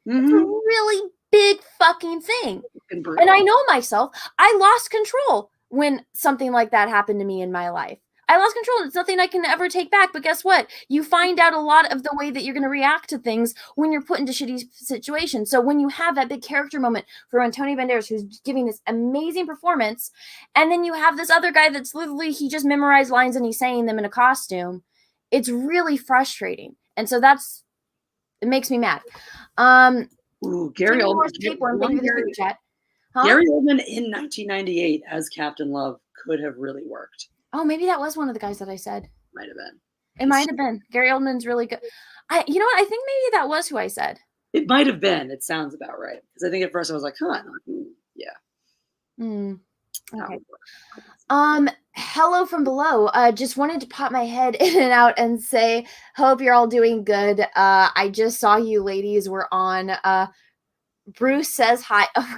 It's a really big fucking thing. And I know myself. I lost control when something like that happened to me in my life. I lost control. It's nothing I can ever take back. But guess what? You find out a lot of the way that you're going to react to things when you're put into shitty situations. So when you have that big character moment for Antonio Banderas, who's giving this amazing performance, and then you have this other guy that's literally, he just memorized lines and he's saying them in a costume, it's really frustrating. And so it makes me mad. Gary Oldman. Gary Oldman in 1998 as Captain Love could have really worked. Oh, maybe that was one of the guys that I said. Might have been. It might have been. Gary Oldman's really good. You know what? I think maybe that was who I said. It might have been. It sounds about right. Because I think at first I was like, huh, yeah. Okay. Hello from below. Just wanted to pop my head in and out and say, hope you're all doing good. I just saw you ladies were on. Bruce says hi. Oh,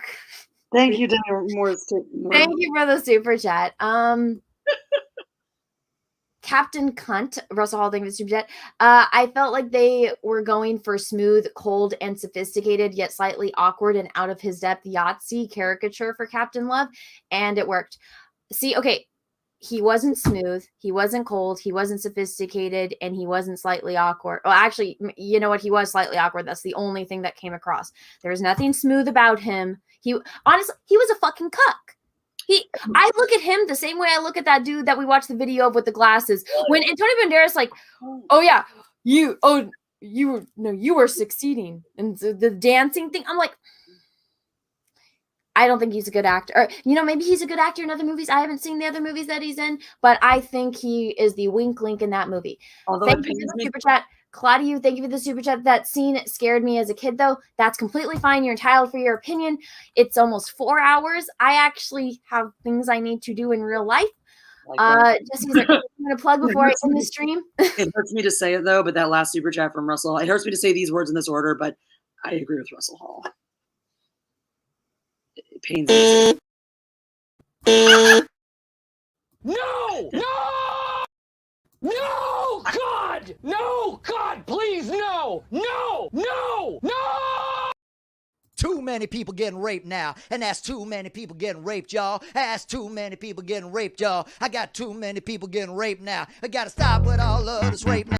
thank you, Daniel Morris. Thank you for the super chat. Captain Cunt, Russell Hall, thank you for the super chat. I felt like they were going for smooth, cold, and sophisticated, yet slightly awkward and out of his depth Yahtzee caricature for Captain Love, and it worked. See, okay, he wasn't smooth, he wasn't cold, he wasn't sophisticated, and he wasn't slightly awkward. Well, actually, you know what? He was slightly awkward. That's the only thing that came across. There was nothing smooth about him. Honestly, he was a fucking cuck. I look at him the same way I look at that dude that we watched the video of with the glasses. When Antonio Banderas like, oh yeah, you were succeeding, and the dancing thing. I'm like, I don't think he's a good actor. Or, maybe he's a good actor in other movies. I haven't seen the other movies that he's in, but I think he is the wink link in that movie. Thank you for the super chat. Claudia, thank you for the super chat. That scene scared me as a kid, though. That's completely fine. You're entitled for your opinion. It's almost 4 hours. I actually have things I need to do in real life. Jessi's like, I'm going to plug before I end the stream. It hurts me to say it, though, but that last super chat from Russell, it hurts me to say these words in this order, but I agree with Russell Hall. It pains me. No! No! No! God! No! God, please, no! No! many people getting raped now. And that's too many people getting raped, y'all. That's too many people getting raped, y'all. I got too many people getting raped now. I gotta stop with all of this rape now.